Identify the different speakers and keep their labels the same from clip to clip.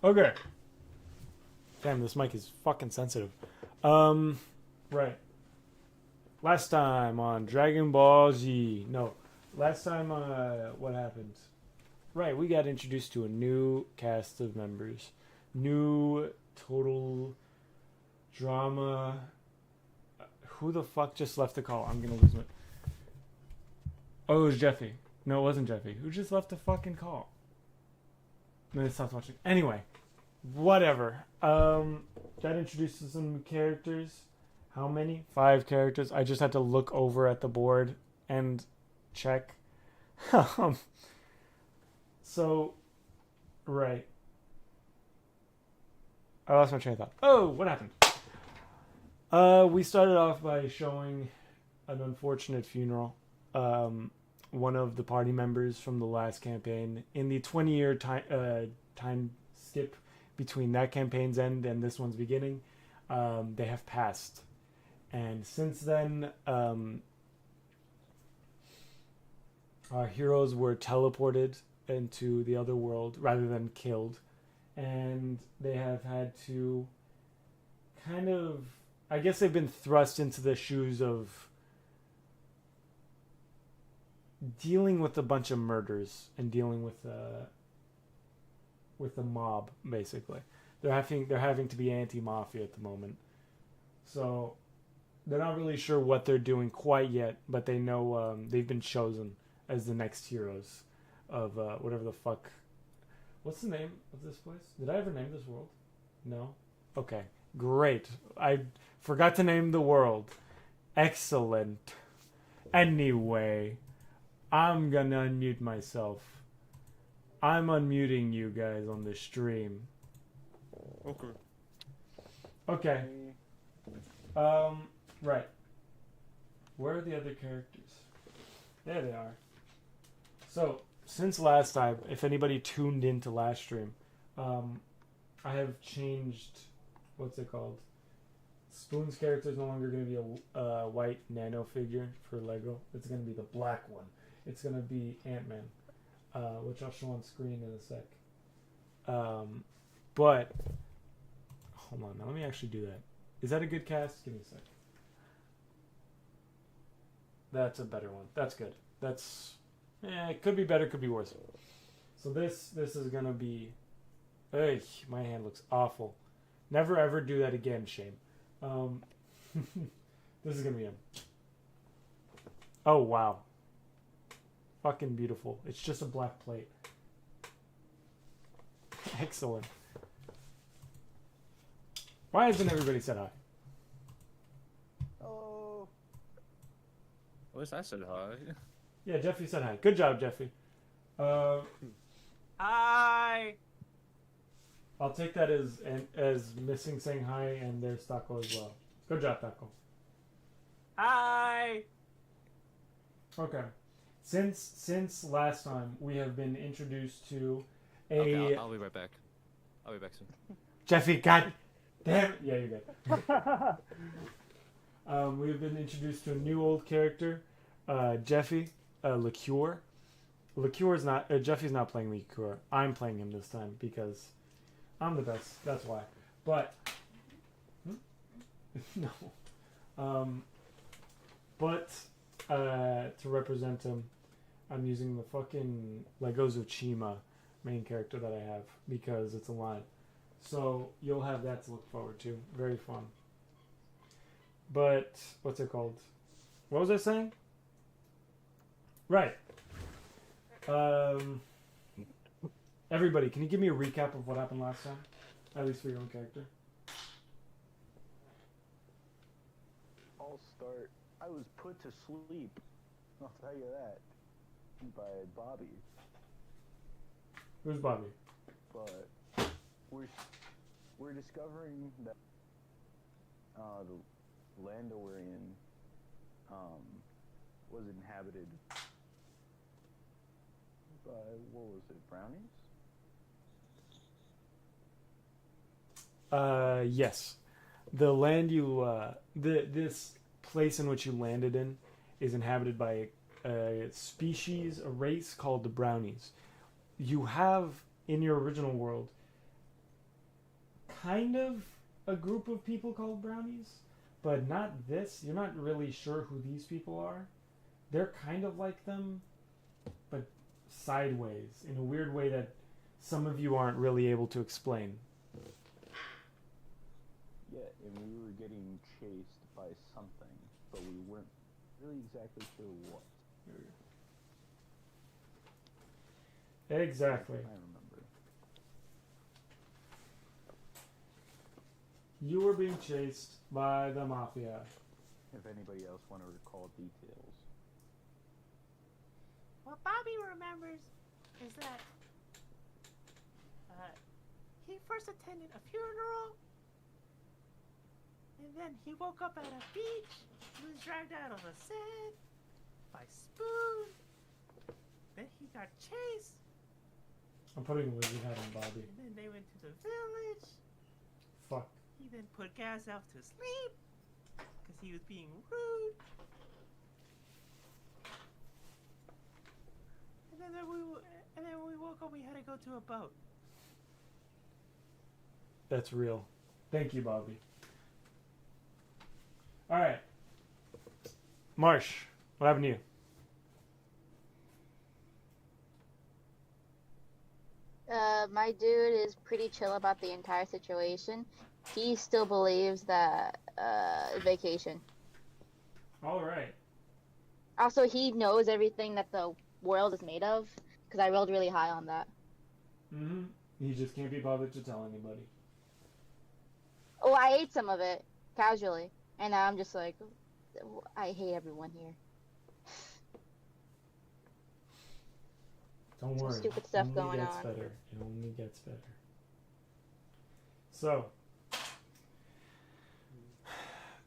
Speaker 1: Okay. Damn, this mic is fucking sensitive. Right. Last time on Dragon Ball Z. No. Last time, what happened? Right, we got introduced to a new cast of members. New total drama. Who the fuck just left the call? I'm gonna lose it. Oh, it was Jeffy. No, it wasn't Jeffy. Who just left the fucking call? Then I stopped watching. Anyway, whatever. That introduces some new characters. How many? 5 characters. I just had to look over at the board and check. So, right. I lost my train of thought. Oh, what happened? We started off by showing an unfortunate funeral. One of the party members from the last campaign. In the 20-year time skip between that campaign's end and this one's beginning, they have passed. And since then, our heroes were teleported into the other world rather than killed. And they have had to kind of... I guess they've been thrust into the shoes of dealing with a bunch of murders and dealing with the mob, basically. They're having to be anti-mafia at the moment. So they're not really sure what they're doing quite yet, but they know they've been chosen as the next heroes of whatever the fuck. What's the name of this place? Did I ever name this world? No? Okay. Great. I forgot to name the world. Excellent. Anyway, I'm gonna unmute myself. I'm unmuting you guys on the stream.
Speaker 2: Okay.
Speaker 1: Okay. Right. Where are the other characters? There they are. So, since last time, if anybody tuned into last stream, I have changed, what's it called? Spoon's character is no longer going to be a white nano figure for Lego. It's going to be the black one. It's going to be Ant-Man, which I'll show on screen in a sec. But, hold on, now let me actually do that. Is that a good cast? Give me a sec. That's a better one. That's good. That's, it could be better, could be worse. So this is going to be, hey, my hand looks awful. Never ever do that again, Shane. This is gonna be him. Oh wow. Fucking beautiful. It's just a black plate. Excellent. Why hasn't everybody said hi?
Speaker 2: Oh. At least I said hi.
Speaker 1: Yeah, Jeffy said hi. Good job, Jeffy.
Speaker 2: Hi.
Speaker 1: I'll take that as missing saying hi, and there's Taco as well. Good job, Taco.
Speaker 2: Hi.
Speaker 1: Okay. Since last time, we have been introduced to a...
Speaker 2: Okay, I'll be right back. I'll be back soon.
Speaker 1: Jeffy, god damn it. Yeah, you're good. We've been introduced to a new old character, Jeffy, Liqueur. Liqueur's not... Jeffy's not playing Liqueur. I'm playing him this time, because... I'm the best. That's why. But no. But to represent him, I'm using the fucking Legos of Chima main character that I have because it's a line. So you'll have that to look forward to. Very fun. But what's it called? What was I saying? Right. Everybody, can you give me a recap of what happened last time? At least for your own character.
Speaker 3: I'll start. I was put to sleep. I'll tell you that. By Bobby.
Speaker 1: Who's Bobby?
Speaker 3: But we're discovering that the land that we're in was inhabited by, what was it, brownies?
Speaker 1: Yes. The land this place in which you landed in is inhabited by a species, a race called the brownies. You have, in your original world, kind of a group of people called brownies, but not this. You're not really sure who these people are. They're kind of like them, but sideways in a weird way that some of you aren't really able to explain.
Speaker 3: Yeah, and we were getting chased by something, but we weren't really exactly sure what.
Speaker 1: Exactly.
Speaker 3: I remember.
Speaker 1: You were being chased by the mafia.
Speaker 3: If anybody else want to recall details.
Speaker 4: What Bobby remembers is that he first attended a funeral, and then he woke up at a beach. He was dragged out on the sand by Spoon. Then he got chased,
Speaker 1: I'm putting a wizard hat on Bobby.
Speaker 4: and then they went to the village.
Speaker 1: Fuck.
Speaker 4: He then put Gaz out to sleep because he was being rude. And then when we woke up, we had to go to a boat.
Speaker 1: That's real. Thank you, Bobby. Alright. Marsh, what happened to you?
Speaker 5: My dude is pretty chill about the entire situation. He still believes that vacation.
Speaker 1: Alright.
Speaker 5: Also, he knows everything that the world is made of, because I rolled really high on that.
Speaker 1: Mm-hmm. He just can't be bothered to tell anybody.
Speaker 5: Oh, I ate some of it, casually. And now I'm just like, I hate everyone here.
Speaker 1: Don't
Speaker 5: Some
Speaker 1: worry.
Speaker 5: stupid stuff
Speaker 1: it
Speaker 5: going
Speaker 1: only gets
Speaker 5: on.
Speaker 1: better. It only gets better. So,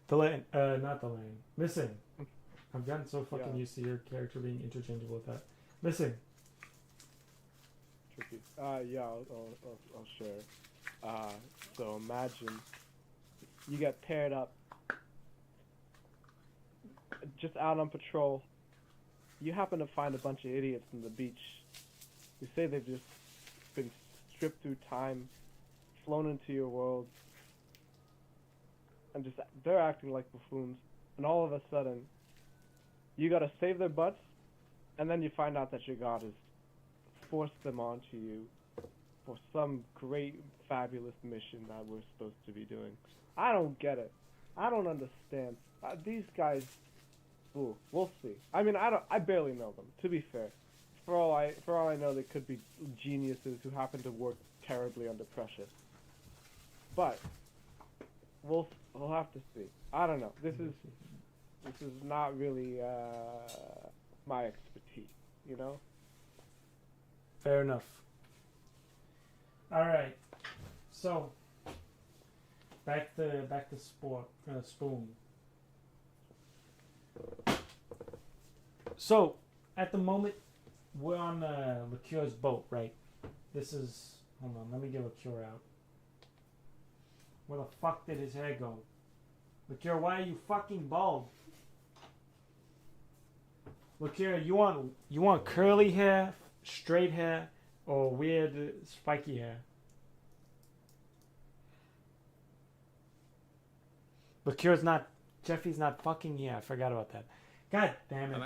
Speaker 1: the lane, not the lane. Missing. I've gotten so fucking
Speaker 6: Yeah.
Speaker 1: used to your character being interchangeable with that. Missing.
Speaker 6: Tricky. Yeah, I'll share. So imagine you get paired up, just out on patrol. You happen to find a bunch of idiots on the beach. You say they've just been stripped through time, flown into your world, and just they're acting like buffoons. And all of a sudden, you gotta save their butts, and then you find out that your god has forced them onto you for some great, fabulous mission that we're supposed to be doing. I don't get it. I don't understand. These guys, ooh, we'll see. I mean, I barely know them, to be fair. For all I know, they could be geniuses who happen to work terribly under pressure. But we'll have to see. I don't know. This is not really my expertise, you know?
Speaker 1: Fair enough. Alright. So, back to Spoon. So, at the moment, we're on Liqueur's boat, right? This is... Hold on, let me get Liqueur out. Where the fuck did his hair go? Liqueur, why are you fucking bald? Liqueur, you want curly hair, straight hair, or weird spiky hair? Liqueur's not... Jeffy's not fucking here. I forgot about that. God damn it.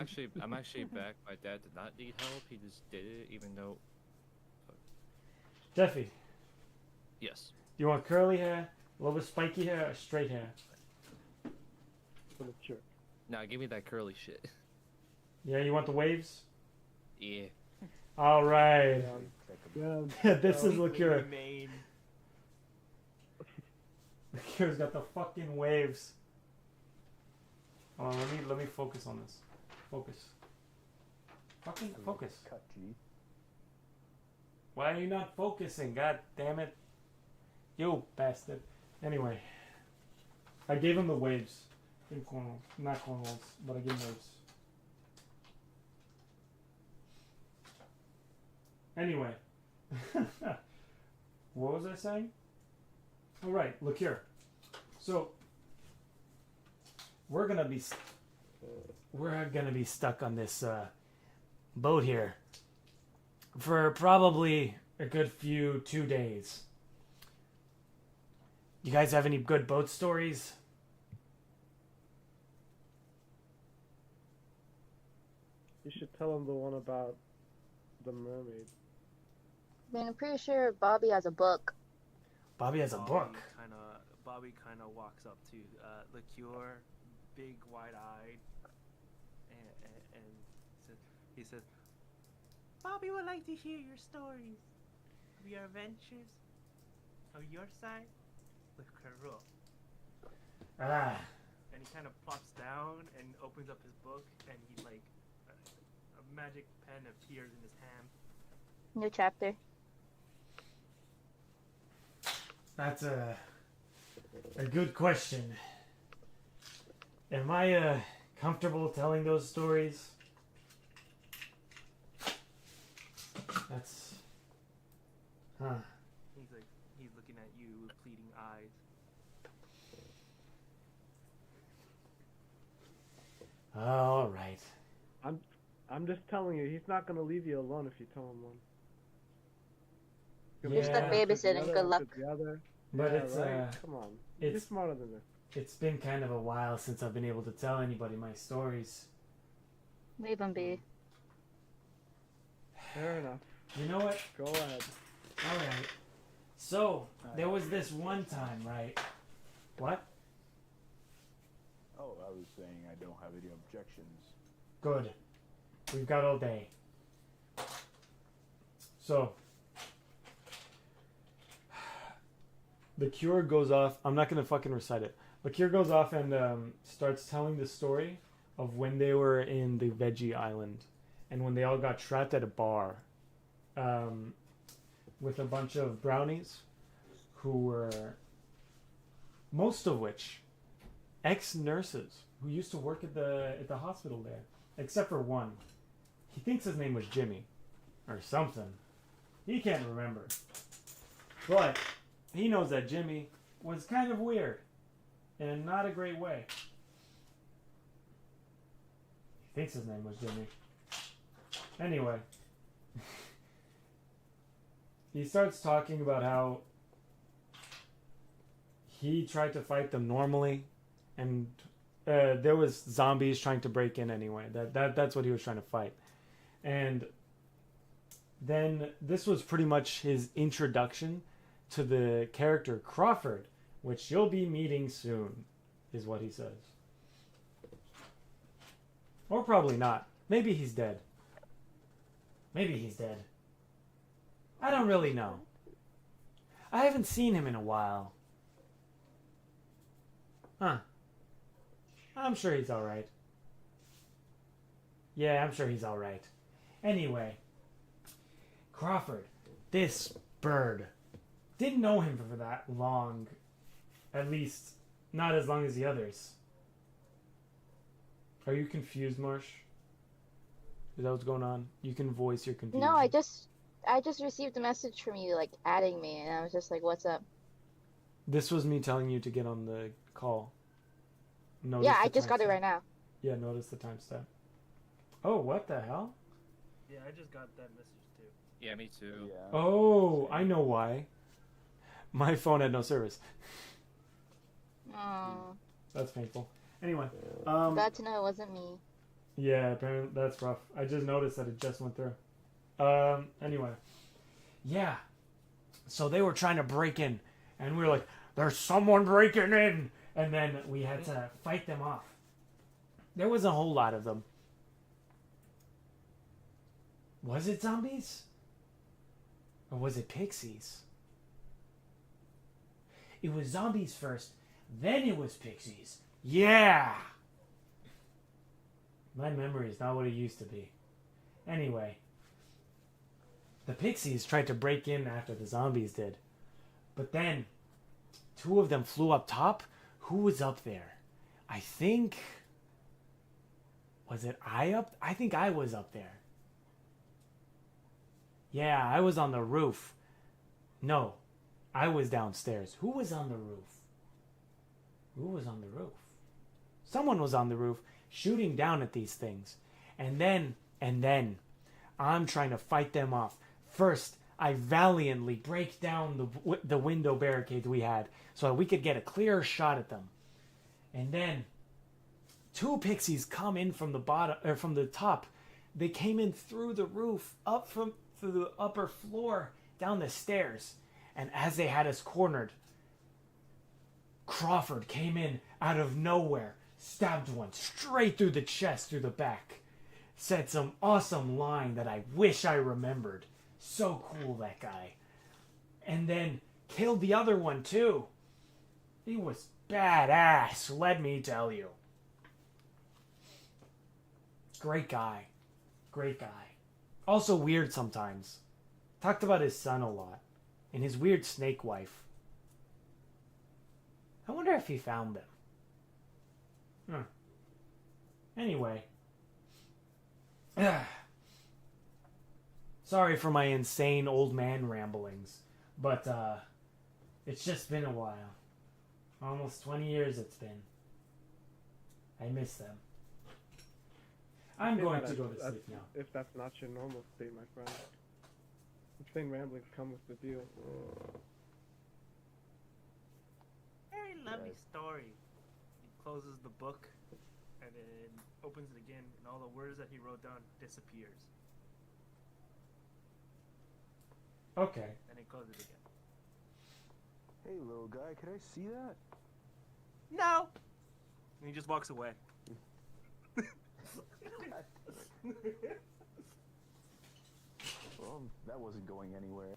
Speaker 2: I'm actually back. My dad did not need help. He just did it, even though.
Speaker 1: Jeffy,
Speaker 2: Yes.
Speaker 1: you want curly hair, a little bit spiky hair, or straight hair?
Speaker 6: What a jerk.
Speaker 2: Nah, give me that curly shit.
Speaker 1: Yeah, you want the waves?
Speaker 2: Yeah.
Speaker 1: All right.
Speaker 6: Yeah.
Speaker 1: This is Liqueur.
Speaker 4: Maine.
Speaker 1: Liqueur's got the fucking waves. Oh, let me focus on this. Focus. Fucking focus.
Speaker 3: Cut G.
Speaker 1: Why are you not focusing? God damn it. You bastard. Anyway. I gave him the waves. In cornrows. Not cornrows, but I gave him waves. Anyway. What was I saying? Alright, Liqueur. So, we're gonna be stuck on this boat here for probably a good 2 days. You guys have any good boat stories?
Speaker 6: You should tell him the one about the mermaid.
Speaker 5: I mean, I'm pretty sure Bobby has a book.
Speaker 1: Bobby has a book.
Speaker 4: Bobby kind of walks up to Liqueur, big, wide-eyed, and he says, Bobby would like to hear your stories of your adventures of your side with Carol.
Speaker 1: Ah,
Speaker 4: And he kind of plops down and opens up his book, and he like a magic pen appears in his hand.
Speaker 5: New chapter.
Speaker 1: that's a good question. Am I comfortable telling those stories? That's... Huh.
Speaker 4: He's looking at you with pleading eyes.
Speaker 1: All right.
Speaker 6: I'm just telling you, he's not gonna leave you alone if you tell him one.
Speaker 5: You're stuck
Speaker 1: Yeah.
Speaker 5: babysitting. Good luck.
Speaker 1: But
Speaker 6: Yeah,
Speaker 1: it's
Speaker 6: right? Come on. You're
Speaker 1: it's
Speaker 6: smarter than this.
Speaker 1: it's been kind of a while since I've been able to tell anybody my stories.
Speaker 5: Leave him be.
Speaker 6: Fair enough.
Speaker 1: You know what?
Speaker 6: Go ahead.
Speaker 1: All right. So there was this one time, right? What?
Speaker 3: Oh, I was saying I don't have any objections.
Speaker 1: Good. We've got all day. So the cure goes off. I'm not gonna fucking recite it. The cure goes off and starts telling the story of when they were in the Veggie Island and when they all got trapped at a bar with a bunch of brownies who were, most of which, ex-nurses who used to work at the hospital there, except for one. He thinks his name was Jimmy or something. He can't remember. But he knows that Jimmy was kind of weird in not a great way. He thinks his name was Jimmy. Anyway, he starts talking about how he tried to fight them normally, and there was zombies trying to break in anyway. That's what he was trying to fight. And then this was pretty much his introduction to the character Crawford, which you'll be meeting soon, is what he says. Or probably not. Maybe he's dead. Maybe he's dead. I don't really know. I haven't seen him in a while. Huh. I'm sure he's alright. Yeah, I'm sure he's alright. Anyway, Crawford, this bird, didn't know him for that long. At least, not as long as the others. Are you confused, Marsh? Is that what's going on? You can voice your confusion.
Speaker 5: No, I just received a message from you, like adding me, and I was just like, "What's up?"
Speaker 1: This was me telling you to get on the call. Notice
Speaker 5: Yeah, I
Speaker 1: the
Speaker 5: just got it
Speaker 1: timestamp.
Speaker 5: right now.
Speaker 1: Yeah, notice the timestamp. Oh, what the hell?
Speaker 4: Yeah, I just got that message too.
Speaker 2: Yeah, me too.
Speaker 3: Yeah.
Speaker 1: Oh, I know why. My phone had no service.
Speaker 5: Oh,
Speaker 1: That's painful. Anyway,
Speaker 5: glad to know it wasn't me.
Speaker 1: yeah, apparently that's rough. I just noticed that it just went through. Anyway, yeah. So they were trying to break in, and we were like, "There's someone breaking in," and then we had to fight them off. There was a whole lot of them. Was it zombies? Or was it pixies? It was zombies first, then it was pixies. Yeah! My memory is not what it used to be. Anyway, the pixies tried to break in after the zombies did. But then, two of them flew up top. Who was up there? I think... Was it I up? I think I was up there. Yeah, I was on the roof. No, I was downstairs. Who was on the roof? Who was on the roof? Someone was on the roof shooting down at these things. And then, I'm trying to fight them off. First, I valiantly break down the window barricades we had so that we could get a clearer shot at them. And then two pixies come in from the bottom or from the top. They came in through the roof, up through the upper floor, down the stairs. And as they had us cornered, Crawford came in out of nowhere, stabbed one straight through the chest, through the back. Said some awesome line that I wish I remembered. So cool, that guy. And then killed the other one, too. He was badass, let me tell you. Great guy. Great guy. Also weird sometimes. Talked about his son a lot. And his weird snake wife. I wonder if he found them. Anyway. Sorry for my insane old man ramblings. But, it's just been a while. Almost 20 years it's been. I miss them. I'm going to go to sleep now.
Speaker 6: If that's not your normal state, my friend. Insane ramblings come with the deal.
Speaker 4: Very lovely
Speaker 3: Yes.
Speaker 4: story. He closes the book and then opens it again, and all the words that he wrote down disappears.
Speaker 1: Okay.
Speaker 4: And he closes it again.
Speaker 3: Hey, little guy, could I see that?
Speaker 4: No! And he just walks away.
Speaker 3: Well, that wasn't going anywhere.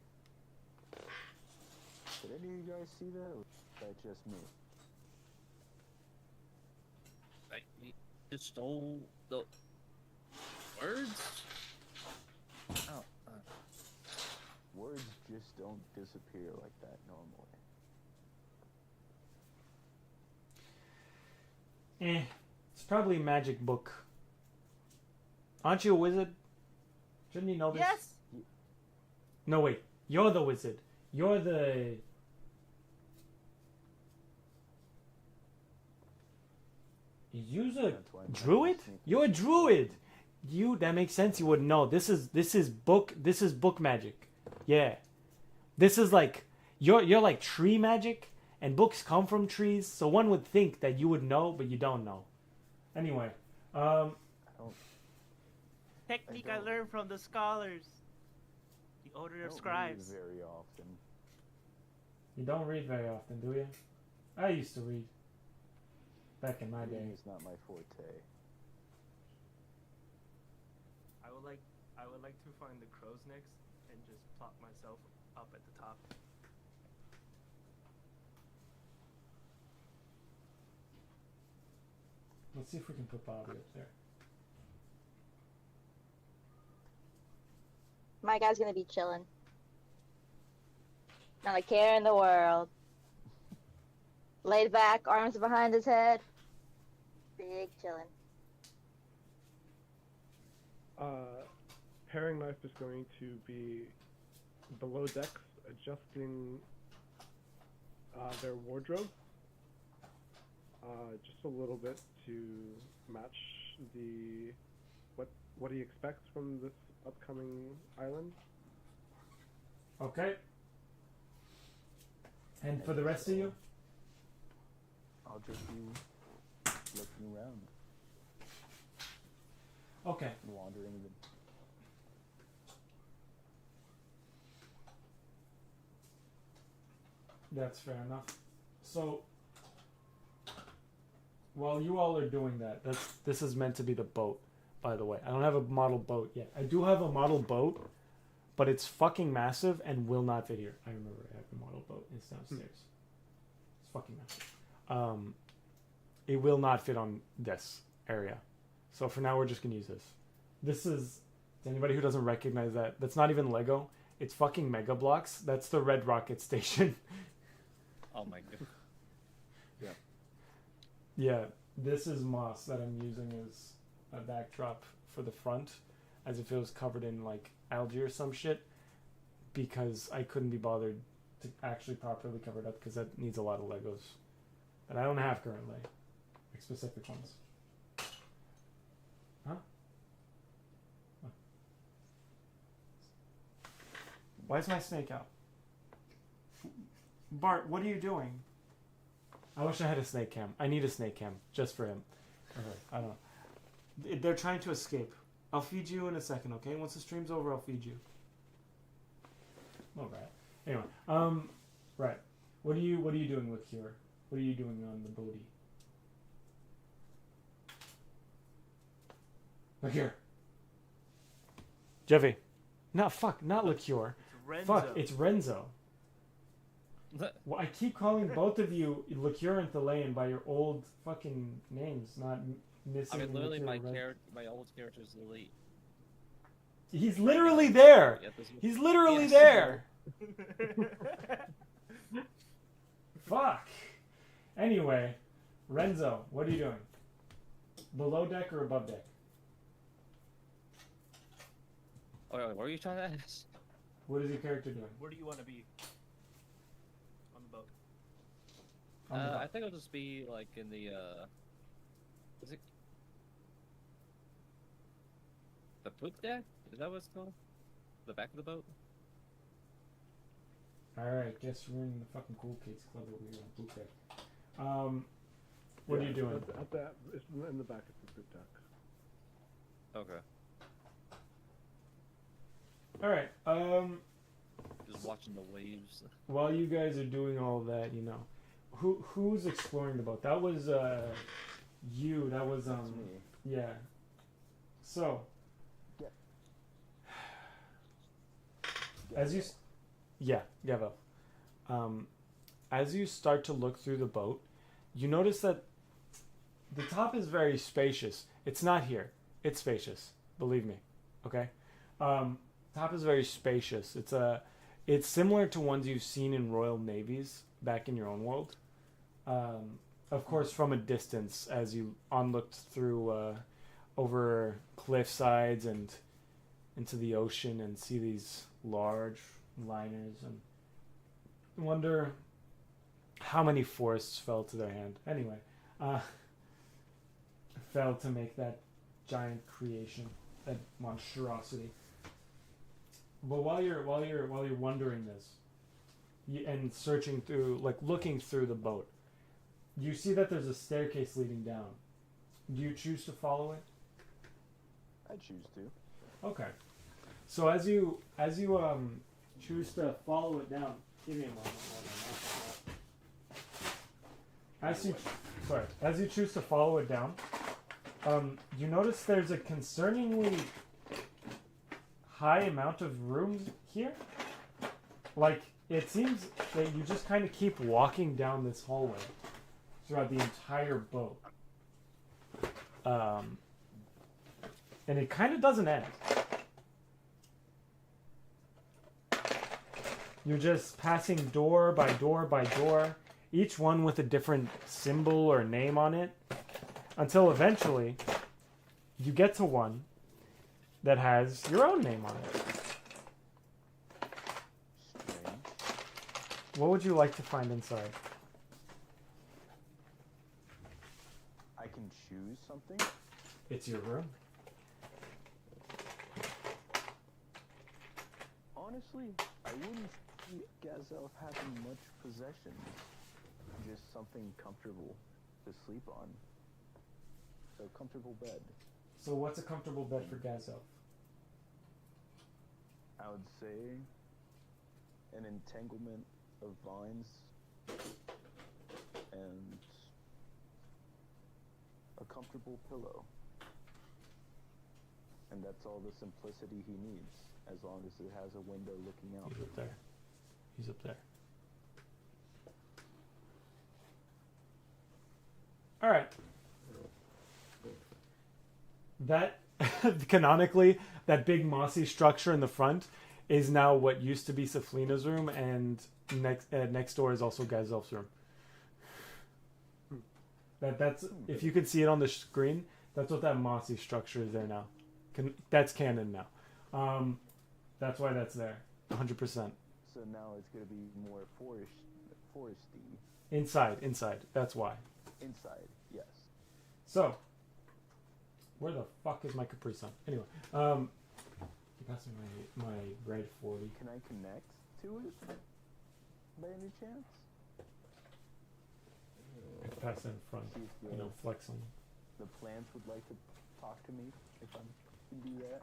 Speaker 3: Did any of you guys see that, or was that just me?
Speaker 2: He just stole the words? Oh,
Speaker 3: Words just don't disappear like that normally.
Speaker 1: It's probably a magic book. Aren't you a wizard? Shouldn't you know this?
Speaker 4: Yes!
Speaker 1: No, wait. You're the wizard. You're the... You're a
Speaker 3: That's why I'm
Speaker 1: druid?
Speaker 3: sneaky.
Speaker 1: You're a druid! That makes sense. You would know. This is book magic. Yeah. This is like... You're like tree magic, and books come from trees, so one would think that you would know, but you don't know. Anyway,
Speaker 4: Technique
Speaker 3: I
Speaker 4: I
Speaker 3: don't-
Speaker 4: learned from the scholars. The order
Speaker 3: I
Speaker 4: of
Speaker 3: don't
Speaker 4: scribes.
Speaker 3: read very often.
Speaker 1: you don't read very often, do you? I used to read. Back in my day.
Speaker 3: Reading is not my forte.
Speaker 4: I would like to find the crow's necks and just plop myself up at the top.
Speaker 1: Let's see if we can put Bobby up there.
Speaker 5: My guy's gonna be chilling. Not a care in the world. Laid back, arms behind his head. Big chillin'.
Speaker 6: Paring knife is going to be below decks, adjusting their wardrobe just a little bit to match the what he expects from this upcoming island.
Speaker 1: Okay. And for the rest of you?
Speaker 3: I'll just be looking around,
Speaker 1: Okay.
Speaker 3: wandering the...
Speaker 1: That's fair enough. So, while you all are doing that, this is meant to be the boat, by the way. I don't have a model boat yet. I do have a model boat, but it's fucking massive and will not fit here. I remember I have a model boat. It's downstairs. It's fucking massive. It will not fit on this area. So for now, we're just going to use this. This is, to anybody who doesn't recognize that, that's not even Lego. It's fucking Mega Blocks. That's the Red Rocket Station.
Speaker 2: oh my god.
Speaker 1: Yeah, this is moss that I'm using as a backdrop for the front, as if it was covered in like algae or some shit, because I couldn't be bothered to actually properly cover it up because that needs a lot of Legos that I don't have currently, like specific ones. Huh? Why is my snake out? Bart, what are you doing? I wish I had a snake cam. I need a snake cam just for him. Okay, I don't know. They're trying to escape. I'll feed you in a second, okay? Once the stream's over, I'll feed you. All right. Anyway, right. What are you doing with Cure? What are you doing on the booty? Look here. Jeffy. Not Liqueur.
Speaker 4: Renzo.
Speaker 1: Fuck, it's Renzo. Well, I keep calling both of you Liqueur and Thalain by your old fucking names, not missing.
Speaker 2: I mean, literally,
Speaker 1: Liqueur,
Speaker 2: my old character is Elite.
Speaker 1: He's literally there.
Speaker 2: Yeah,
Speaker 1: He's literally
Speaker 2: Yes.
Speaker 1: there. Fuck. Anyway, Renzo, what are you doing? Below deck or above deck?
Speaker 2: Oh, wait, what were you trying to ask?
Speaker 1: What is your character doing?
Speaker 4: Where do you want to be? On the boat.
Speaker 1: On the
Speaker 2: I
Speaker 1: dock.
Speaker 2: think it'll just be like in the is it the poop deck? Is that what it's called? The back of the boat?
Speaker 1: Alright, guess we're in the fucking cool kids club over here on Blue Deck. What are you doing?
Speaker 6: It's in the back of the poop deck.
Speaker 2: Okay.
Speaker 1: Alright,
Speaker 2: Just watching the waves.
Speaker 1: while you guys are doing all that, you know, who's exploring the boat? That was you. That was
Speaker 3: That's me.
Speaker 1: yeah. So
Speaker 3: Yeah.
Speaker 1: as you yeah, Gavel. As you start to look through the boat, you notice that the top is very spacious. It's not here. It's spacious. Believe me. Okay. Top is very spacious. It's similar to ones you've seen in Royal Navies back in your own world. Of course, from a distance, as you onlooked through over cliff sides and into the ocean and see these large liners and wonder how many forests fell to their hand. Anyway, fell to make that giant creation, that monstrosity. But while you're wondering this, and searching through, like looking through the boat, you see that there's a staircase leading down. Do you choose to follow it?
Speaker 3: I choose to.
Speaker 1: Okay. So as you choose to follow it down, give me a moment. As you choose to follow it down, you notice there's a concerningly high amount of room here. Like, it seems that you just kind of keep walking down this hallway throughout the entire boat. And it kind of doesn't end. You're just passing door by door by door, each one with a different symbol or name on it, until eventually you get to one that has your own name on it.
Speaker 3: Strange.
Speaker 1: What would you like to find inside?
Speaker 3: I can choose something?
Speaker 1: It's your room.
Speaker 3: Honestly, I wouldn't see Gazelle having much possessions. Just something comfortable to sleep on. So, comfortable bed.
Speaker 1: So what's a comfortable bed for Gazelf?
Speaker 3: I would say an entanglement of vines and a comfortable pillow. And that's all the simplicity he needs, as long as it has a window looking out.
Speaker 1: He's up there. He's up there. All right. That canonically, that big mossy structure in the front is now what used to be Saflina's room, and next door is also Gazelf's room. That's if you can see it on the screen. That's what that mossy structure is there now. That's canon now. That's why that's there. 100%.
Speaker 3: So now it's going to be more foresty.
Speaker 1: Inside. That's why.
Speaker 3: Inside, yes.
Speaker 1: So, where the fuck is my Capri Sun? Anyway, keep passing my red 40.
Speaker 3: Can I connect to it by any chance?
Speaker 1: I can pass it in front.
Speaker 3: See if
Speaker 1: You know, flex on.
Speaker 3: the plants would like to talk to me if I can do that.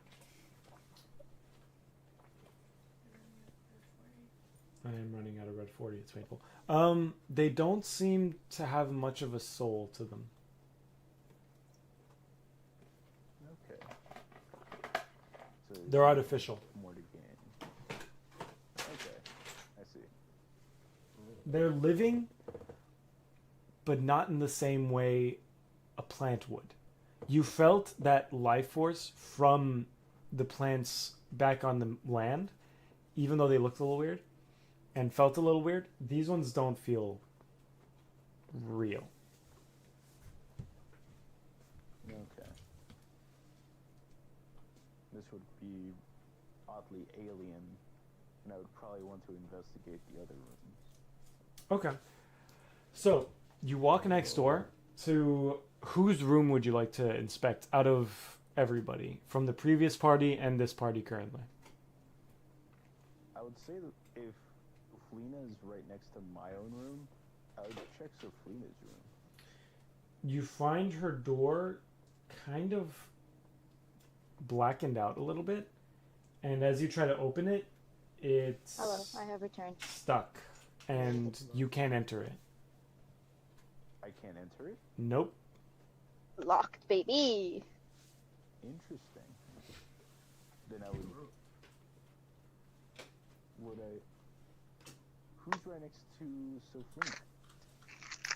Speaker 1: I am running out of red 40. It's painful. They don't seem to have much of a soul to them.
Speaker 3: Okay. So
Speaker 1: They're artificial.
Speaker 3: more to gain. Okay, I see.
Speaker 1: They're living, but not in the same way a plant would. You felt that life force from the plants back on the land, even though they looked a little weird and felt a little weird. These ones don't feel real.
Speaker 3: Okay. This would be oddly alien, and I would probably want to investigate the other rooms.
Speaker 1: Okay. So, you walk next door to whose room would you like to inspect out of everybody from the previous party and this party currently?
Speaker 3: I would say that if Flina is right next to my own room, I would check Soflina's room.
Speaker 1: You find her door kind of blackened out a little bit, and as you try to open it, it's
Speaker 5: Hello, I have returned.
Speaker 1: stuck, and you can't enter it.
Speaker 3: I can't enter it?
Speaker 1: Nope.
Speaker 5: Locked, baby.
Speaker 3: Interesting. Then I would I... Who's right next to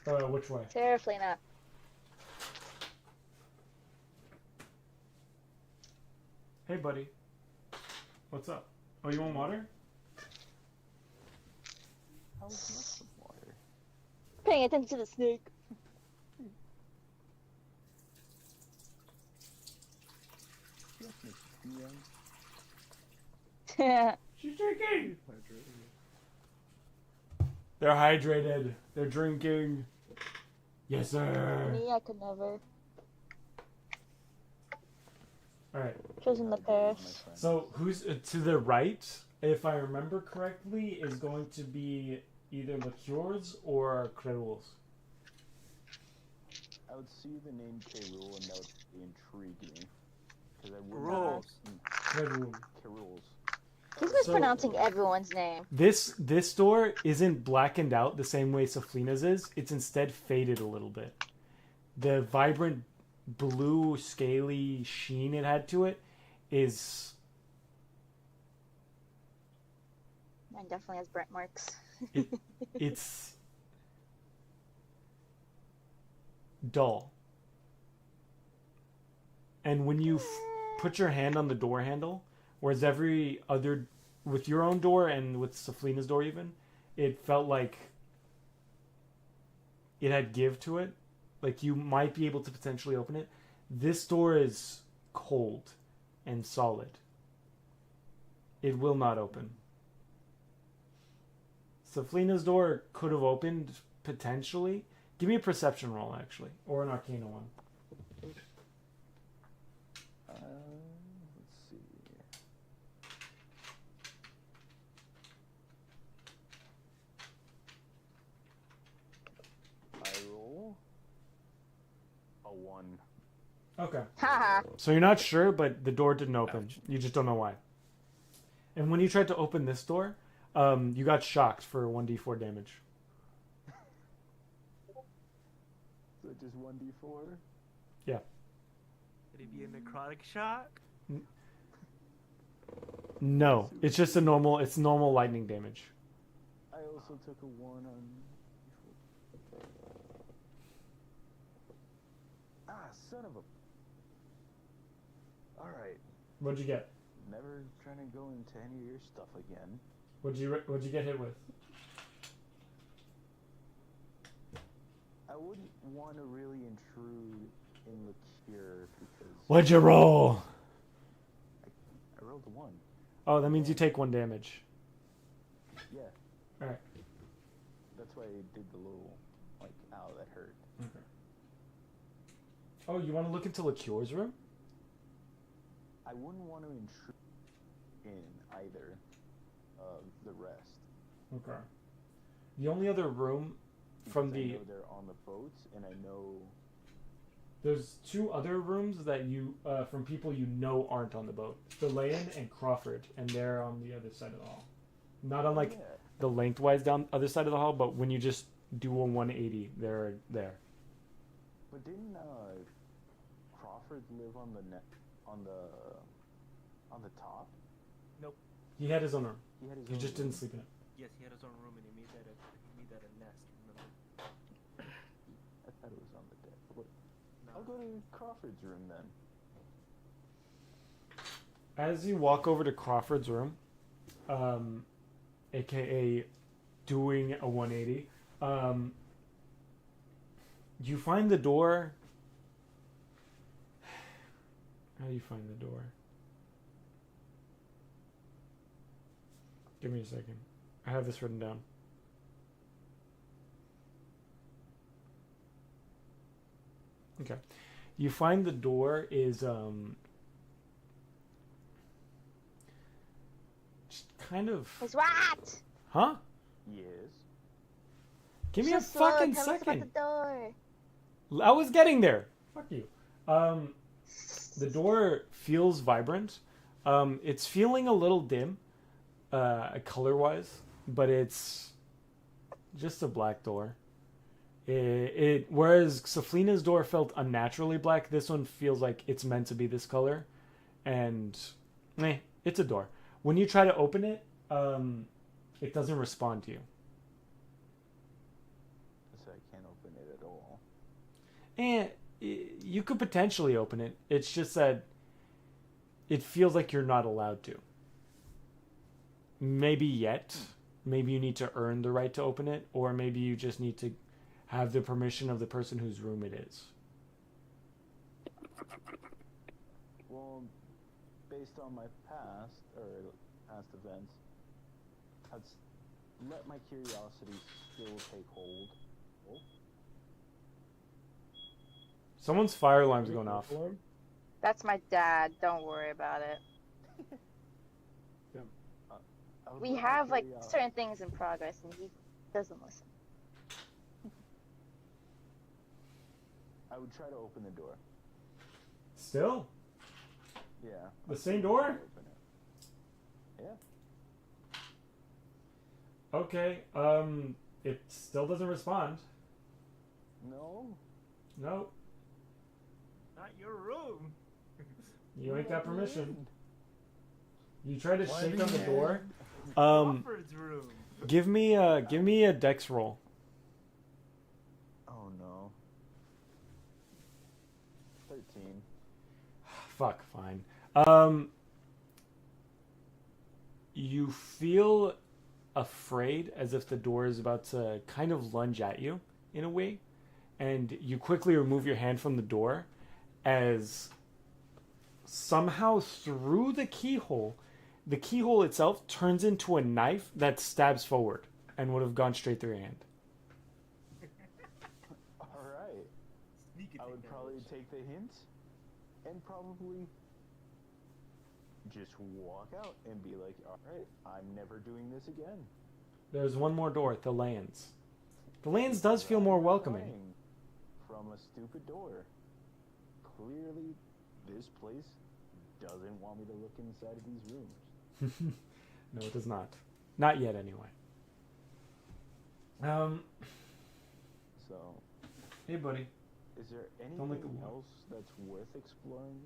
Speaker 3: Soflina?
Speaker 1: Which way?
Speaker 5: Terribly not.
Speaker 1: Hey, buddy. What's up? Oh, you want water?
Speaker 3: How is that some water?
Speaker 5: Paying attention to the snake.
Speaker 3: Yes, Miss DM.
Speaker 1: She's drinking! They're hydrated. They're drinking. Yes, sir.
Speaker 5: Me, I could never.
Speaker 1: Alright.
Speaker 5: Chosen the parish.
Speaker 1: So, who's to the right, if I remember correctly, is going to be either liqueurs or credules.
Speaker 3: I would see the name Kerul and that would intrigue me. Because I would
Speaker 4: Rules.
Speaker 1: Credule.
Speaker 3: Keruls.
Speaker 5: He's mispronouncing everyone's name.
Speaker 1: This door isn't blackened out the same way Soflina's is. It's instead faded a little bit. The vibrant blue scaly sheen it had to it is
Speaker 5: Mine definitely has burnt marks.
Speaker 1: it's dull. And when you put your hand on the door handle, whereas every other, with your own door and with Soflina's door even, it felt like it had give to it. Like you might be able to potentially open it. This door is cold and solid. It will not open. Soflina's door could have opened potentially. Give me a perception roll, actually, or an Arcana one.
Speaker 3: Let's see. I roll a 1.
Speaker 1: Okay.
Speaker 5: Haha.
Speaker 1: So you're not sure, but the door didn't open.
Speaker 2: Ouch.
Speaker 1: You just don't know why. And when you tried to open this door, you got shocked for 1d4 damage.
Speaker 3: So just 1d4?
Speaker 4: Could it be a necrotic shock?
Speaker 1: No, it's just a normal. It's normal lightning damage.
Speaker 3: I also took a 1 on. Ah, son of a. Alright.
Speaker 1: What'd you get?
Speaker 3: Never trying to go into any of your stuff again.
Speaker 1: What'd you get hit with?
Speaker 3: I wouldn't want to really intrude in the cure because
Speaker 1: What'd you roll?
Speaker 3: I rolled a 1.
Speaker 1: Oh, that means you take 1 damage.
Speaker 3: Yeah.
Speaker 1: Alright.
Speaker 3: That's why I did the little, like, ow, that hurt.
Speaker 1: Okay. Oh, you want to look into Liqueur's room?
Speaker 3: I wouldn't want to intrude. in either of the rest.
Speaker 1: Okay. The only other room from
Speaker 3: Because I
Speaker 1: the
Speaker 3: know they're on the boats, and I know.
Speaker 1: there's two other rooms that you from people you know aren't on the boat. Delaney and Crawford, and they're on the other side of the hall. Not on like
Speaker 3: Yeah.
Speaker 1: the lengthwise down other side of the hall, but when you just do a 180, they're there.
Speaker 3: But didn't Crawford live on the on the top?
Speaker 1: He had his own room.
Speaker 3: He had his
Speaker 1: He
Speaker 3: own
Speaker 1: just
Speaker 3: room.
Speaker 1: didn't sleep in it.
Speaker 4: Yes, he had his own room and he made that a nest. Remember?
Speaker 3: I thought it was on the deck. What?
Speaker 4: No.
Speaker 3: I'll go to Crawford's room then.
Speaker 1: As you walk over to Crawford's room, aka doing a 180, you find the door. How do you find the door? Give me a second. I have this written down. Okay. You find the door is just kind of
Speaker 5: It's what?
Speaker 1: huh?
Speaker 3: Yes.
Speaker 1: Give me
Speaker 5: Just
Speaker 1: a
Speaker 5: slow,
Speaker 1: fucking
Speaker 5: tell us about
Speaker 1: second.
Speaker 5: the door.
Speaker 1: I was getting there. Fuck you. The door feels vibrant. It's feeling a little dim, color-wise, but it's just a black door. Whereas Saflina's door felt unnaturally black, this one feels like it's meant to be this color, and it's a door. When you try to open it, it doesn't respond to you.
Speaker 3: So I can't open it at all.
Speaker 1: And you could potentially open it. It's just that it feels like you're not allowed to. Maybe yet. Maybe you need to earn the right to open it, or maybe you just need to have the permission of the person whose room it is.
Speaker 3: Well, based on my past events, I'd let my curiosity still take hold. Oh,
Speaker 1: Someone's fire alarm's going off.
Speaker 6: Alarm?
Speaker 5: That's my dad. Don't worry about it.
Speaker 3: I would
Speaker 5: We
Speaker 3: let my
Speaker 5: have like
Speaker 3: curiosity-
Speaker 5: certain things in progress, and he doesn't listen.
Speaker 3: I would try to open the door.
Speaker 1: Still?
Speaker 3: Yeah.
Speaker 1: The
Speaker 3: I'd
Speaker 1: same
Speaker 3: still try
Speaker 1: door?
Speaker 3: to open it. Yeah.
Speaker 1: Okay. It still doesn't respond.
Speaker 3: No.
Speaker 1: No.
Speaker 4: Not your room.
Speaker 1: You ain't got permission.
Speaker 3: End.
Speaker 1: You try to
Speaker 3: Why
Speaker 1: shake
Speaker 3: the
Speaker 1: on the
Speaker 3: end?
Speaker 1: door.
Speaker 4: Crawford's room.
Speaker 1: Give me a dex roll.
Speaker 3: Oh no. 13.
Speaker 1: Fuck, fine. You feel afraid, as if the door is about to kind of lunge at you in a way, and you quickly remove your hand from the door as somehow through the keyhole itself turns into a knife that stabs forward and would have gone straight through your hand.
Speaker 3: Alright.
Speaker 4: Sneak
Speaker 3: I would
Speaker 4: attack
Speaker 3: probably
Speaker 4: damage.
Speaker 3: take the hint and probably just walk out and be like, alright, I'm never doing this again.
Speaker 1: There's one more door at the lands. The lands does feel more welcoming.
Speaker 3: Running from a stupid door. Clearly, this place doesn't want me to look inside of these rooms.
Speaker 1: No, it does not. Not yet, anyway.
Speaker 3: So,
Speaker 1: Hey, buddy.
Speaker 3: is there
Speaker 1: Don't lick the
Speaker 3: anything
Speaker 1: wall.
Speaker 3: else that's worth exploring?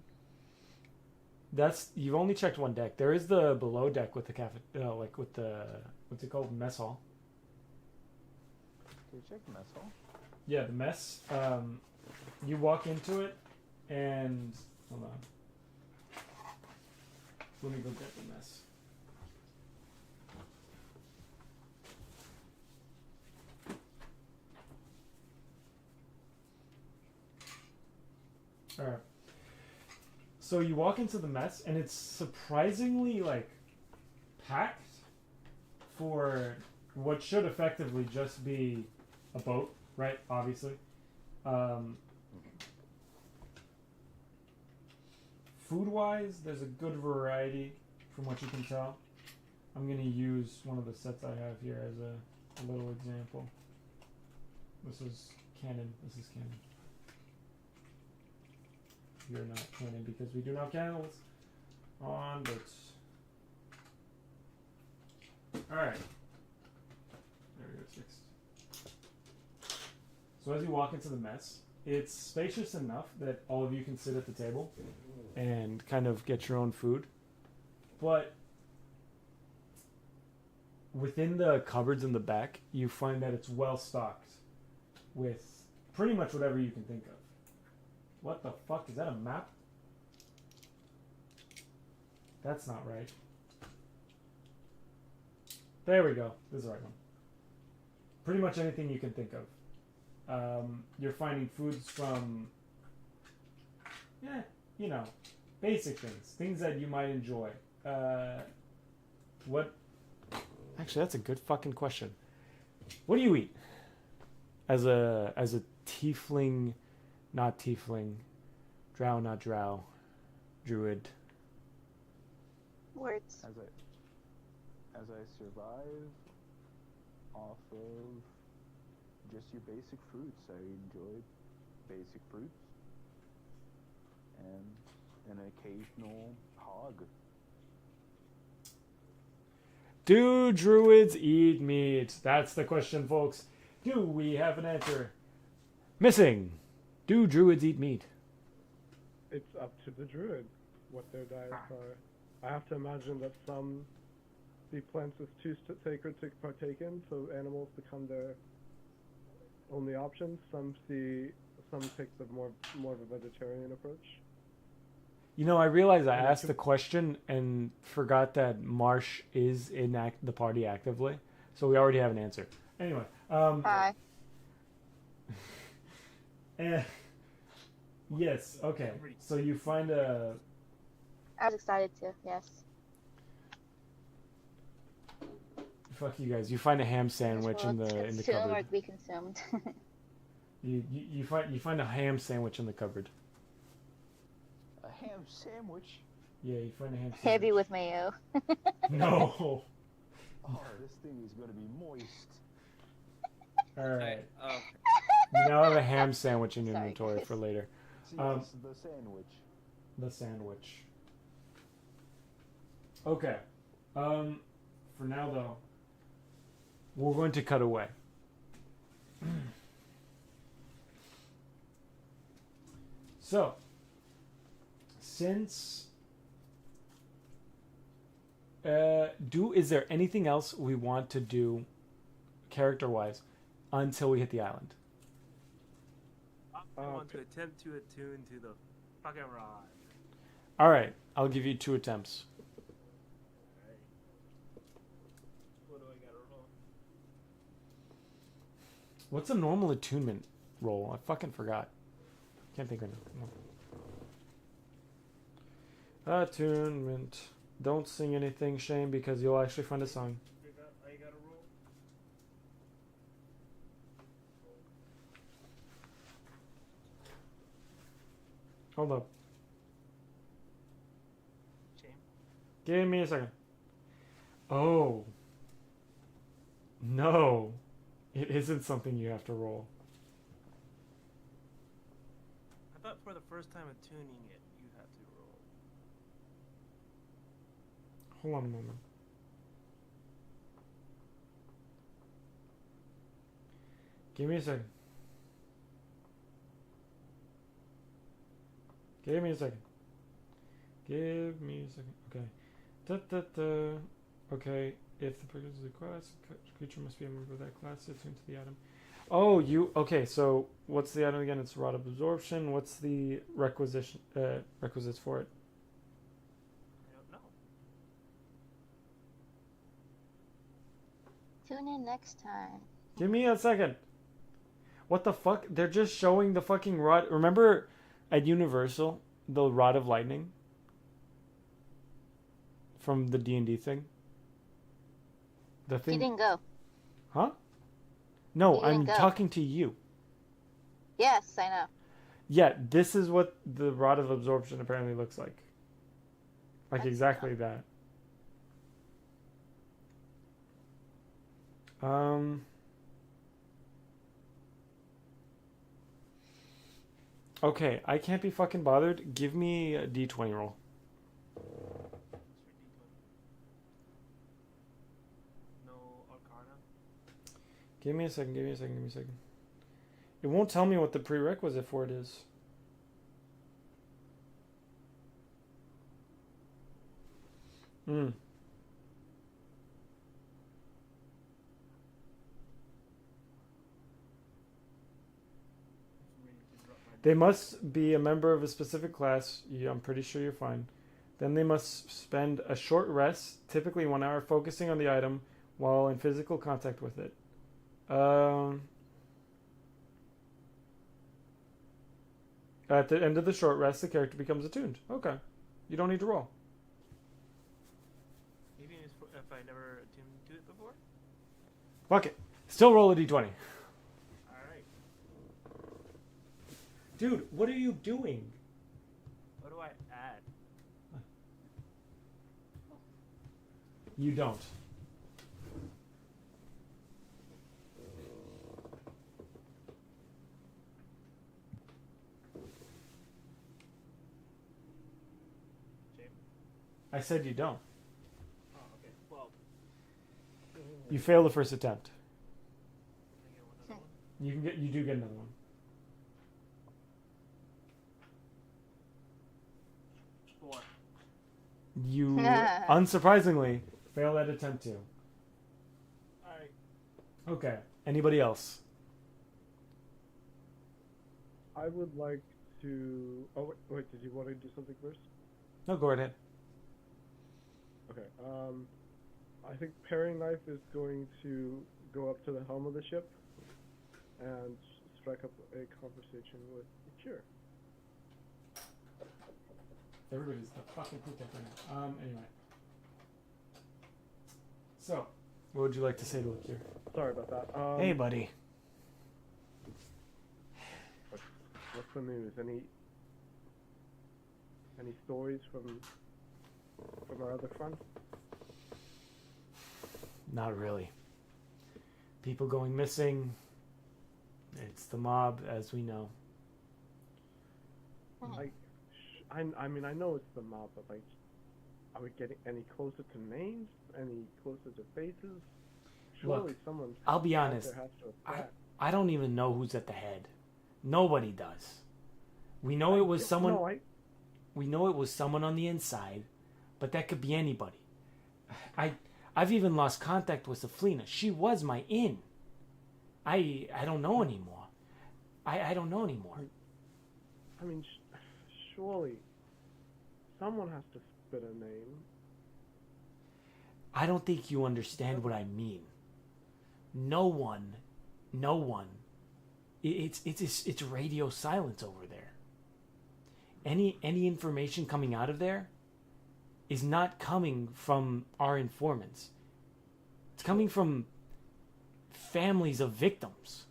Speaker 1: You've only checked one deck. There is the below deck with the with the what's it called, mess hall.
Speaker 3: Okay, check the mess hall.
Speaker 1: Yeah, the mess. You walk into it, and hold on. Let me go get the mess. All right. So you walk into the mess, and it's surprisingly like packed for what should effectively just be a boat, right? Obviously. Food-wise, there's a good variety. from what you can tell. I'm gonna use one of the sets I have here as a little example. This is canon. This is canon. You're not canon because we do not have candles on boats. Alright. There we go, it's fixed. So as you walk into the mess, it's spacious enough that all of you can sit at the table and kind of get your own food. But within the cupboards in the back, you find that it's well stocked with pretty much whatever you can think of. What the fuck? Is that a map? That's not right. There we go. This is the right one. Pretty much anything you can think of. You're finding foods from, you know, basic things. Things that you might enjoy. What? Actually, that's a good fucking question. What do you eat? As a tiefling, not tiefling, drow, not drow, druid.
Speaker 5: Words.
Speaker 3: As I survive off of just your basic fruits, I enjoy basic fruits and an occasional hog.
Speaker 1: Do druids eat meat? That's the question, folks. Do we have an answer? Missing. Do druids eat meat?
Speaker 6: It's up to the druid what their diets are. I have to imagine that some see plants as too sacred to partake in, so animals become their only option. Some take the more of a vegetarian approach.
Speaker 1: You know, I realized I asked the question and forgot that Marsh is in the party actively, so we already have an answer. Anyway,
Speaker 5: Hi.
Speaker 1: yes, okay. So you find a.
Speaker 5: I was excited to, yes.
Speaker 1: Fuck you guys! You find a ham sandwich in the
Speaker 5: Consume or
Speaker 1: cupboard.
Speaker 5: be consumed.
Speaker 1: You find a ham sandwich in the cupboard.
Speaker 3: A ham sandwich?
Speaker 1: Yeah, you find a ham sandwich.
Speaker 5: Heavy with mayo.
Speaker 1: No.
Speaker 3: Oh, this thing is gonna be moist.
Speaker 1: All right.
Speaker 2: Oh,
Speaker 1: You now have a ham sandwich in your
Speaker 5: Sorry,
Speaker 1: inventory
Speaker 5: guys.
Speaker 1: for later.
Speaker 3: See, this is the sandwich.
Speaker 1: The sandwich. Okay. For now though, we're going to cut away. So, since is there anything else we want to do character-wise until we hit the island?
Speaker 4: I want to attempt to attune to the fucking rod.
Speaker 1: All right, I'll give you 2 attempts.
Speaker 4: Alright. What do I gotta roll?
Speaker 1: What's a normal attunement roll? I fucking forgot. Can't think of it. No. Attunement. Don't sing anything, Shane, because you'll actually find a song.
Speaker 4: I gotta roll.
Speaker 1: Hold up.
Speaker 4: Shame.
Speaker 1: Give me a second. Oh. No. It isn't something you have to roll.
Speaker 4: I thought for the first time attuning it, you had to roll.
Speaker 1: Hold on a moment. Give me a second. Give me a second. Give me a second. Okay. Okay. If the person is a class, creature must be a member of that class. Attuned to the item. Oh, you. Okay. So what's the item again? It's rod of absorption. What's the requisites for it?
Speaker 4: I don't know.
Speaker 5: Tune in next time.
Speaker 1: Give me a second. What the fuck? They're just showing the fucking rod. Remember at Universal, the rod of lightning? From the D&D thing? The
Speaker 5: He
Speaker 1: thing.
Speaker 5: didn't go.
Speaker 1: Huh? No,
Speaker 5: He didn't
Speaker 1: I'm
Speaker 5: go.
Speaker 1: talking to you.
Speaker 5: Yes, I know.
Speaker 1: Yeah, this is what the rod of absorption apparently looks like. Like
Speaker 5: That's
Speaker 1: exactly that. Okay, I can't be fucking bothered. Give me a D20 roll.
Speaker 4: No Arcana.
Speaker 1: Give me a second. It won't tell me what the prerequisite for it is. Hmm. They must be a member of a specific class. Yeah, I'm pretty sure you're fine. Then they must spend a short rest, typically 1 hour, focusing on the item while in physical contact with it. At the end of the short rest, the character becomes attuned. Okay. You don't need to roll.
Speaker 4: Even if I never attuned to it before.
Speaker 1: Fuck it. Still roll a d20.
Speaker 4: All right.
Speaker 1: Dude, what are you doing?
Speaker 4: What do I add?
Speaker 1: You don't.
Speaker 4: James?
Speaker 1: I said you don't.
Speaker 4: Oh, okay. Well,
Speaker 1: You fail the first attempt.
Speaker 4: can I get another one?
Speaker 1: You do get another one.
Speaker 4: Four.
Speaker 1: You unsurprisingly fail that attempt too.
Speaker 4: All right.
Speaker 1: Okay. Anybody else?
Speaker 6: I would like to. Oh wait, did you want to do something first?
Speaker 1: No, go right ahead.
Speaker 6: Okay. I think Paring Knife is going to go up to the helm of the ship and strike up a conversation with the cure.
Speaker 1: Everybody's the fucking poop up right now. Anyway. So, what would you like to say to Lakir?
Speaker 6: Sorry about that.
Speaker 1: Hey, buddy.
Speaker 6: What's the news? Any stories from our other friend?
Speaker 1: Not really. People going missing. It's the mob, as we know.
Speaker 6: I mean, I know it's the mob, but like, are we getting any closer to names? Any closer to faces? Surely
Speaker 1: Look,
Speaker 6: someone.
Speaker 1: I'll be
Speaker 6: out
Speaker 1: honest.
Speaker 6: there has to have sat.
Speaker 1: I don't even know who's at the head. Nobody does. We know it was someone.
Speaker 6: No,
Speaker 1: We know it was someone on the inside, but that could be anybody. I've even lost contact with Saflina. She was my in. I don't know anymore. I don't know anymore.
Speaker 6: I mean, surely someone has to spit a name.
Speaker 1: I don't think you understand what I mean. No one. It's radio silence over there. Any information coming out of there is not coming from our informants. It's coming from families of victims.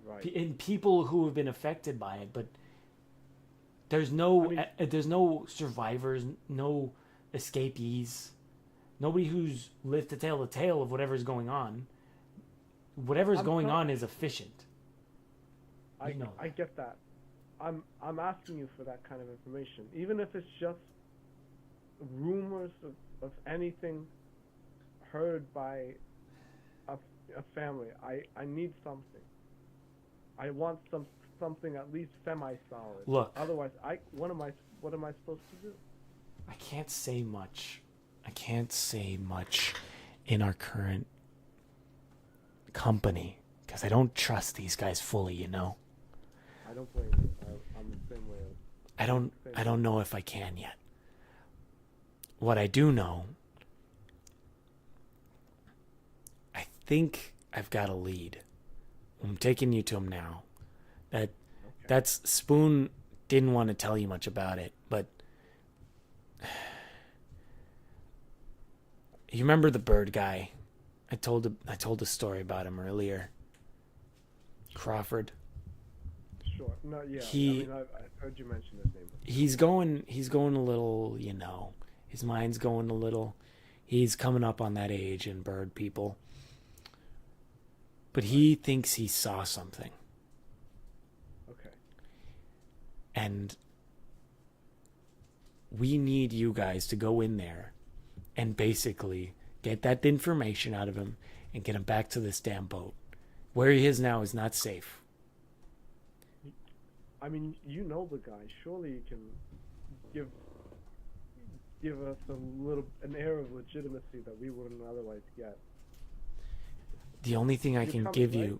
Speaker 6: Right.
Speaker 1: And people who have been affected by it, but there's no survivors, no escapees, nobody who's lived to tell the tale of whatever's going on. Whatever's going on is efficient.
Speaker 6: I get that. I'm asking you for that kind of information, even if it's just rumors of anything heard by a family. I need something. I want something at least semi-solid.
Speaker 1: Look.
Speaker 6: Otherwise, what am I supposed to do?
Speaker 1: I can't say much in our current company because I don't trust these guys fully, you know.
Speaker 6: I don't blame you. I'm the same way.
Speaker 1: I don't know if I can yet. What I do know, I think I've got a lead. I'm taking you to him now. That's Spoon didn't want to tell you much about it, but you remember the bird guy? I told a story about him earlier. Crawford.
Speaker 6: Sure. No, yeah. I've heard you mention his name.
Speaker 1: He's going a little, you know. His mind's going a little. He's coming up on that age in bird people. but he thinks he saw something.
Speaker 6: Okay.
Speaker 1: And we need you guys to go in there and basically get that information out of him and get him back to this damn boat. Where he is now is not safe.
Speaker 6: I mean, you know the guy. Surely you can give us an air of legitimacy that we wouldn't otherwise get.
Speaker 1: The only thing I
Speaker 6: You're
Speaker 1: can
Speaker 6: coming,
Speaker 1: give
Speaker 6: right?
Speaker 1: you,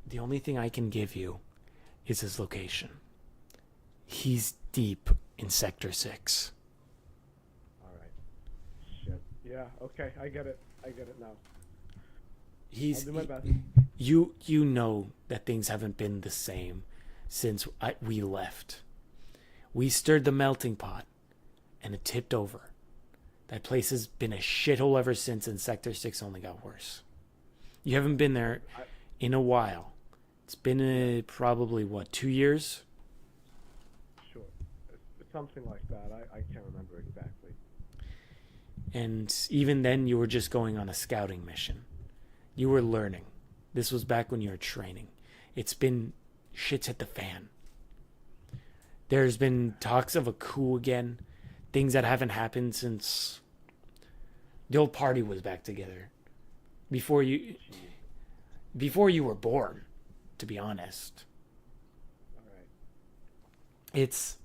Speaker 1: the only thing I can give you is his location. He's deep in Sector 6.
Speaker 6: Alright. Shit. Yeah, okay, I get it. I get it now.
Speaker 1: He's
Speaker 6: I'll do my best.
Speaker 1: you know that things haven't been the same since we left. We stirred the melting pot and it tipped over. That place has been a shithole ever since, and Sector 6 only got worse. You haven't been there in a while. It's been probably, 2 years?
Speaker 6: Sure. It's something like that. I can't remember exactly.
Speaker 1: And even then, you were just going on a scouting mission. You were learning. This was back when you were training. It's been shit's hit the fan. There's been talks of a coup again. Things that haven't happened since the old party was back together. Before you were born, to be honest.
Speaker 6: Alright.
Speaker 1: It's,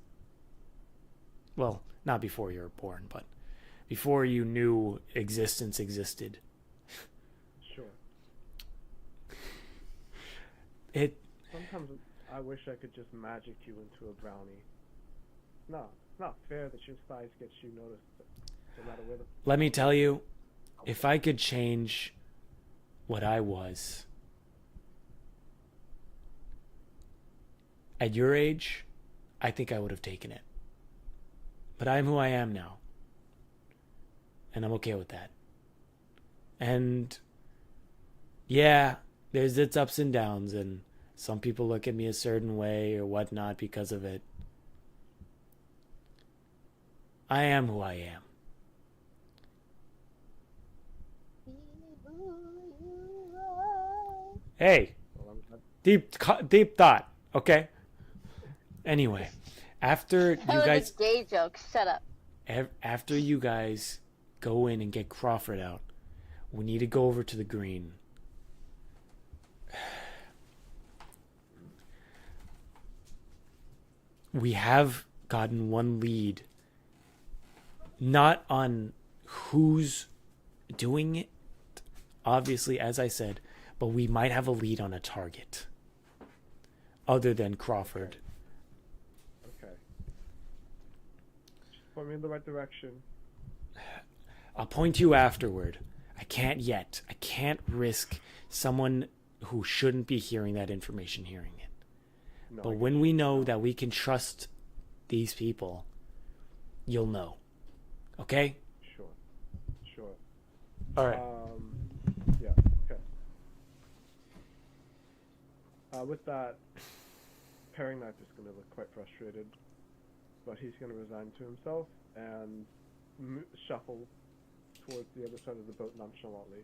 Speaker 1: well, not before you were born, but before you knew existence existed.
Speaker 6: Sure. Sometimes I wish I could just magic you into a brownie. No, it's not fair that your size gets you noticed, no matter where the...
Speaker 1: Let me tell you, if I could change what I was at your age, I think I would have taken it. But I'm who I am now. And I'm okay with that. And yeah, there's its ups and downs, and some people look at me a certain way or whatnot because of it. I am who I am. Hey, deep thought. Okay. Anyway, after
Speaker 5: That
Speaker 1: you
Speaker 5: was
Speaker 1: guys,
Speaker 5: a gay joke. Shut up.
Speaker 1: after you guys go in and get Crawford out, we need to go over to the green. We have gotten one lead, not on who's doing it, obviously, as I said, but we might have a lead on a target other than Crawford.
Speaker 6: Okay. Just point me in the right direction.
Speaker 1: I'll point you afterward. I can't yet. I can't risk someone who shouldn't be hearing that information hearing it.
Speaker 6: No,
Speaker 1: But when we know that we can trust these people, you'll know. Okay?
Speaker 6: Sure.
Speaker 1: All right.
Speaker 6: Yeah, okay. With that, Paring Knife is going to look quite frustrated, but he's going to resign to himself and shuffle towards the other side of the boat nonchalantly.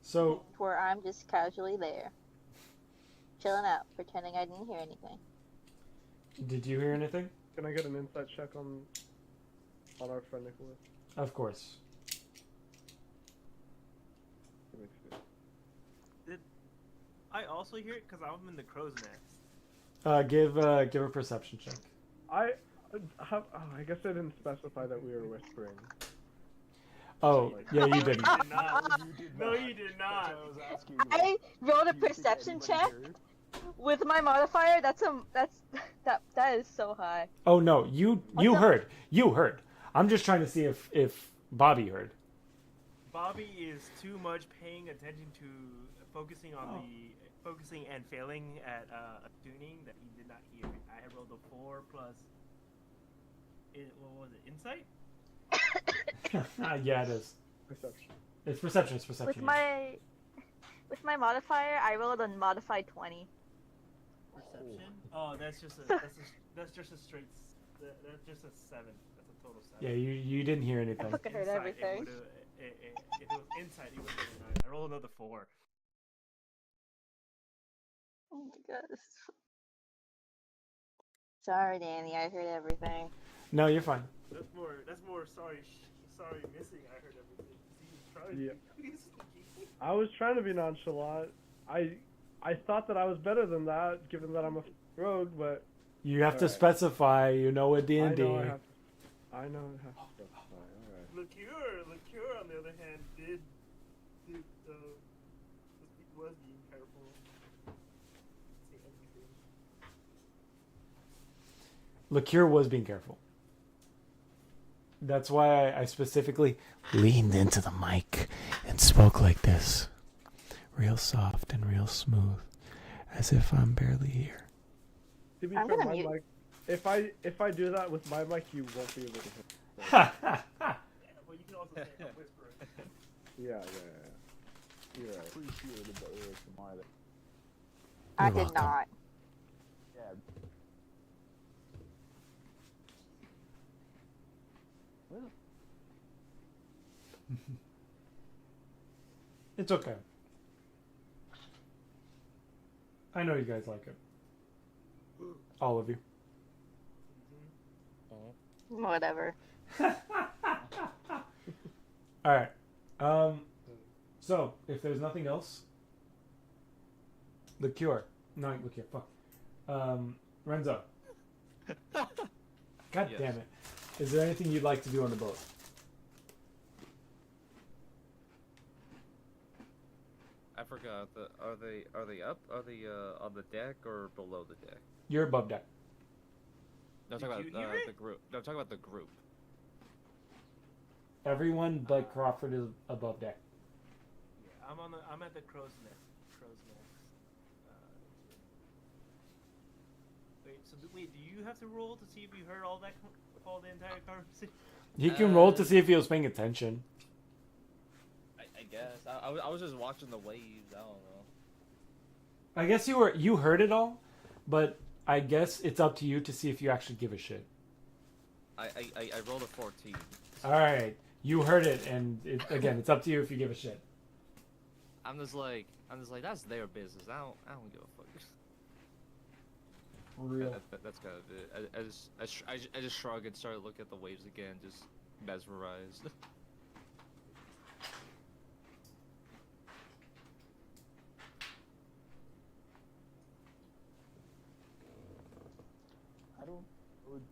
Speaker 1: So,
Speaker 5: Where I'm just casually there. Chilling out, pretending I didn't hear anything.
Speaker 1: did you hear anything?
Speaker 6: Can I get an insight check on our friend Nicholas?
Speaker 1: Of course.
Speaker 6: Let me see.
Speaker 4: Did I also hear it? Because I'm in the crow's nest.
Speaker 1: Give a perception check.
Speaker 6: I guess I didn't specify that we were whispering.
Speaker 1: Oh, yeah, you didn't.
Speaker 4: You did not. No, you did not.
Speaker 5: I rolled a perception check with my modifier. That is so high.
Speaker 1: Oh no, you
Speaker 5: What's up?
Speaker 1: heard. You heard. I'm just trying to see if Bobby heard.
Speaker 4: Bobby is too much paying attention to focusing on focusing and failing at tuning that he did not hear. I had rolled a 4 plus. What was it? Insight?
Speaker 1: Yeah, it is.
Speaker 6: Perception.
Speaker 1: It's perception. It's perception.
Speaker 5: With my modifier, I rolled a modified 20.
Speaker 4: Perception? Oh, that's just a straight. That's just a 7. That's a total 7.
Speaker 1: Yeah, you didn't hear anything.
Speaker 5: I fucking heard
Speaker 4: Insight,
Speaker 5: everything.
Speaker 4: If it was insight, it would have been 9. I rolled another 4.
Speaker 5: Oh my god. Sorry, Danny. I heard everything.
Speaker 1: No, you're fine.
Speaker 4: That's more. Sorry, missing. I heard everything. See, he's trying
Speaker 6: Yeah.
Speaker 4: to be sneaky.
Speaker 6: I was trying to be nonchalant. I thought that I was better than that, given that I'm a rogue, but
Speaker 1: You have to
Speaker 6: Alright.
Speaker 1: specify. You know what D&D.
Speaker 6: I know I have to. I know I have to specify. Alright.
Speaker 4: Liqueur, on the other hand, was being careful. Say anything.
Speaker 1: Liqueur was being careful. That's why I specifically leaned into the mic and spoke like this. Real soft and real smooth. As if I'm barely here.
Speaker 6: To be
Speaker 5: I'm
Speaker 6: fair,
Speaker 5: gonna
Speaker 6: my
Speaker 5: mute.
Speaker 6: mic. If I do that with my mic, you won't be able to hear.
Speaker 4: Yeah, but you can also say I'm whispering.
Speaker 6: Yeah. You're right.
Speaker 3: Appreciated the ASMR.
Speaker 5: I
Speaker 1: You're
Speaker 5: did
Speaker 1: welcome.
Speaker 5: not.
Speaker 3: Yeah. Well,
Speaker 1: It's okay. I know you guys like it. All of you.
Speaker 5: Whatever.
Speaker 1: Alright. So, if there's nothing else, Liqueur. No, Liqueur, fuck. Renzo. God
Speaker 2: Yes.
Speaker 1: damn it. Is there anything you'd like to do on the boat?
Speaker 2: I forgot. Are they up? Are they on the deck or below the deck?
Speaker 1: You're above deck.
Speaker 2: No, I'm
Speaker 4: Did
Speaker 2: talking
Speaker 4: you
Speaker 2: about
Speaker 4: hear it?
Speaker 2: the group. No, I'm talking about the group.
Speaker 1: Everyone but Crawford is above deck.
Speaker 4: Yeah, I'm at the crow's nest. Wait, do you have to roll to see if you heard all the entire conversation?
Speaker 1: He can roll to see if he was paying attention.
Speaker 2: I guess. I was just watching the waves. I don't know.
Speaker 1: I guess you heard it all, but I guess it's up to you to see if you actually give a shit.
Speaker 2: I rolled a 14.
Speaker 1: All right, you heard it, and again, it's up to you if you give a shit.
Speaker 2: I'm just like that's their business. I don't give a fuck.
Speaker 1: Real.
Speaker 2: That's kind of it. I just shrug and started looking at the waves again, just mesmerized.
Speaker 3: I would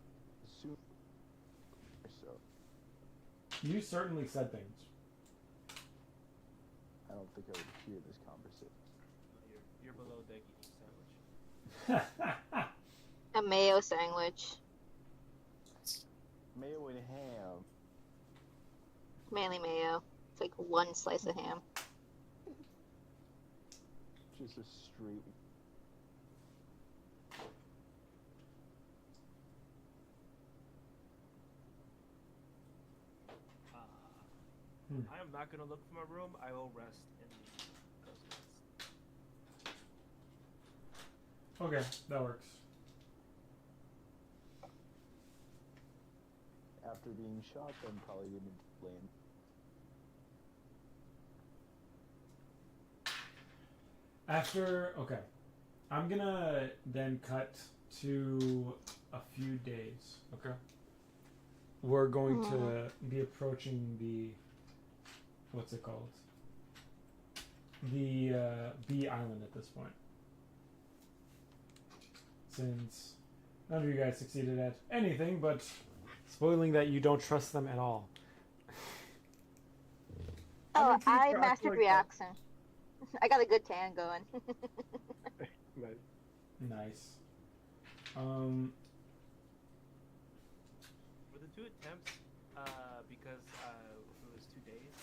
Speaker 3: assume so.
Speaker 1: You certainly said things.
Speaker 3: I don't think I would hear this conversation.
Speaker 4: You're below deck eating sandwich.
Speaker 5: A mayo sandwich.
Speaker 3: Mayo and ham.
Speaker 5: Mainly mayo. It's like one slice of ham.
Speaker 3: Just a straight.
Speaker 4: I am not gonna look for my room. I will rest in the crow's nest.
Speaker 1: Okay, that works.
Speaker 3: After being shot, I'm probably gonna land.
Speaker 1: Okay, I'm gonna then cut to a few days. Okay, we're going to be approaching the what's it called? The Bee Island at this point, since none of you guys succeeded at anything but spoiling that you don't trust them at all.
Speaker 5: Oh,
Speaker 6: I'm pretty
Speaker 5: I
Speaker 6: sure I
Speaker 5: mastered
Speaker 6: feel like
Speaker 5: reaction. I got a good tan going.
Speaker 6: Nice.
Speaker 1: Nice.
Speaker 4: Were the 2 attempts because it was 2 days?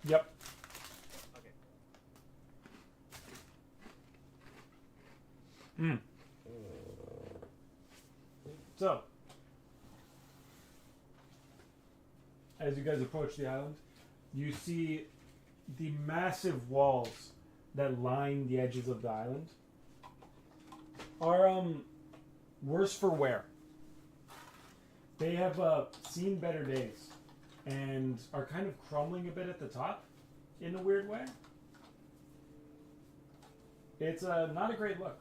Speaker 1: Yep.
Speaker 4: Okay.
Speaker 1: So, as you guys approach the island, you see the massive walls that line the edges of the island are worse for wear. They have seen better days and are kind of crumbling a bit at the top in a weird way. It's not a great look.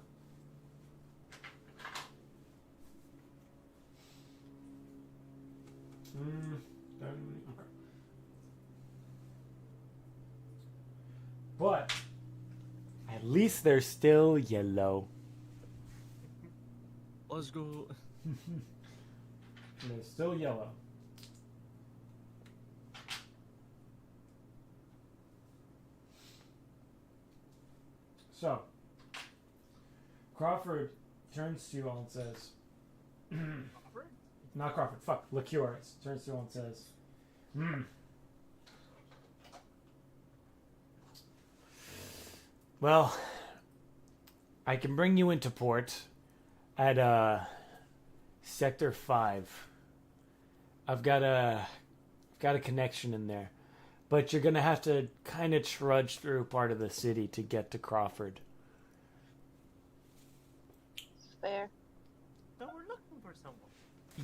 Speaker 1: Okay. But at least they're still yellow.
Speaker 2: Let's go.
Speaker 1: They're still yellow. So, Crawford turns to you all and says,
Speaker 4: Crawford?
Speaker 1: not Crawford, fuck, Liqueur turns to you all and says, well, I can bring you into port at Sector 5. I've got a connection in there. But you're going to have to kind of trudge through part of the city to get to Crawford.
Speaker 5: Fair.
Speaker 4: So we're looking for someone.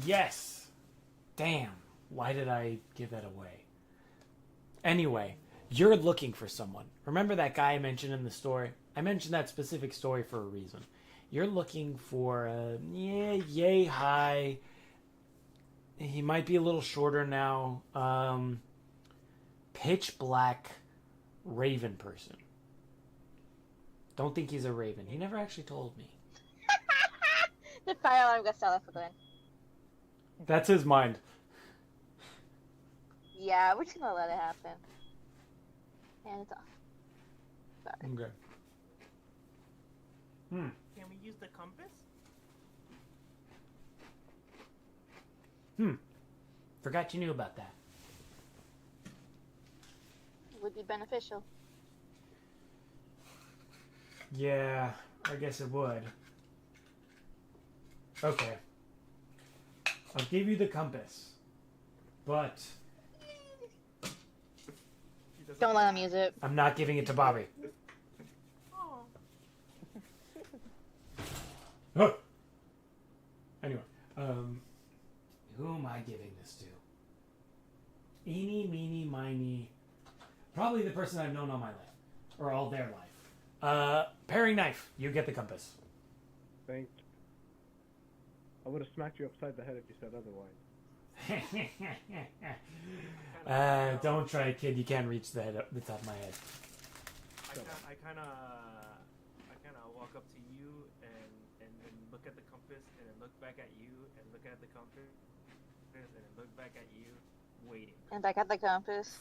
Speaker 1: Yes. Damn. Why did I give that away? Anyway, you're looking for someone. Remember that guy I mentioned in the story? I mentioned that specific story for a reason. You're looking for a yay high. He might be a little shorter now. Pitch black raven person. Don't think he's a raven. He never actually told me.
Speaker 5: The fire alarm got set off again.
Speaker 1: That's his mind.
Speaker 5: Yeah, we're just gonna let it happen. And it's off. Sorry.
Speaker 1: Okay.
Speaker 4: Can we use the compass?
Speaker 1: Forgot you knew about that.
Speaker 5: Would be beneficial.
Speaker 1: Yeah, I guess it would. Okay. I'll give you the compass. But
Speaker 5: Don't let him use it.
Speaker 1: I'm not giving it to Bobby.
Speaker 4: Oh.
Speaker 1: Huh. Anyway, who am I giving this to? Eeny, meeny, miny. Probably the person I've known all my life. Or all their life. Paring knife. You get the compass.
Speaker 6: Thank you. I would have smacked you upside the head if you said otherwise.
Speaker 1: Don't try it, kid. You can't reach the top of my head.
Speaker 4: I kind of walk up to you and then look at the compass and then look back at you and look at the compass and then look back at you, waiting.
Speaker 5: And back at the compass.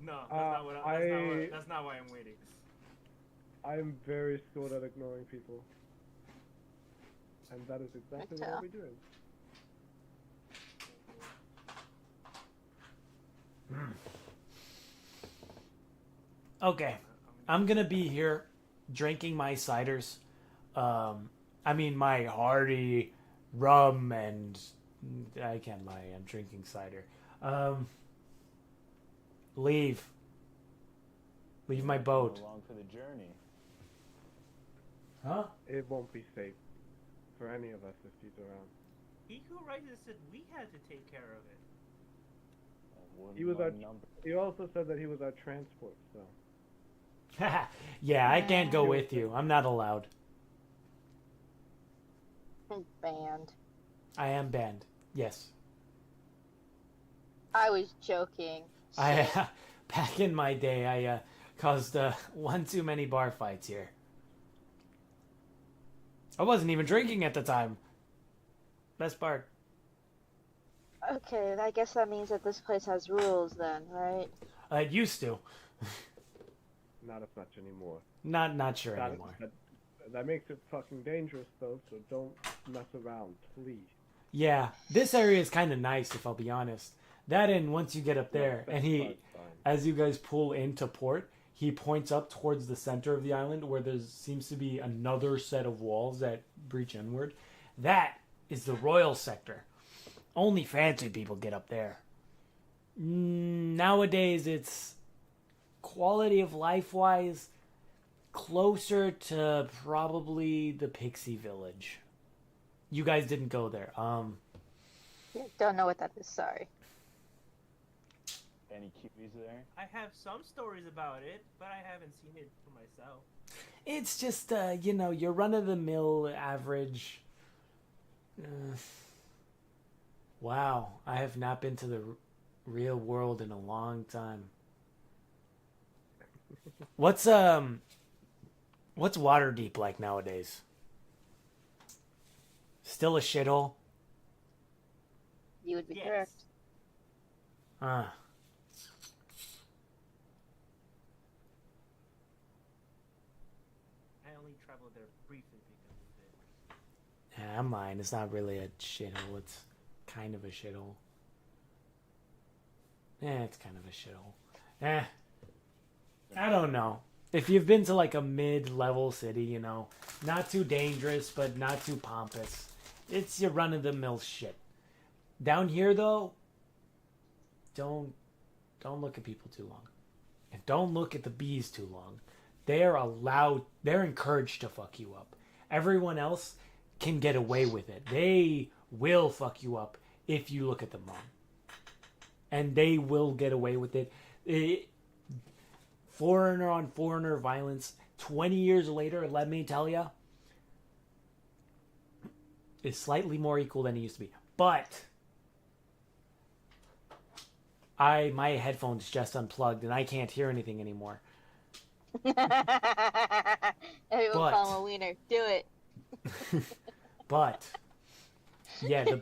Speaker 4: No, that's not why I'm waiting.
Speaker 6: I'm very skilled at ignoring people. And that is exactly what I'll be doing.
Speaker 1: Okay. I'm gonna be here drinking my ciders. I mean my hearty rum and I can't lie, I'm drinking cider. Leave my boat.
Speaker 3: Along for the journey.
Speaker 1: Huh?
Speaker 6: It won't be safe for any of us if he's around.
Speaker 4: He who writes it said we had to take care of it.
Speaker 6: He was He also said that he was our transport, so.
Speaker 1: Yeah, I can't go with you. I'm not allowed.
Speaker 5: Banned.
Speaker 1: I am banned. Yes.
Speaker 5: I was joking.
Speaker 1: Back in my day, I caused one too many bar fights here. I wasn't even drinking at the time. Best part.
Speaker 5: Okay, I guess that means that this place has rules then, right?
Speaker 1: It used to.
Speaker 6: Not as much anymore.
Speaker 1: Not sure anymore.
Speaker 6: That makes it fucking dangerous, though, so don't mess around, please.
Speaker 1: Yeah, this area is kind of nice, if I'll be honest. That and once you get up there, and as you guys pull into port, he points up towards the center of the island where there seems to be another set of walls that breach inward. That is the royal sector. Only fancy people get up there. Nowadays, it's quality of life-wise closer to probably the Pixie Village. You guys didn't go there.
Speaker 5: Yeah, don't know what that is, sorry.
Speaker 3: Any cuties there?
Speaker 4: I have some stories about it, but I haven't seen it for myself.
Speaker 1: It's just, your run-of-the-mill average. Wow, I have not been to the real world in a long time. What's Waterdeep like nowadays? Still a shithole?
Speaker 5: You would be
Speaker 4: Yes.
Speaker 5: correct.
Speaker 1: Ah.
Speaker 4: I only traveled there briefly because of it.
Speaker 1: Yeah, I'm lying. It's not really a shithole. It's kind of a shithole. It's kind of a shithole. I don't know. If you've been to like a mid-level city, not too dangerous, but not too pompous. It's your run-of-the-mill shit. Down here, though, don't look at people too long. And don't look at the bees too long. They're encouraged to fuck you up. Everyone else can get away with it. They will fuck you up if you look at them wrong. And they will get away with it. Foreigner on foreigner violence, 20 years later, let me tell you, is slightly more equal than it used to be. But my headphones just unplugged and I can't hear anything anymore.
Speaker 5: Everyone call him a wiener. Do it.
Speaker 1: But yeah, the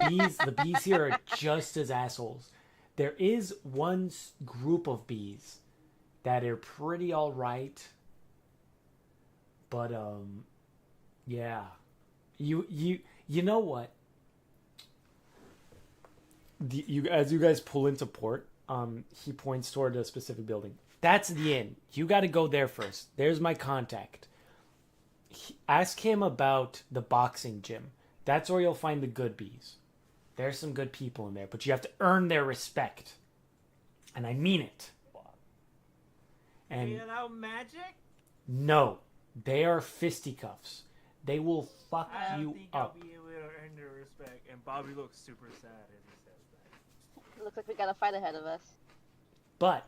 Speaker 1: bees here are just as assholes. There is one group of bees that are pretty alright. But yeah. You know what? As you guys pull into port, he points toward a specific building. That's the inn. You got to go there first. There's my contact. Ask him about the boxing gym. That's where you'll find the good bees. There's some good people in there, but you have to earn their respect. And I mean it. And
Speaker 4: Figured out magic?
Speaker 1: no, they are fisticuffs. They will fuck
Speaker 4: I don't
Speaker 1: you
Speaker 4: think
Speaker 1: up.
Speaker 4: I'll be able to earn their respect. And Bobby looks super sad as he says that.
Speaker 5: Looks like we got a fight ahead of us.
Speaker 1: But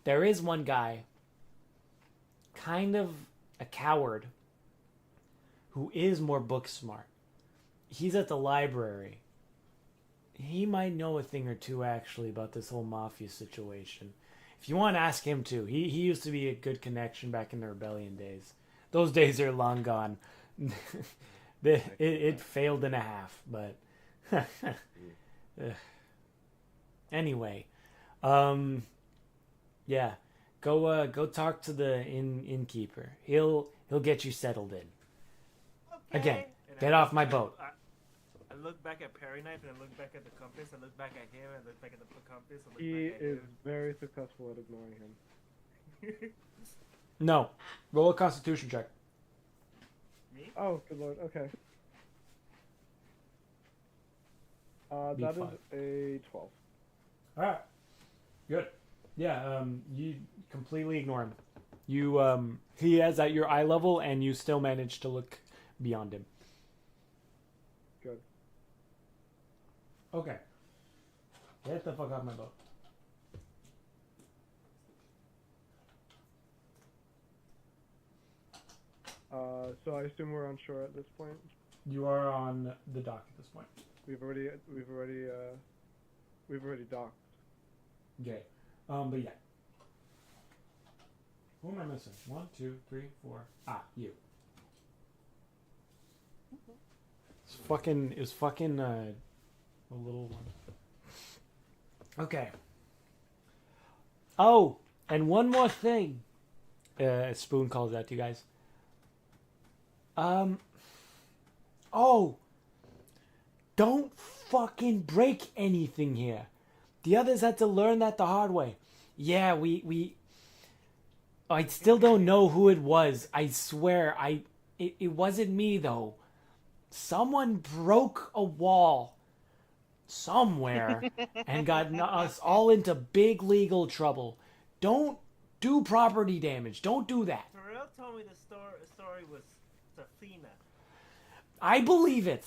Speaker 1: there is one guy, kind of a coward, who is more book smart. He's at the library. He might know a thing or two actually about this whole mafia situation. If you want to ask him too, he used to be a good connection back in the rebellion days. Those days are long gone. it failed in a half, but anyway, yeah, go talk to the innkeeper. He'll get you settled in.
Speaker 4: Okay.
Speaker 1: Again,
Speaker 4: And
Speaker 1: get
Speaker 4: I
Speaker 1: off
Speaker 4: look-
Speaker 1: my boat.
Speaker 4: I look back at Perry Knife and I look back at the compass. I look back at him and I look back at the compass. I look
Speaker 6: He
Speaker 4: back at
Speaker 6: is
Speaker 4: him.
Speaker 6: very successful at ignoring him.
Speaker 1: No, roll a Constitution check.
Speaker 4: Me?
Speaker 6: Oh, good lord. Okay.
Speaker 1: Be
Speaker 6: That is
Speaker 1: fine.
Speaker 6: a 12.
Speaker 1: All right, good. Yeah, you completely ignore him. You he is at your eye level, and you still manage to look beyond him.
Speaker 6: Good.
Speaker 1: Okay. Get the fuck off my boat.
Speaker 6: So I assume we're on shore at this point.
Speaker 1: You are on the dock at this point.
Speaker 6: We've already docked.
Speaker 1: Okay. But yeah. Who am I missing? 1, 2, 3, 4. Ah, you. It was fucking a little one. Okay. Oh, and one more thing. Spoon calls out to you guys. Oh, don't fucking break anything here. The others had to learn that the hard way. Yeah, I still don't know who it was. I swear, it wasn't me though. Someone broke a wall somewhere and got us all into big legal trouble. Don't do property damage. Don't do that.
Speaker 4: Terrell told me the story was Safina.
Speaker 1: I believe it.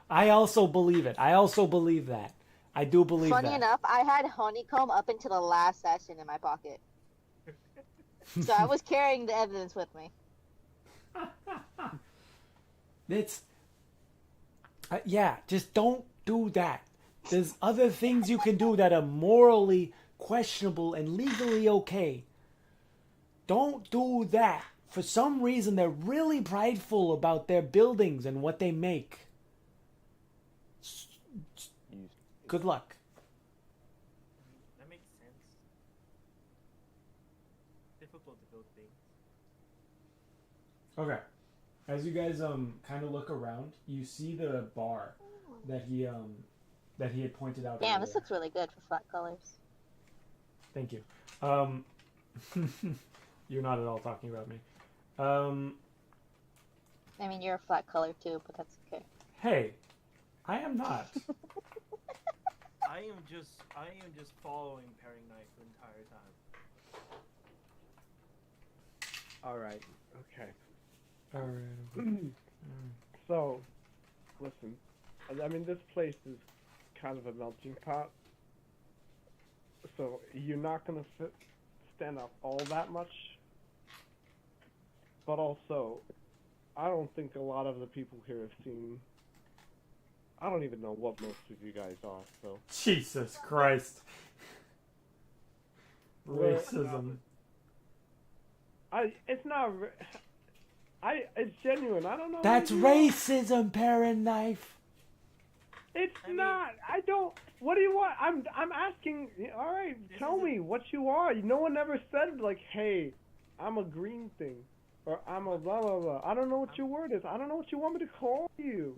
Speaker 1: I also believe it. I also believe that. I do believe
Speaker 5: Funny
Speaker 1: that.
Speaker 5: enough, I had honeycomb up until the last session in my pocket. So I was carrying the evidence with me.
Speaker 1: It's yeah, just don't do that. There's other things you can do that are morally questionable and legally okay. Don't do that. For some reason, they're really prideful about their buildings and what they make. Good luck.
Speaker 4: That makes sense. Difficult to build things.
Speaker 1: Okay. As you guys kind of look around, you see the bar that he had pointed out
Speaker 5: Damn,
Speaker 1: earlier.
Speaker 5: this looks really good for flat colors.
Speaker 1: Thank you. You're not at all talking about me.
Speaker 5: I mean, you're a flat color too, but that's okay.
Speaker 1: Hey, I am not.
Speaker 4: I am just following Paring Knife the entire time.
Speaker 6: Alright, okay.
Speaker 1: Alright.
Speaker 6: So, listen. I mean, this place is kind of a melting pot. So, you're not going to stand out all that much. But also, I don't think a lot of the people here have seen... I don't even know what most of you guys are, so...
Speaker 1: Jesus Christ. Racism.
Speaker 6: It's not... It's genuine. I don't know.
Speaker 1: That's
Speaker 6: who you are.
Speaker 1: racism, Parent Knife.
Speaker 6: It's
Speaker 4: I mean-
Speaker 6: not. I don't. What do you want? I'm asking. All right,
Speaker 4: This
Speaker 6: tell
Speaker 4: is
Speaker 6: me what you are. No one ever said like, "Hey, I'm a green thing," or "I'm a blah blah blah." I don't know what your word is. I don't know what you want me to call you.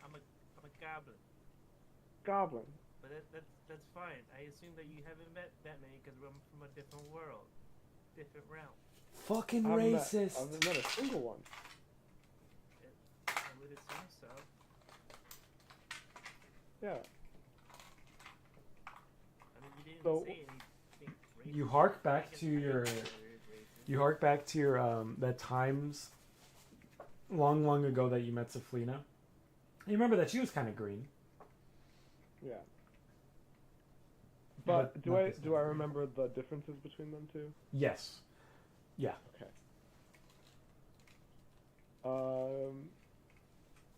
Speaker 4: I'm a goblin,
Speaker 6: Goblin.
Speaker 4: but that's fine. I assume that you haven't met that many because we're from a different world, different realm.
Speaker 1: Fucking
Speaker 6: I've
Speaker 1: racist.
Speaker 6: met a single one.
Speaker 4: I would assume so.
Speaker 6: Yeah.
Speaker 4: I mean, you didn't
Speaker 6: So-
Speaker 4: say anything racist.
Speaker 1: You hark back
Speaker 4: I guess
Speaker 1: to
Speaker 4: I
Speaker 1: your...
Speaker 4: guess there is racism.
Speaker 1: You hark back to your that times long, long ago that you met Saflina. You remember that she was kind of green.
Speaker 6: Yeah. But do
Speaker 1: not
Speaker 6: I
Speaker 1: this
Speaker 6: do I
Speaker 1: one.
Speaker 6: remember the differences between them two?
Speaker 1: Yes.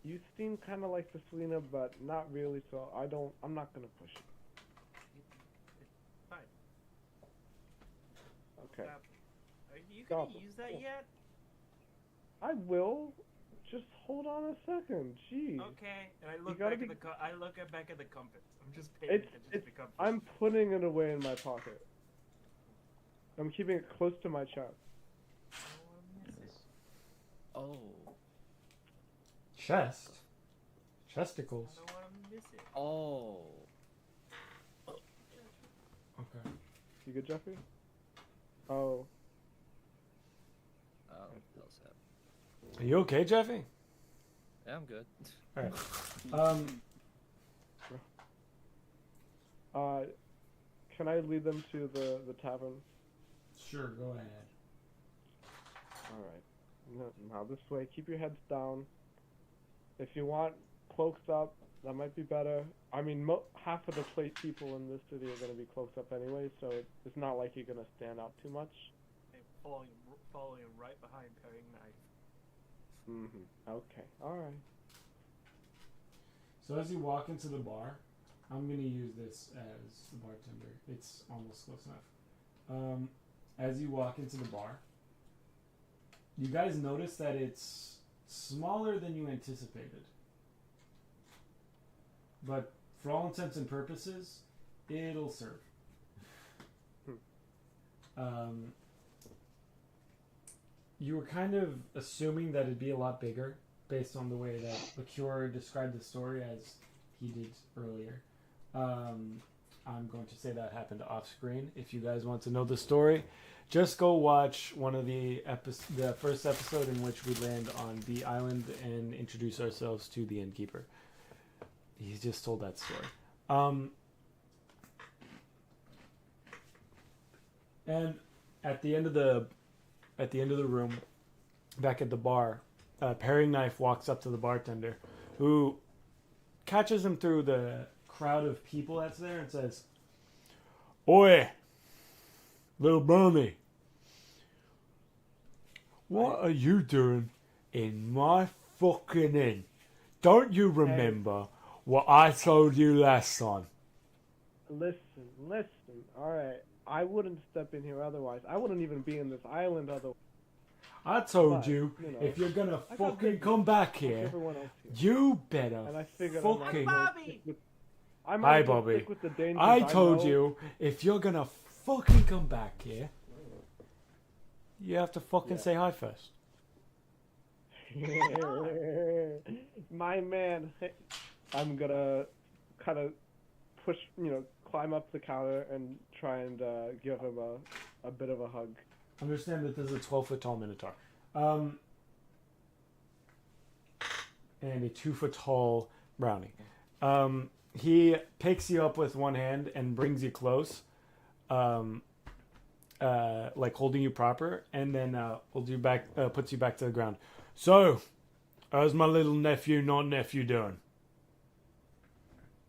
Speaker 6: You seem kind of like Selena, but not really. So I'm not gonna push it.
Speaker 4: It's fine.
Speaker 6: Okay.
Speaker 4: Are you gonna
Speaker 6: Goblin.
Speaker 4: use that yet?
Speaker 6: I will. Just hold on a second. Jeez.
Speaker 4: Okay. And I look
Speaker 6: gotta
Speaker 4: back at
Speaker 6: be-
Speaker 4: I look back at the compass. I'm just paying
Speaker 6: It's
Speaker 4: attention to the compass.
Speaker 6: I'm putting it away in my pocket. I'm keeping it close to my chest.
Speaker 4: I don't wanna miss it.
Speaker 2: Oh.
Speaker 1: Chest.
Speaker 4: I
Speaker 1: Chesticles.
Speaker 4: don't wanna miss it.
Speaker 2: Oh.
Speaker 1: Okay.
Speaker 6: You good, Jeffrey? Oh.
Speaker 2: Oh, that was that.
Speaker 1: Are you okay, Jeffy?
Speaker 2: Yeah, I'm good.
Speaker 6: Can I lead them to the tavern?
Speaker 1: Sure, go ahead.
Speaker 6: Alright. Now this way, keep your heads down. If you want cloaks up, that might be better. I mean, half of the people in this city are going to be cloaked up anyway, so it's not like you're going to stand out too much.
Speaker 4: I'm following right behind Paring Knife.
Speaker 6: Okay. Alright.
Speaker 1: So as you walk into the bar, I'm going to use this as the bartender. It's almost close enough. As you walk into the bar, you guys notice that it's smaller than you anticipated. But for all intents and purposes, it'll serve. You were kind of assuming that it'd be a lot bigger based on the way that Liqueur described the story as he did earlier. I'm going to say that happened off screen. If you guys want to know the story, just go watch one of the first episode in which we land on the island and introduce ourselves to the innkeeper. He just told that story. And at the end of the room, back at the bar, Paring Knife walks up to the bartender, who catches him through the crowd of people that's there and says, "Oi, little Bernie, what are you doing in my fucking inn? Don't you remember what I told you last time?"
Speaker 6: Listen. Alright, I wouldn't step in here otherwise. I wouldn't even be in this island otherwise.
Speaker 1: I told
Speaker 6: But,
Speaker 1: you,
Speaker 6: you know,
Speaker 1: if you're gonna
Speaker 6: I got
Speaker 1: fucking
Speaker 6: business
Speaker 1: come back
Speaker 6: like
Speaker 1: here,
Speaker 6: everyone else here.
Speaker 1: you better
Speaker 6: And I figured
Speaker 1: fucking...
Speaker 6: I
Speaker 1: Hi,
Speaker 6: might as well
Speaker 1: Bobby.
Speaker 6: stick with the dangers
Speaker 1: I told
Speaker 6: know.
Speaker 1: you, if you're gonna fucking come back here, you have to fucking say hi first.
Speaker 6: My man. I'm gonna kind of push, climb up the counter and try and give him a bit of a hug.
Speaker 1: Understand that this is a 12-foot tall Minotaur. And a 2-foot tall brownie. He picks you up with one hand and brings you close, like holding you proper, and then holds you back, puts you back to the ground. So, how's my little nephew, not nephew, doing?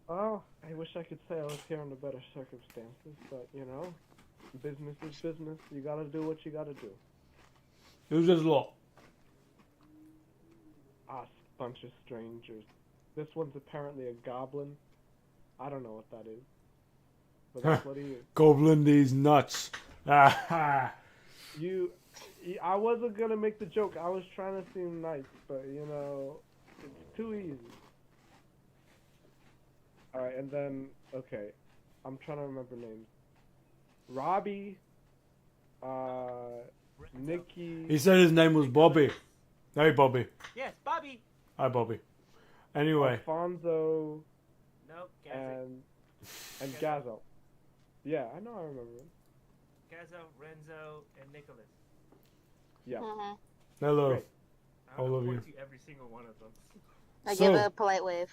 Speaker 6: Oh, I wish I could say I was here under better circumstances, but business is business. You gotta do what you gotta do.
Speaker 1: Who's this lot?
Speaker 6: Bunch of strangers. This one's apparently a goblin. I don't know what that is, but that's what he is.
Speaker 1: Goblin these nuts. Ah,
Speaker 6: I wasn't gonna make the joke. I was trying to seem nice, but it's too easy. Alright, and then, okay, I'm trying to remember names. Robbie, Nikki.
Speaker 1: he said his name was Bobby. Hey, Bobby.
Speaker 4: Yes, Bobby.
Speaker 1: Hi, Bobby. Anyway.
Speaker 6: Alfonso,
Speaker 4: Nope, Gazzo.
Speaker 6: and Gazzo. Yeah, I know, I remember him.
Speaker 4: Gazzo, Renzo, and Nicholas.
Speaker 6: Yeah.
Speaker 5: Mhm.
Speaker 1: Hello.
Speaker 6: Great.
Speaker 4: I
Speaker 1: All of
Speaker 4: report
Speaker 1: you.
Speaker 4: to every single one of them.
Speaker 5: I
Speaker 1: So-
Speaker 5: give a polite wave.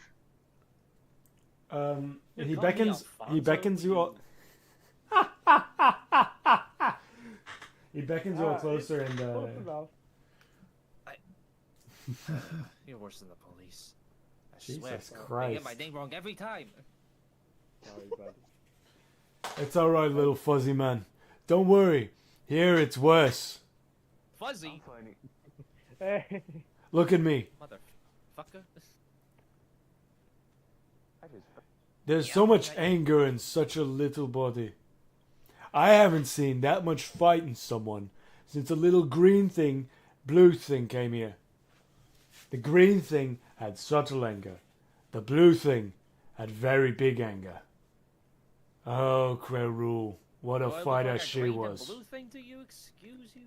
Speaker 1: He beckons you all. He beckons you all closer and
Speaker 6: Close enough.
Speaker 2: You're worse than the police. I
Speaker 1: Jesus
Speaker 2: swear. I
Speaker 1: Christ.
Speaker 2: get my name wrong every time.
Speaker 6: Sorry, buddy.
Speaker 1: It's alright, little fuzzy man. Don't worry. Here it's worse.
Speaker 2: Fuzzy,
Speaker 3: Funny.
Speaker 6: Hey.
Speaker 1: Look at me.
Speaker 2: motherfucker.
Speaker 3: I just
Speaker 1: There's so much anger in such a little body. I haven't seen that much fight in someone since the little green thing, blue thing came here. The green thing had subtle anger. The blue thing had very big anger. Oh, Querule, what a
Speaker 2: Do I look
Speaker 1: fighter
Speaker 2: like a
Speaker 1: she
Speaker 2: green and
Speaker 1: was.
Speaker 2: blue thing to you? Excuse you?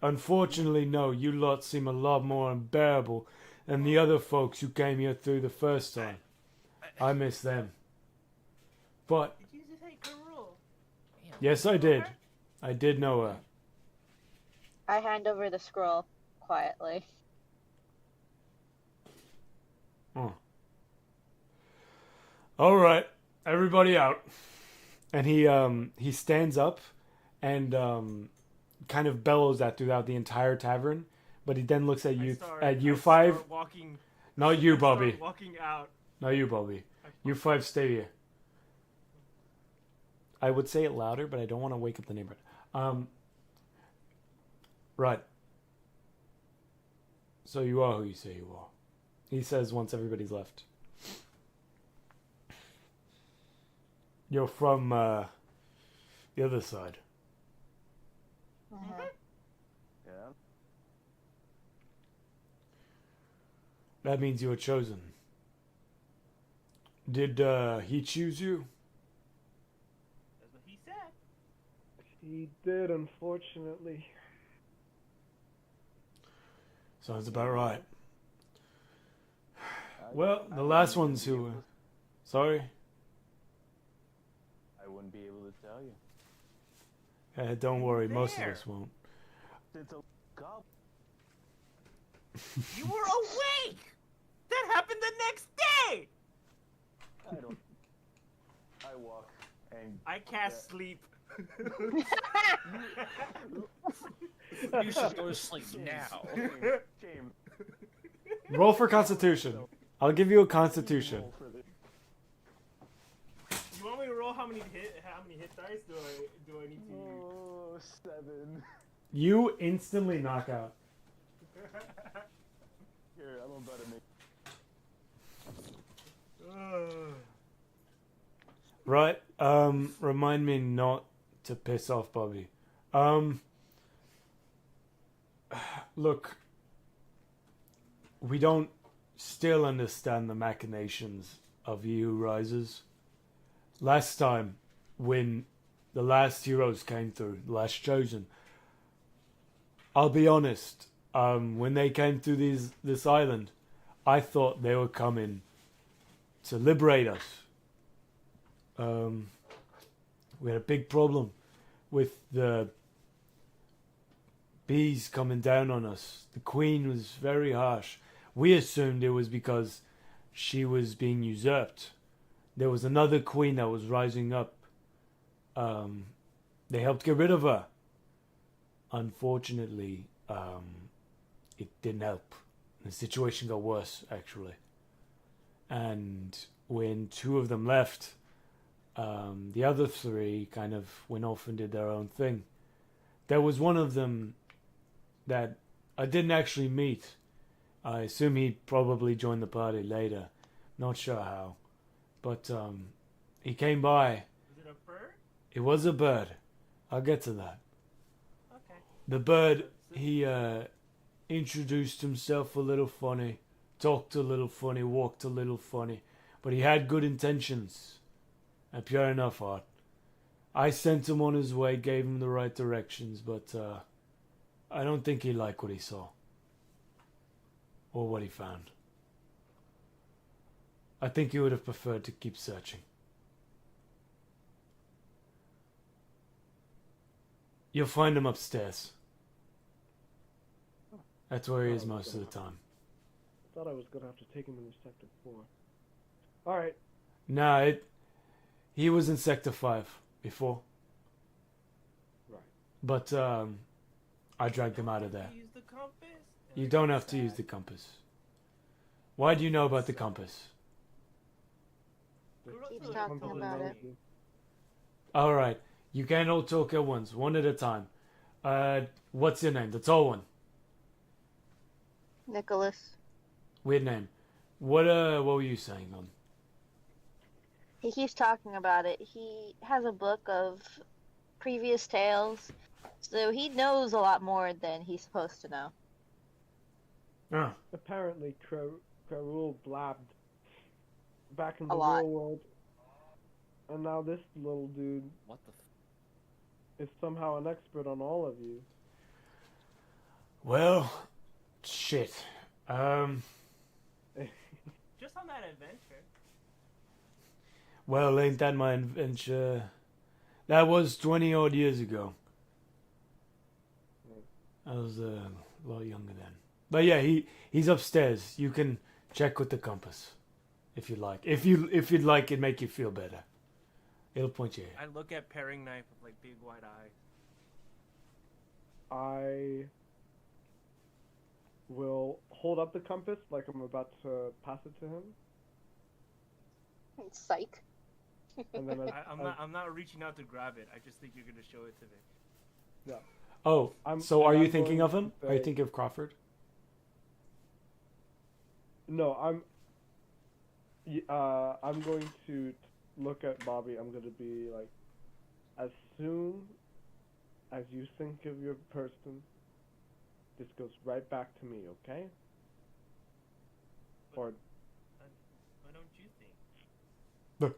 Speaker 1: Unfortunately, no, you lot seem a lot more unbearable than the other folks who came here through the first time. I miss them. But,
Speaker 4: Did you just say Karul?
Speaker 1: yes, I did. I did know her.
Speaker 5: I hand over the scroll quietly.
Speaker 1: All right, everybody out. And he stands up and kind of bellows that throughout the entire tavern. But he then looks at you five.
Speaker 4: Walking.
Speaker 1: Not you,
Speaker 4: I start
Speaker 1: Bobby.
Speaker 4: Walking out.
Speaker 1: Not you, Bobby. You five, stay here. I would say it louder, but I don't want to wake up the neighborhood. Right. So you are who you say you are. He says once everybody's left. You're from the other side.
Speaker 5: Mhm.
Speaker 3: yeah.
Speaker 1: That means you were chosen. Did he choose you?
Speaker 4: That's what he said.
Speaker 6: He did, unfortunately.
Speaker 1: Sounds about right. Well, the
Speaker 3: I
Speaker 1: last
Speaker 3: wouldn't
Speaker 1: ones
Speaker 3: be
Speaker 1: who...
Speaker 3: able-
Speaker 1: Sorry?
Speaker 3: I wouldn't be able to tell you.
Speaker 1: Don't worry, most of
Speaker 4: There.
Speaker 1: us won't.
Speaker 3: It's a goblin.
Speaker 4: You were awake. That happened the next day.
Speaker 3: I don't. I walk and
Speaker 4: I cast sleep.
Speaker 2: You should go to sleep now.
Speaker 3: James.
Speaker 1: Roll for Constitution. I'll give you a Constitution.
Speaker 3: Roll for this.
Speaker 4: You want me to roll how many hit dice do I need to use?
Speaker 3: Oh, 7.
Speaker 1: You instantly knock out.
Speaker 3: Here, I'm about to make.
Speaker 1: Right. Remind me not to piss off Bobby. Look, we don't still understand the machinations of EU Rises. Last time, when the last heroes came through, the last chosen, I'll be honest, when they came through this island, I thought they were coming to liberate us. We had a big problem with the bees coming down on us. The queen was very harsh. We assumed it was because she was being usurped. There was another queen that was rising up. They helped get rid of her. Unfortunately, it didn't help. The situation got worse, actually. And when 2 of them left, the other 3 kind of went off and did their own thing. There was one of them that I didn't actually meet. I assume he probably joined the party later. Not sure how. But he came by.
Speaker 4: Was it a bird?
Speaker 1: It was a bird. I'll get to that.
Speaker 4: Okay.
Speaker 1: The bird, he introduced himself a little funny, talked a little funny, walked a little funny, but he had good intentions and pure enough heart. I sent him on his way, gave him the right directions, but I don't think he liked what he saw or what he found. I think he would have preferred to keep searching. You'll find him upstairs. That's where he is most of the time.
Speaker 6: I thought I was gonna have to take him into Sector 4. Alright.
Speaker 1: Nah, he was in Sector 5 before.
Speaker 6: Right.
Speaker 1: But I dragged him out of there.
Speaker 4: Use the compass?
Speaker 1: You don't have to use the compass. Why do you know about the compass?
Speaker 5: Keeps talking about it.
Speaker 1: Alright, you can't all talk at once, one at a time. What's your name? The tall one.
Speaker 5: Nicholas.
Speaker 1: Weird name. What were you saying on?
Speaker 5: He keeps talking about it. He has a book of previous tales, so he knows a lot more than he's supposed to know.
Speaker 1: Ah,
Speaker 6: Apparently, Krarul blabbed back in the
Speaker 5: A lot.
Speaker 6: real world. And now this little dude
Speaker 2: What the?
Speaker 6: is somehow an expert on all of you.
Speaker 1: well, shit.
Speaker 4: Just on that adventure.
Speaker 1: Well, ain't that my adventure? That was 20 odd years ago. I was a lot younger then. But yeah, he's upstairs. You can check with the compass if you like. If you'd like it make you feel better. It'll point you here.
Speaker 4: I look at paring knife with like big wide eyes.
Speaker 6: I will hold up the compass like I'm about to pass it to him.
Speaker 5: Psych.
Speaker 6: And then
Speaker 4: I'm not reaching out to grab it. I just think you're gonna show it to me.
Speaker 1: Oh,
Speaker 6: I'm
Speaker 1: so are you
Speaker 6: going
Speaker 1: thinking of him?
Speaker 6: to
Speaker 1: Are you
Speaker 6: say-
Speaker 1: thinking of Crawford?
Speaker 6: No, I'm going to look at Bobby. I'm going to be like, as soon as you think of your person, this goes right back to me, okay? Or
Speaker 4: Why don't you think?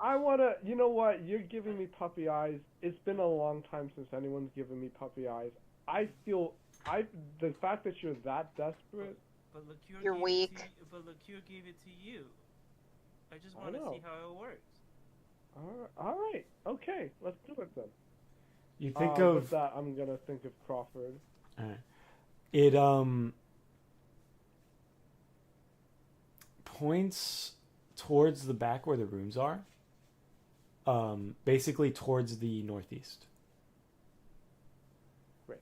Speaker 6: I wanna, you know what? You're giving me puppy eyes. It's been a long time since anyone's given me puppy eyes. The fact that you're that desperate.
Speaker 4: But Liqueur
Speaker 5: You're
Speaker 4: gave
Speaker 5: weak.
Speaker 4: It to, but Liqueur gave it to you. I just
Speaker 6: I
Speaker 4: want to
Speaker 6: know.
Speaker 4: see how it works.
Speaker 6: All right, okay, let's do it then.
Speaker 1: You think
Speaker 6: With
Speaker 1: of
Speaker 6: that, I'm gonna think of Crawford.
Speaker 1: it points towards the back where the rooms are. Basically towards the northeast.
Speaker 6: Great.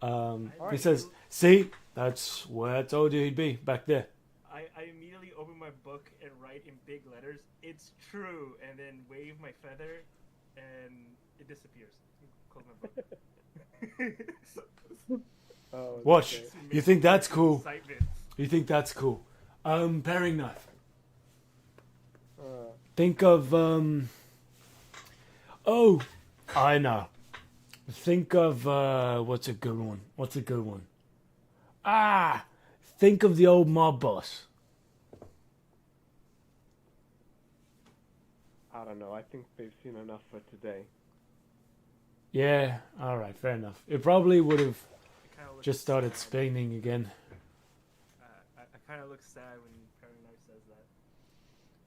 Speaker 1: He
Speaker 6: Alright.
Speaker 1: says, "See, that's where I told you he'd be back there."
Speaker 4: I immediately open my book and write in big letters, "It's true," and then wave my feather, and it disappears. Close my book.
Speaker 6: Oh,
Speaker 1: Watch.
Speaker 6: okay.
Speaker 1: You think that's cool?
Speaker 4: Excitement.
Speaker 1: You think that's cool? Paring knife.
Speaker 6: Uh,
Speaker 1: Think of Oh, I know. Think of what's a good one? What's a good one? Ah, think of the old mob boss.
Speaker 6: I don't know. I think they've seen enough for today.
Speaker 1: Yeah, all right, fair enough. It probably would have
Speaker 4: I kinda look
Speaker 1: just started
Speaker 4: sad.
Speaker 1: spinning again.
Speaker 4: I kind of look sad when Perry Knife says that.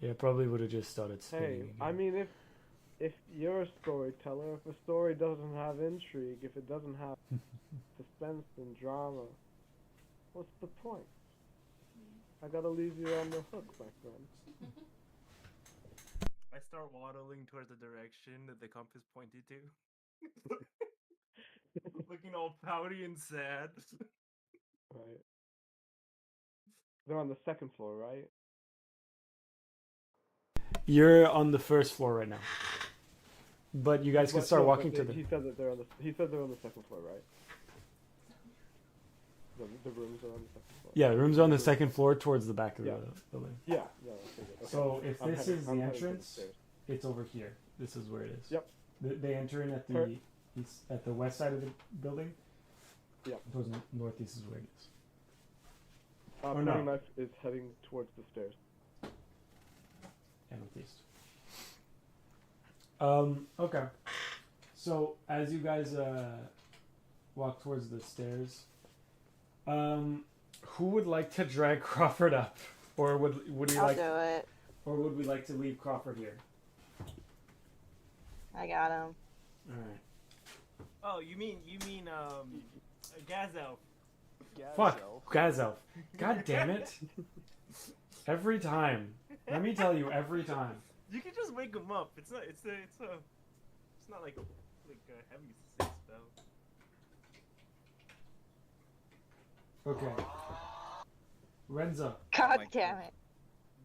Speaker 1: Yeah, it probably would have just started spinning
Speaker 6: Hey,
Speaker 1: again.
Speaker 6: I mean, if you're a storyteller, if a story doesn't have intrigue, if it doesn't have suspense and drama, what's the point? I gotta leave you on the hook, my friend.
Speaker 4: I start waddling towards the direction that the compass pointed to. Looking all pouty and sad.
Speaker 6: Right. They're on the second floor, right?
Speaker 1: You're on the first floor right now, but you guys can
Speaker 6: But-
Speaker 1: start
Speaker 6: no, but
Speaker 1: walking to the.
Speaker 6: He said that they're on the. He said they're on the second floor, right? The rooms are on the second floor.
Speaker 1: Yeah, the room's on the second floor towards the back of
Speaker 6: Yeah.
Speaker 1: the building.
Speaker 6: Yeah. Yeah. Okay, good. Okay.
Speaker 1: So if
Speaker 6: I'm
Speaker 1: this
Speaker 6: heading-
Speaker 1: is
Speaker 6: I'm
Speaker 1: the
Speaker 6: heading to the
Speaker 1: entrance,
Speaker 6: stairs.
Speaker 1: it's over here. This is where it is.
Speaker 6: Yep.
Speaker 1: They enter in at
Speaker 6: Per-
Speaker 1: the east, at the west side of the building.
Speaker 6: Yep.
Speaker 1: Towards northeast is where it is. Or
Speaker 6: Perry
Speaker 1: no.
Speaker 6: Knife is heading towards the stairs.
Speaker 1: Yeah, northeast. Okay. So as you guys walk towards the stairs, who would like to drag Crawford up, or would you
Speaker 5: I'll
Speaker 1: like,
Speaker 5: do it.
Speaker 1: or would we like to leave Crawford here?
Speaker 5: I got him.
Speaker 1: All right.
Speaker 4: Oh, you mean Gazelf?
Speaker 1: Fuck, Gazelf. God damn it. Every time. Let me tell you, every time.
Speaker 4: You can just wake him up. It's not like a heavy sick spell.
Speaker 1: Okay. Renzo.
Speaker 5: God
Speaker 2: my
Speaker 5: damn
Speaker 2: God.
Speaker 5: it.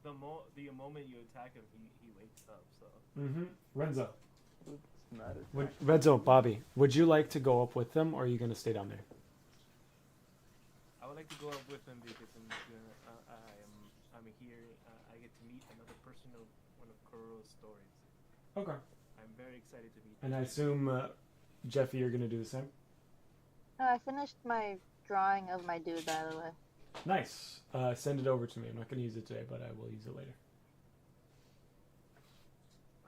Speaker 4: The moment you attack him, he wakes up. So
Speaker 1: Mm-hmm. Renzo.
Speaker 3: It's not a
Speaker 1: Renzo, Bobby, would you like to go up with them, or are you going to stay down there?
Speaker 4: I would like to go up with him because I'm here. I get to meet another person of one of Kuro's stories.
Speaker 1: Okay.
Speaker 4: I'm very excited to meet.
Speaker 1: And I assume, Jeffy, you're going to do the same?
Speaker 5: No, I finished my drawing of my dude, by the way.
Speaker 1: Nice. Send it over to me. I'm not going to use it today, but I will use it later.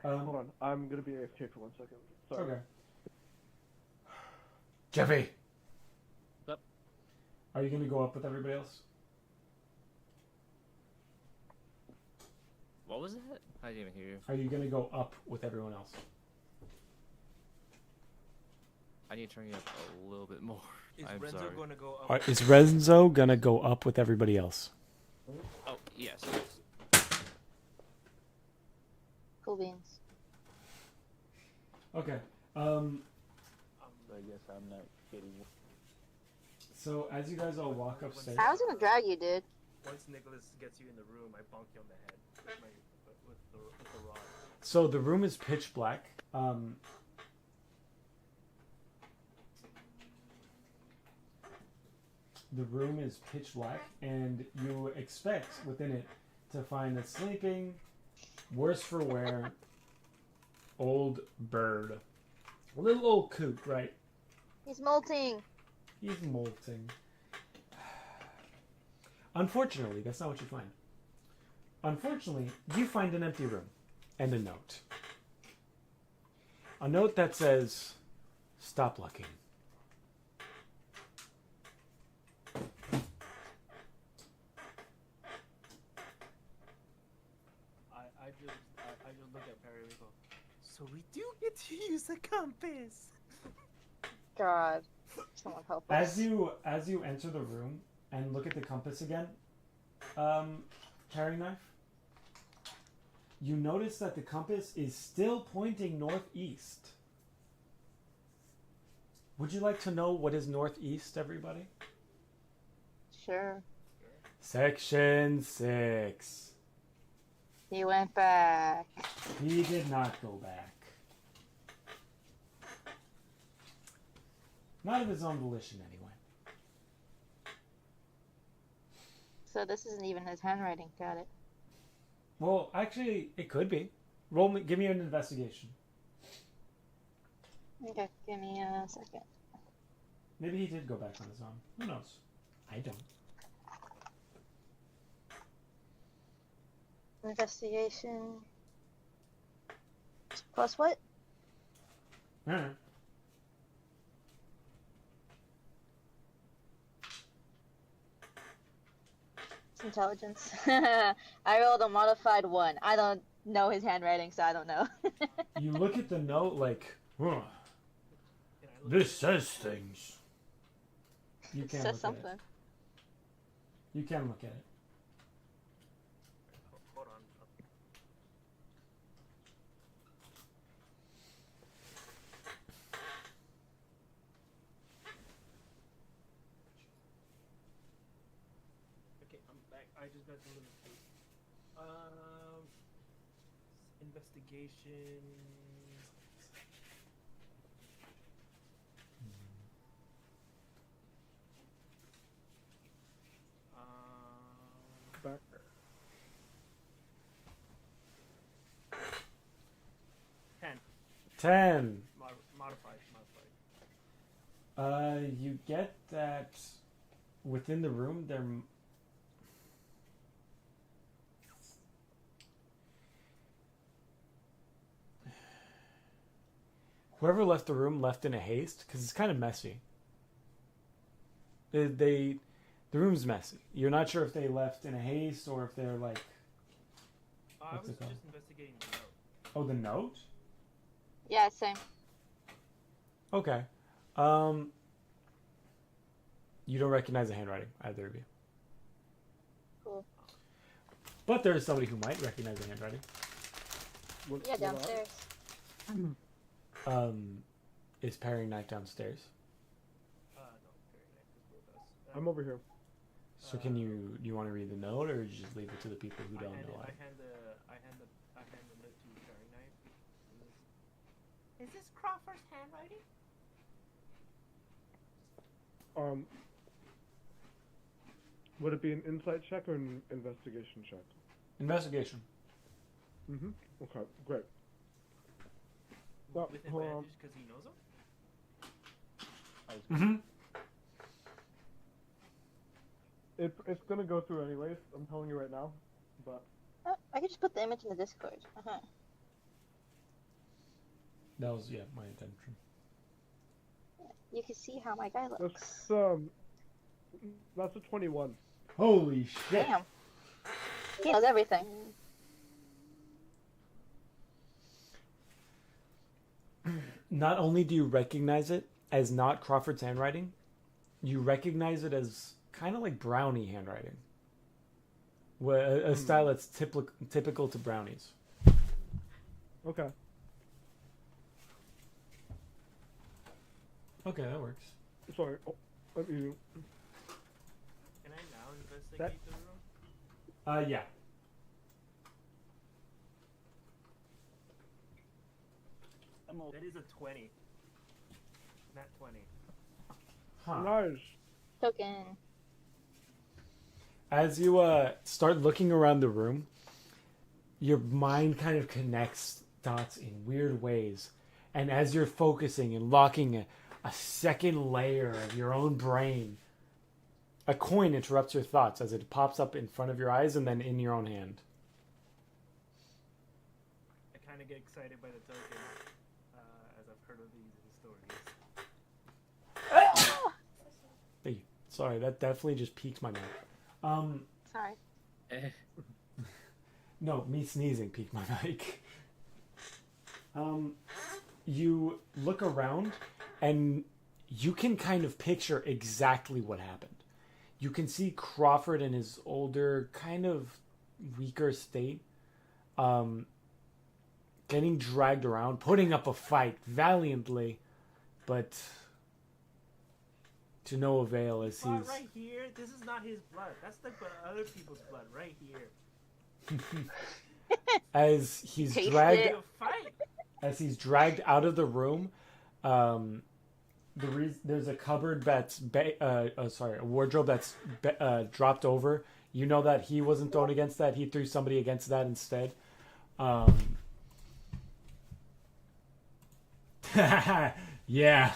Speaker 6: Hold on. I'm gonna be AFK for 1 second. Sorry.
Speaker 1: Okay. Jeffy!
Speaker 2: Yep.
Speaker 1: Are you going to go up with everybody else?
Speaker 2: What was that? I didn't even hear you.
Speaker 1: Are you going to go up with everyone else?
Speaker 2: I need to turn you up a little bit more.
Speaker 4: Is
Speaker 2: I'm
Speaker 4: Renzo
Speaker 2: sorry.
Speaker 4: going to go up?
Speaker 1: Is Renzo going to go up with everybody else?
Speaker 2: Oh, yes.
Speaker 5: Cool beans.
Speaker 1: Okay.
Speaker 3: So I guess I'm not getting.
Speaker 1: So as you guys all walk upstairs...
Speaker 5: I was gonna drag you, dude.
Speaker 4: Once Nicholas gets you in the room, I bonk you on the head with the rod.
Speaker 1: So the room is pitch black. The room is pitch black, and you expect within it to find a sleeping, worse for wear, old bird. A little old coot, right?
Speaker 5: He's molting.
Speaker 1: He's molting. Unfortunately, that's not what you find. Unfortunately, you find an empty room and a note. A note that says, "Stop looking."
Speaker 4: I just look at Perry and go, so we do get to use a compass.
Speaker 5: God. Someone help us.
Speaker 1: As you enter the room and look at the compass again, carrying knife, you notice that the compass is still pointing northeast. Would you like to know what is northeast, everybody?
Speaker 5: Sure.
Speaker 1: Section 6.
Speaker 5: He went back.
Speaker 1: He did not go back. Not of his own volition, anyway.
Speaker 5: So this isn't even his handwriting. Got it.
Speaker 1: Well, actually, it could be. Give me an investigation.
Speaker 5: Okay, give me a second.
Speaker 1: Maybe he did go back on his own. Who knows? I don't.
Speaker 5: Investigation. Plus what?
Speaker 1: Alright.
Speaker 5: It's intelligence. I rolled a modified 1. I don't know his handwriting, so I don't know.
Speaker 1: You look at the note like, huh,
Speaker 4: Can I look
Speaker 1: this says things. You
Speaker 5: It
Speaker 1: can
Speaker 5: says
Speaker 1: look at
Speaker 5: something.
Speaker 1: it. You can look at it.
Speaker 4: Hold on. Okay, I'm back. I just got some little food. Investigation.
Speaker 6: Back.
Speaker 4: 10.
Speaker 1: 10.
Speaker 4: Modified.
Speaker 1: You get that within the room there. Whoever left the room left in a haste because it's kind of messy. The room's messy. You're not sure if they left in a haste or if they're like.
Speaker 4: I
Speaker 1: What's
Speaker 4: was
Speaker 1: it called?
Speaker 4: just investigating the note.
Speaker 1: Oh, the note?
Speaker 5: Yeah, same.
Speaker 1: Okay. You don't recognize the handwriting, either of you.
Speaker 5: Cool.
Speaker 1: But there is somebody who might recognize the handwriting.
Speaker 5: Yeah, downstairs.
Speaker 1: Is Parry Knight downstairs?
Speaker 4: No, very nice. Just both us.
Speaker 6: I'm over here.
Speaker 1: So can you want to read the note, or you just leave it to the people who don't know
Speaker 4: I
Speaker 1: it?
Speaker 4: hand the note to Carrie Knight. Is this Crawford's handwriting?
Speaker 6: Would it be an insight check or an investigation check?
Speaker 1: Investigation.
Speaker 6: Mm-hmm. Okay, great. Well,
Speaker 4: With
Speaker 6: hold on.
Speaker 4: advantage because he knows him?
Speaker 1: Mm-hmm.
Speaker 6: It's gonna go through anyways. I'm telling you right now. But
Speaker 5: Oh, I could just put the image in the Discord. Uh-huh.
Speaker 1: That was my intention.
Speaker 5: You can see how my guy looks.
Speaker 6: that's a 21.
Speaker 1: Holy shit!
Speaker 5: Damn. He knows everything.
Speaker 1: Not only do you recognize it as not Crawford's handwriting, you recognize it as kind of like brownie handwriting. A style that's typical to brownies.
Speaker 6: Okay.
Speaker 1: Okay, that works.
Speaker 6: Sorry. Oh, let me.
Speaker 4: Can I now investigate the room?
Speaker 1: Yeah.
Speaker 4: That is a 20. Not 20.
Speaker 1: Huh.
Speaker 6: Nice.
Speaker 5: Token.
Speaker 1: As you start looking around the room, your mind kind of connects dots in weird ways. And as you're focusing and locking a second layer of your own brain, a coin interrupts your thoughts as it pops up in front of your eyes and then in your own hand.
Speaker 4: I kind of get excited by the token, as I've heard of these stories.
Speaker 1: Hey, sorry, that definitely just piqued my mind.
Speaker 5: Sorry.
Speaker 1: No, me sneezing piqued my mic. You look around and you can kind of picture exactly what happened. You can see Crawford in his older, kind of weaker state, getting dragged around, putting up a fight valiantly, but to no avail as
Speaker 4: Blood
Speaker 1: he's
Speaker 4: right here. This is not his blood. That's the other people's blood right here.
Speaker 1: as he's
Speaker 5: Taste
Speaker 1: dragged
Speaker 5: it.
Speaker 4: You fight.
Speaker 1: as he's dragged out of the room. There's a cupboard that's a wardrobe that's dropped over. You know that he wasn't thrown against that. He threw somebody against that instead. Yeah.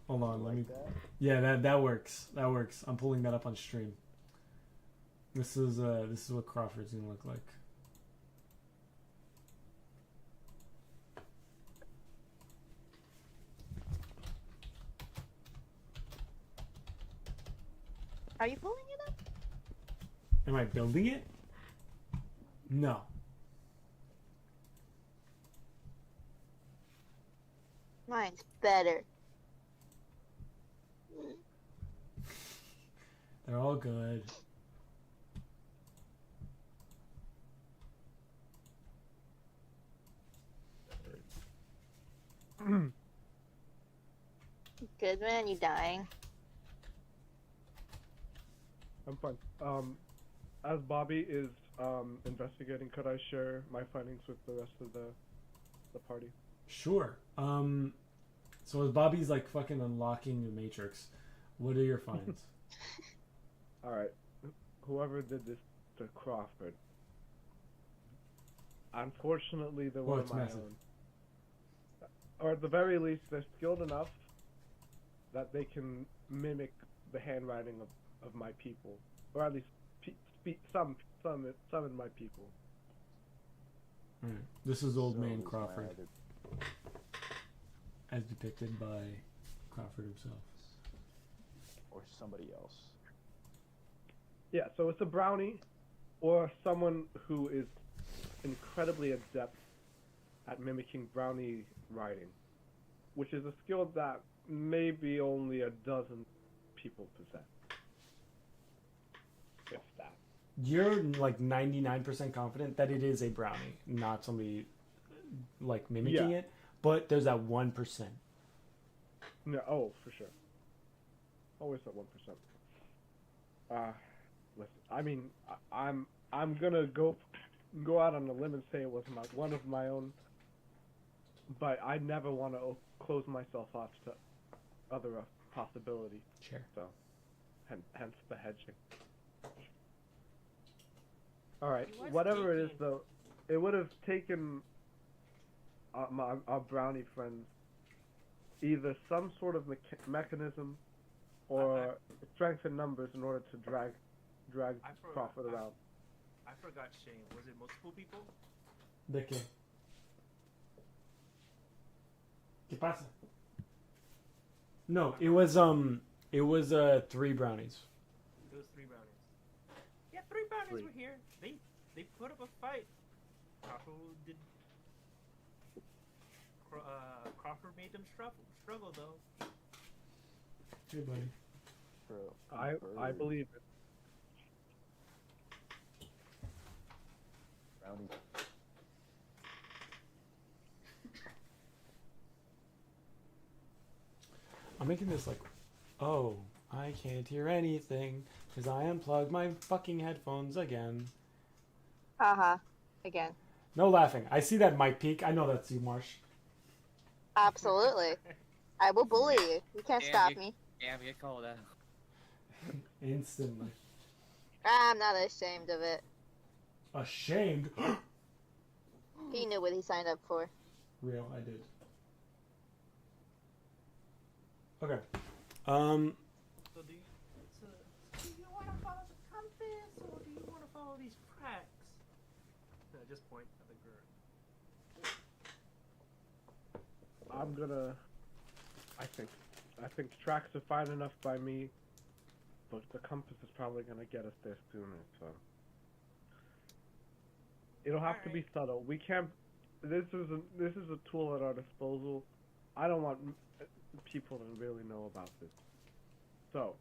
Speaker 1: Hold on, let me.
Speaker 3: Like that?
Speaker 1: Yeah, that works. That works. I'm pulling that up on stream. This is what Crawford's gonna look like.
Speaker 5: Are you pulling it up?
Speaker 1: Am I building it? No.
Speaker 5: Mine's better.
Speaker 1: They're all good.
Speaker 5: Good man, you dying?
Speaker 6: I'm fine. As Bobby is investigating, could I share my findings with the rest of the party?
Speaker 1: Sure. So as Bobby's like fucking unlocking the Matrix, what are your finds?
Speaker 6: All right. Whoever did this to Crawford, unfortunately, they're one of
Speaker 1: it's
Speaker 6: my
Speaker 1: massive.
Speaker 6: own. Or at the very least, they're skilled enough that they can mimic the handwriting of my people, or at least some in my people.
Speaker 1: Alright. This is Old
Speaker 3: So
Speaker 1: Man
Speaker 3: is my
Speaker 1: Crawford,
Speaker 3: other-
Speaker 1: as depicted by Crawford himself.
Speaker 3: or somebody else.
Speaker 6: Yeah, so it's a brownie, or someone who is incredibly adept at mimicking brownie writing, which is a skill that maybe only a dozen people possess. If that.
Speaker 1: You're like 99% confident that it is a brownie, not somebody like mimicking
Speaker 6: Yeah.
Speaker 1: it, but there's that 1%.
Speaker 6: No, oh, for sure. Always at 1%. Listen, I mean, I'm gonna go out on a limb and say it was one of my own, but I never want to close myself off to other possibilities.
Speaker 1: Sure.
Speaker 6: So, hence the hedging. All right,
Speaker 4: He was
Speaker 6: whatever it is,
Speaker 4: thinking-
Speaker 6: though, it would have taken our brownie friends either some sort of mechanism or strength in numbers in order to drag Crawford around.
Speaker 4: I forgot Shane. Was it multiple people?
Speaker 1: ¿De qué? ¿Qué pasa? No, it was 3 brownies.
Speaker 4: It was 3 brownies. Yeah, 3 brownies
Speaker 6: 3.
Speaker 4: were here. They put up a fight. Crawford made them struggle though.
Speaker 1: Hey, buddy.
Speaker 3: For
Speaker 6: I
Speaker 3: bird,
Speaker 6: believe it.
Speaker 3: brownie.
Speaker 1: I'm making this like, oh, I can't hear anything because I unplugged my fucking headphones again.
Speaker 5: Haha. Again.
Speaker 1: No laughing. I see that mic peak. I know that's you, Marsh.
Speaker 5: Absolutely. I will bully you. You can't
Speaker 2: Yeah,
Speaker 5: stop
Speaker 2: you-
Speaker 5: me.
Speaker 2: Yeah, get called out.
Speaker 1: Instantly.
Speaker 5: I'm not ashamed of it.
Speaker 1: Ashamed.
Speaker 5: He knew what he signed up for.
Speaker 1: Real, I did. Okay.
Speaker 4: So do you want to follow the compass or do you want to follow these cracks? No, just point at the girl.
Speaker 6: I'm gonna. I think tracks are fine enough by me, but the compass is probably gonna get us there sooner. So it'll have to be subtle. We can't. This is a tool at our disposal. I don't want people to really know about this. So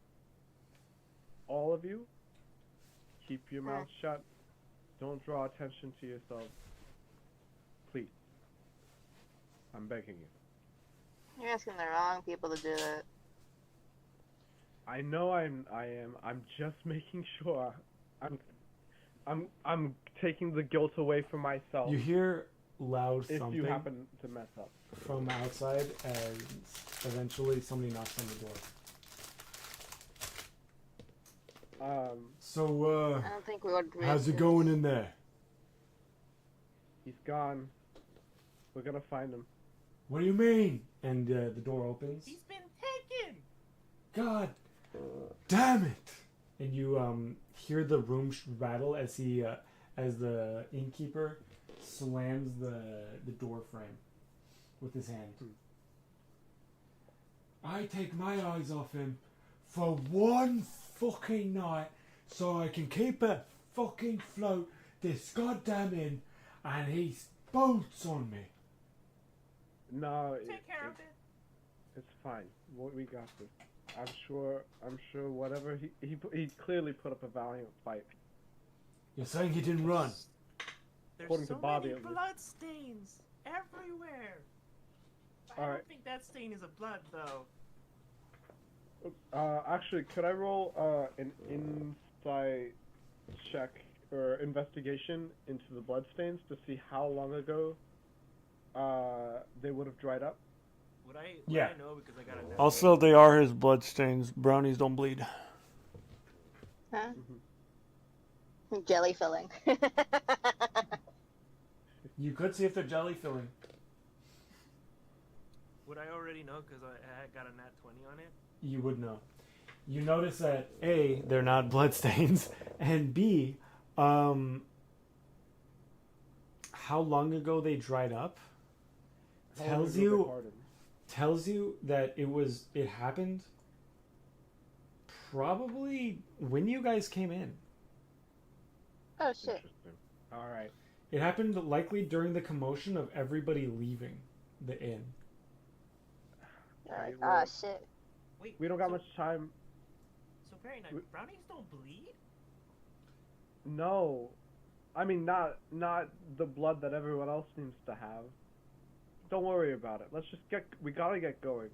Speaker 6: all of you, keep your mouth shut. Don't draw attention to yourself. Please. I'm begging you.
Speaker 5: You're asking the wrong people to do it.
Speaker 6: I know I am. I'm just making sure. I'm taking the guilt away from myself.
Speaker 1: You hear loud
Speaker 6: if
Speaker 1: thumping
Speaker 6: you happen to mess up.
Speaker 1: from outside as eventually somebody knocks on the door. So,
Speaker 5: I don't think we would.
Speaker 1: how's it going in there?
Speaker 6: He's gone. We're gonna find him.
Speaker 1: What do you mean? And the door opens.
Speaker 4: He's been taken.
Speaker 1: God damn it! And you hear the room rattle as as the innkeeper slams the door frame with his hand. I take my eyes off him for one fucking night so I can keep it fucking float this goddamn inn, and he bolts on me.
Speaker 6: No,
Speaker 4: Take care of it.
Speaker 6: it's fine. We got this. I'm sure. Whatever he clearly put up a valiant fight.
Speaker 1: You're saying he didn't run?
Speaker 4: There's
Speaker 6: According
Speaker 4: so
Speaker 6: to Bobby,
Speaker 4: many
Speaker 6: at least.
Speaker 4: blood stains everywhere. I
Speaker 6: Alright.
Speaker 4: don't think that stain is a blood though.
Speaker 6: Actually, could I roll an insight check or investigation into the bloodstains to see how long ago they would have dried up?
Speaker 4: Would I
Speaker 1: Yeah.
Speaker 4: know because I got a
Speaker 1: Also, they are his bloodstains. Brownies don't bleed.
Speaker 5: Huh? Jelly filling.
Speaker 1: You could see if they're jelly filling.
Speaker 4: Would I already know because I had got a nat 20 on it?
Speaker 1: You would know. You notice that A, they're not bloodstains, and B, how long ago they dried up
Speaker 6: How long
Speaker 1: tells
Speaker 6: ago they
Speaker 1: you
Speaker 6: hardened?
Speaker 1: that it happened probably when you guys came in.
Speaker 5: Oh shit.
Speaker 6: Interesting. All right.
Speaker 1: It happened likely during the commotion of everybody leaving the inn.
Speaker 5: Alright.
Speaker 6: well-
Speaker 5: Ah shit.
Speaker 4: Wait,
Speaker 6: We don't got
Speaker 4: so,
Speaker 6: much time.
Speaker 4: So very nice.
Speaker 6: we-
Speaker 4: Brownies don't bleed?
Speaker 6: No, I mean not the blood that everyone else seems to have. Don't worry about it. We gotta get going.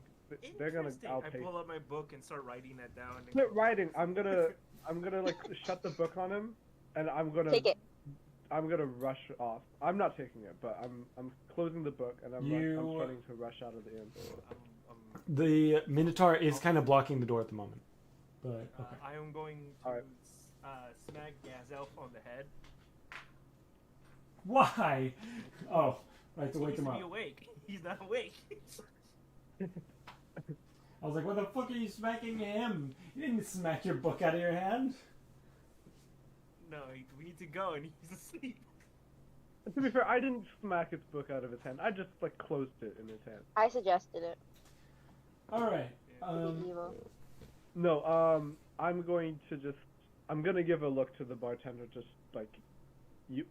Speaker 6: They're gonna
Speaker 4: Interesting. I
Speaker 6: outpace.
Speaker 4: pull up my book and start writing that down. And
Speaker 6: Quit writing. I'm gonna like shut the book on him, and I'm gonna rush off. I'm not taking it, but I'm closing the book and I'm starting to rush out of the inn.
Speaker 1: The Minotaur is kind of blocking the door at the moment. But okay.
Speaker 4: I am going to
Speaker 6: Alright.
Speaker 4: smack Gazelf on the head.
Speaker 1: Why? Oh, I have to
Speaker 4: He
Speaker 1: wake
Speaker 4: needs
Speaker 1: him
Speaker 4: to be
Speaker 1: up.
Speaker 4: awake. He's not awake.
Speaker 1: I was like, what the fuck are you smacking him? You didn't smack your book out of your hand.
Speaker 4: No, we need to go and he's asleep.
Speaker 6: To be fair, I didn't smack its book out of his hand. I just like closed it in his hand.
Speaker 5: I suggested it.
Speaker 1: Alright.
Speaker 5: To be evil.
Speaker 6: No, I'm gonna give a look to the bartender, just like,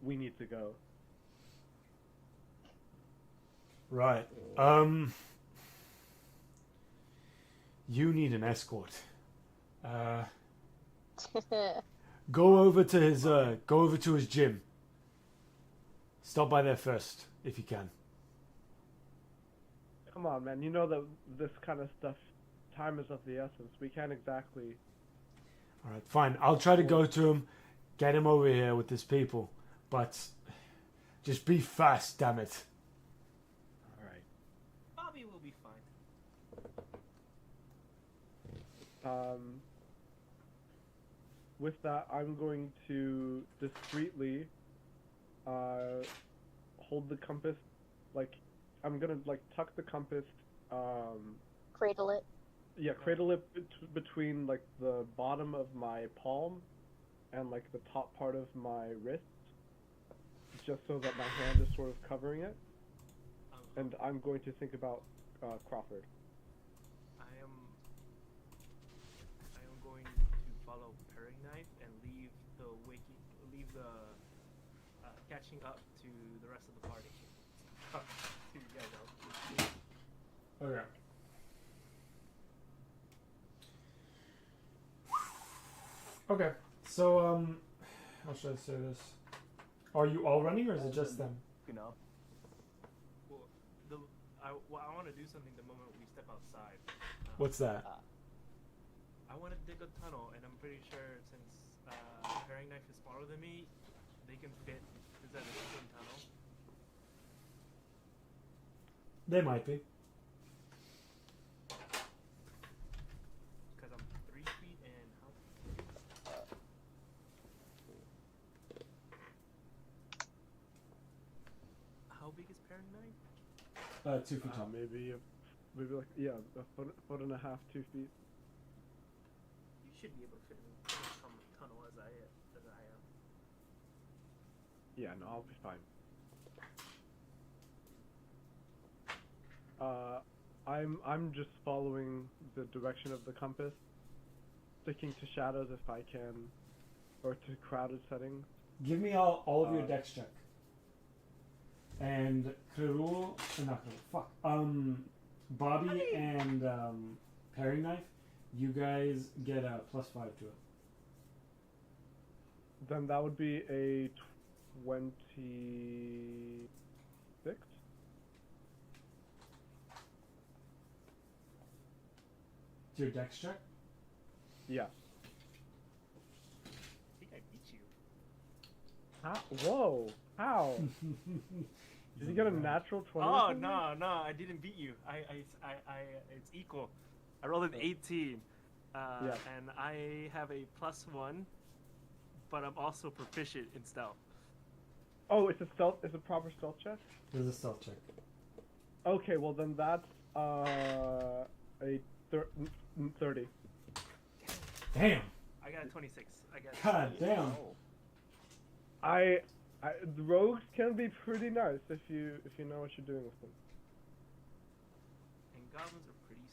Speaker 6: we need to go.
Speaker 1: Right. You need an escort. Go over to his gym. Stop by there first, if you can.
Speaker 6: Come on, man. You know that this kind of stuff, time is of the essence. We can't exactly.
Speaker 1: Alright, fine. I'll try to go to him, get him over here with his people. But just be fast, damn it.
Speaker 6: Alright.
Speaker 4: Bobby will be fine.
Speaker 6: With that, I'm going to discreetly hold the compass, like, I'm gonna, like, tuck the compass,
Speaker 5: Cradle it.
Speaker 6: yeah, cradle it between, like, the bottom of my palm and, like, the top part of my wrist, just so that my hand is sort of covering it, and I'm going to think about Crawford.
Speaker 4: I am going to follow Paring Knife and leave the catching up to the rest of the party. To you guys out.
Speaker 1: Okay. Okay. So, how should I say this? Are you all running, or is it just them?
Speaker 3: You know.
Speaker 4: Well, I want to do something the moment we step outside.
Speaker 1: What's that?
Speaker 4: I want to dig a tunnel, and I'm pretty sure since Herring Knife is smaller than me, they can fit inside the same tunnel.
Speaker 1: They might be.
Speaker 4: Because I'm 3 feet and how big is Herring Knife?
Speaker 1: 2 feet tall.
Speaker 6: Maybe like a foot and a half, 2 feet.
Speaker 4: You should be able to fit in the same tunnel as I am.
Speaker 6: Yeah, no, I'll be fine. I'm just following the direction of the compass, sticking to shadows if I can, or to crowded settings.
Speaker 1: Give me all of your dex check. And Krul, not Krul, fuck. Bobby and Paring Knife, you guys get a +5 to it.
Speaker 6: Then that would be a 26.
Speaker 1: Your dex check?
Speaker 6: Yeah.
Speaker 4: I think I beat you.
Speaker 6: How? Whoa! How? Did you get a natural 20? or
Speaker 4: Oh
Speaker 6: something?
Speaker 4: no, I didn't beat you. I it's equal. I rolled an 18,
Speaker 6: Yeah.
Speaker 4: and I have a +1, but I'm also proficient in stealth.
Speaker 6: Oh, it's a stealth. It's a proper stealth check.
Speaker 1: There's a stealth check.
Speaker 6: Okay, well then that's a 30.
Speaker 1: Damn!
Speaker 4: I got a 26. I got.
Speaker 1: God damn!
Speaker 6: The rogues can be pretty nice if you know what you're doing with them.
Speaker 4: And goblins are pretty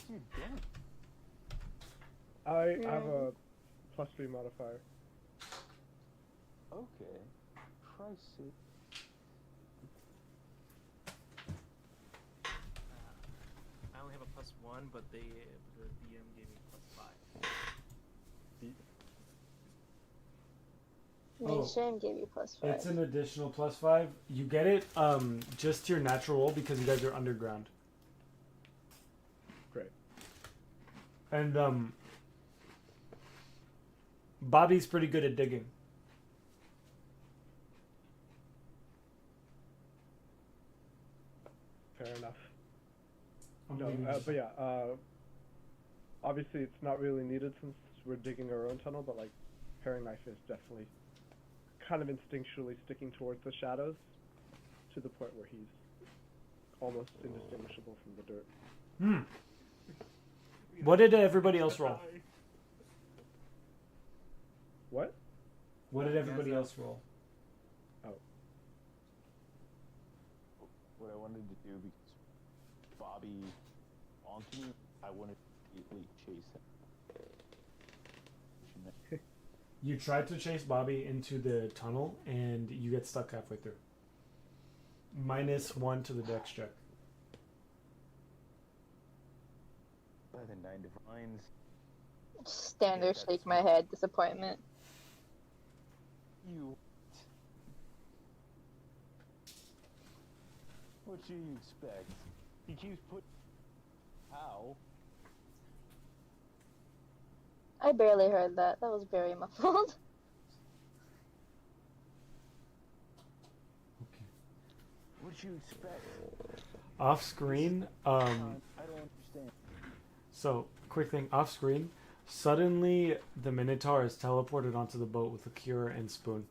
Speaker 4: sneaky.
Speaker 3: Dude, damn.
Speaker 6: I have a +3 modifier.
Speaker 3: Okay. Christ sake.
Speaker 4: I only have a +1, but the DM gave me +5.
Speaker 1: Oh.
Speaker 5: Shame gave you +5.
Speaker 1: It's an additional +5. You get it just to your natural roll because you guys are underground.
Speaker 6: Great.
Speaker 1: And Bobby's pretty good at digging.
Speaker 6: Fair enough.
Speaker 1: I'm
Speaker 6: No,
Speaker 1: leaving
Speaker 6: but yeah, obviously it's not really needed since we're digging our own tunnel, but like, Paring Knife is definitely kind of instinctually sticking towards the shadows to the point where he's almost indistinguishable from the dirt.
Speaker 1: What did everybody else roll?
Speaker 6: What?
Speaker 1: What did everybody else roll?
Speaker 3: What I wanted to do, because Bobby bonked me, I wanted to immediately chase him.
Speaker 1: You tried to chase Bobby into the tunnel, and you get stuck halfway through. -1 to the dex check.
Speaker 3: By the 9 divines.
Speaker 5: Stand there, shake my head, disappointment.
Speaker 3: You. What do you expect? He keeps putting. How?
Speaker 5: I barely heard that. That was very muffled.
Speaker 3: What do you expect?
Speaker 1: Off screen,
Speaker 3: I don't understand.
Speaker 1: so quick thing, off screen, suddenly the Minotaur is teleported onto the boat with a cure and spoon.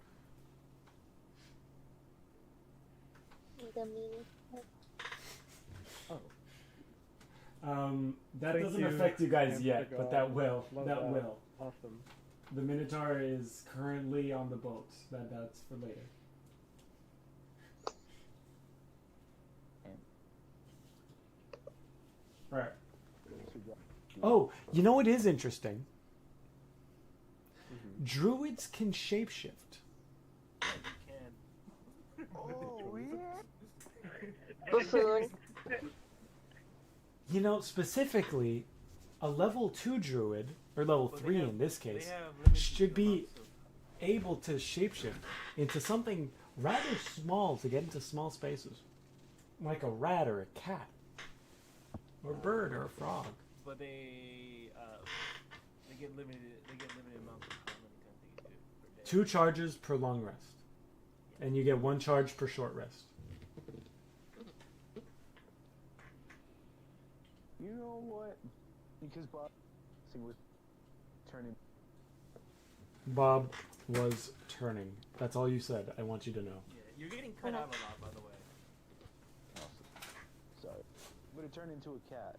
Speaker 1: That
Speaker 6: Thank
Speaker 1: doesn't
Speaker 6: you,
Speaker 1: affect you guys
Speaker 6: Hamster
Speaker 1: yet, but
Speaker 6: God.
Speaker 1: that will.
Speaker 6: Love
Speaker 1: That
Speaker 6: that.
Speaker 1: will.
Speaker 6: Awesome.
Speaker 1: The Minotaur is currently on the boat. That's for later. Right. Oh, you know what is interesting? Druids can shapeshift.
Speaker 4: Can.
Speaker 3: Oh, yeah?
Speaker 5: Buffoon.
Speaker 1: You know, specifically, a level 2 druid, or level
Speaker 4: Well,
Speaker 1: 3 in this case,
Speaker 4: They have limited
Speaker 1: should be
Speaker 4: amounts of-
Speaker 1: able to shapeshift into something rather small to get into small spaces. like a rat or a cat, or a bird or a frog.
Speaker 4: But they get limited. They get limited amounts of how many times they can do per day.
Speaker 1: 2 charges per long rest, and you get 1 charge per short rest.
Speaker 3: You know what? Because Bob was turning.
Speaker 1: Bob was turning. That's all you said. I want you to know.
Speaker 4: Yeah, you're getting cut out a lot, by the way.
Speaker 3: Awesome. Sorry. But it turned into a cat.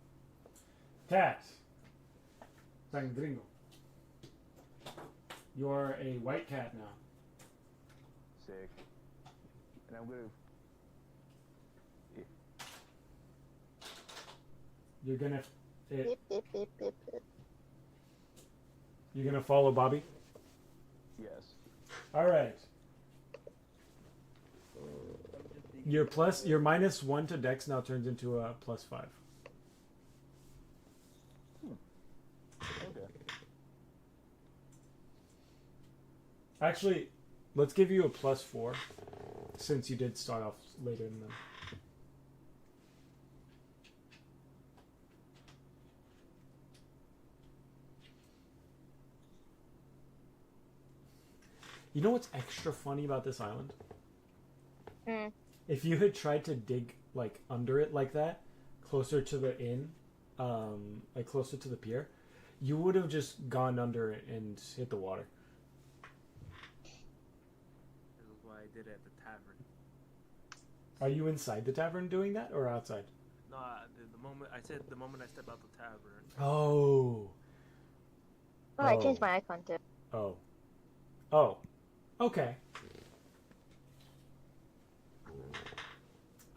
Speaker 1: Cat. San Gringo. You're a white cat now.
Speaker 3: Sick. And I'm gonna.
Speaker 1: You're gonna.
Speaker 5: Beep, beep, beep, beep, beep.
Speaker 1: You're gonna follow Bobby.
Speaker 3: Yes.
Speaker 1: All right. Your -1 to Dex now turns into a +5.
Speaker 3: Okay.
Speaker 1: Actually, let's give you a +4 since you did start off later than them. You know what's extra funny about this island?
Speaker 5: Mm.
Speaker 1: If you had tried to dig like under it like that, closer to the inn, like closer to the pier, you would have just gone under it and hit the water.
Speaker 4: This is why I did it at the tavern.
Speaker 1: Are you inside the tavern doing that or outside?
Speaker 4: No, the moment I said the moment I step out the tavern.
Speaker 1: Oh.
Speaker 5: Oh, I changed my icon too.
Speaker 1: Oh. Oh. Okay.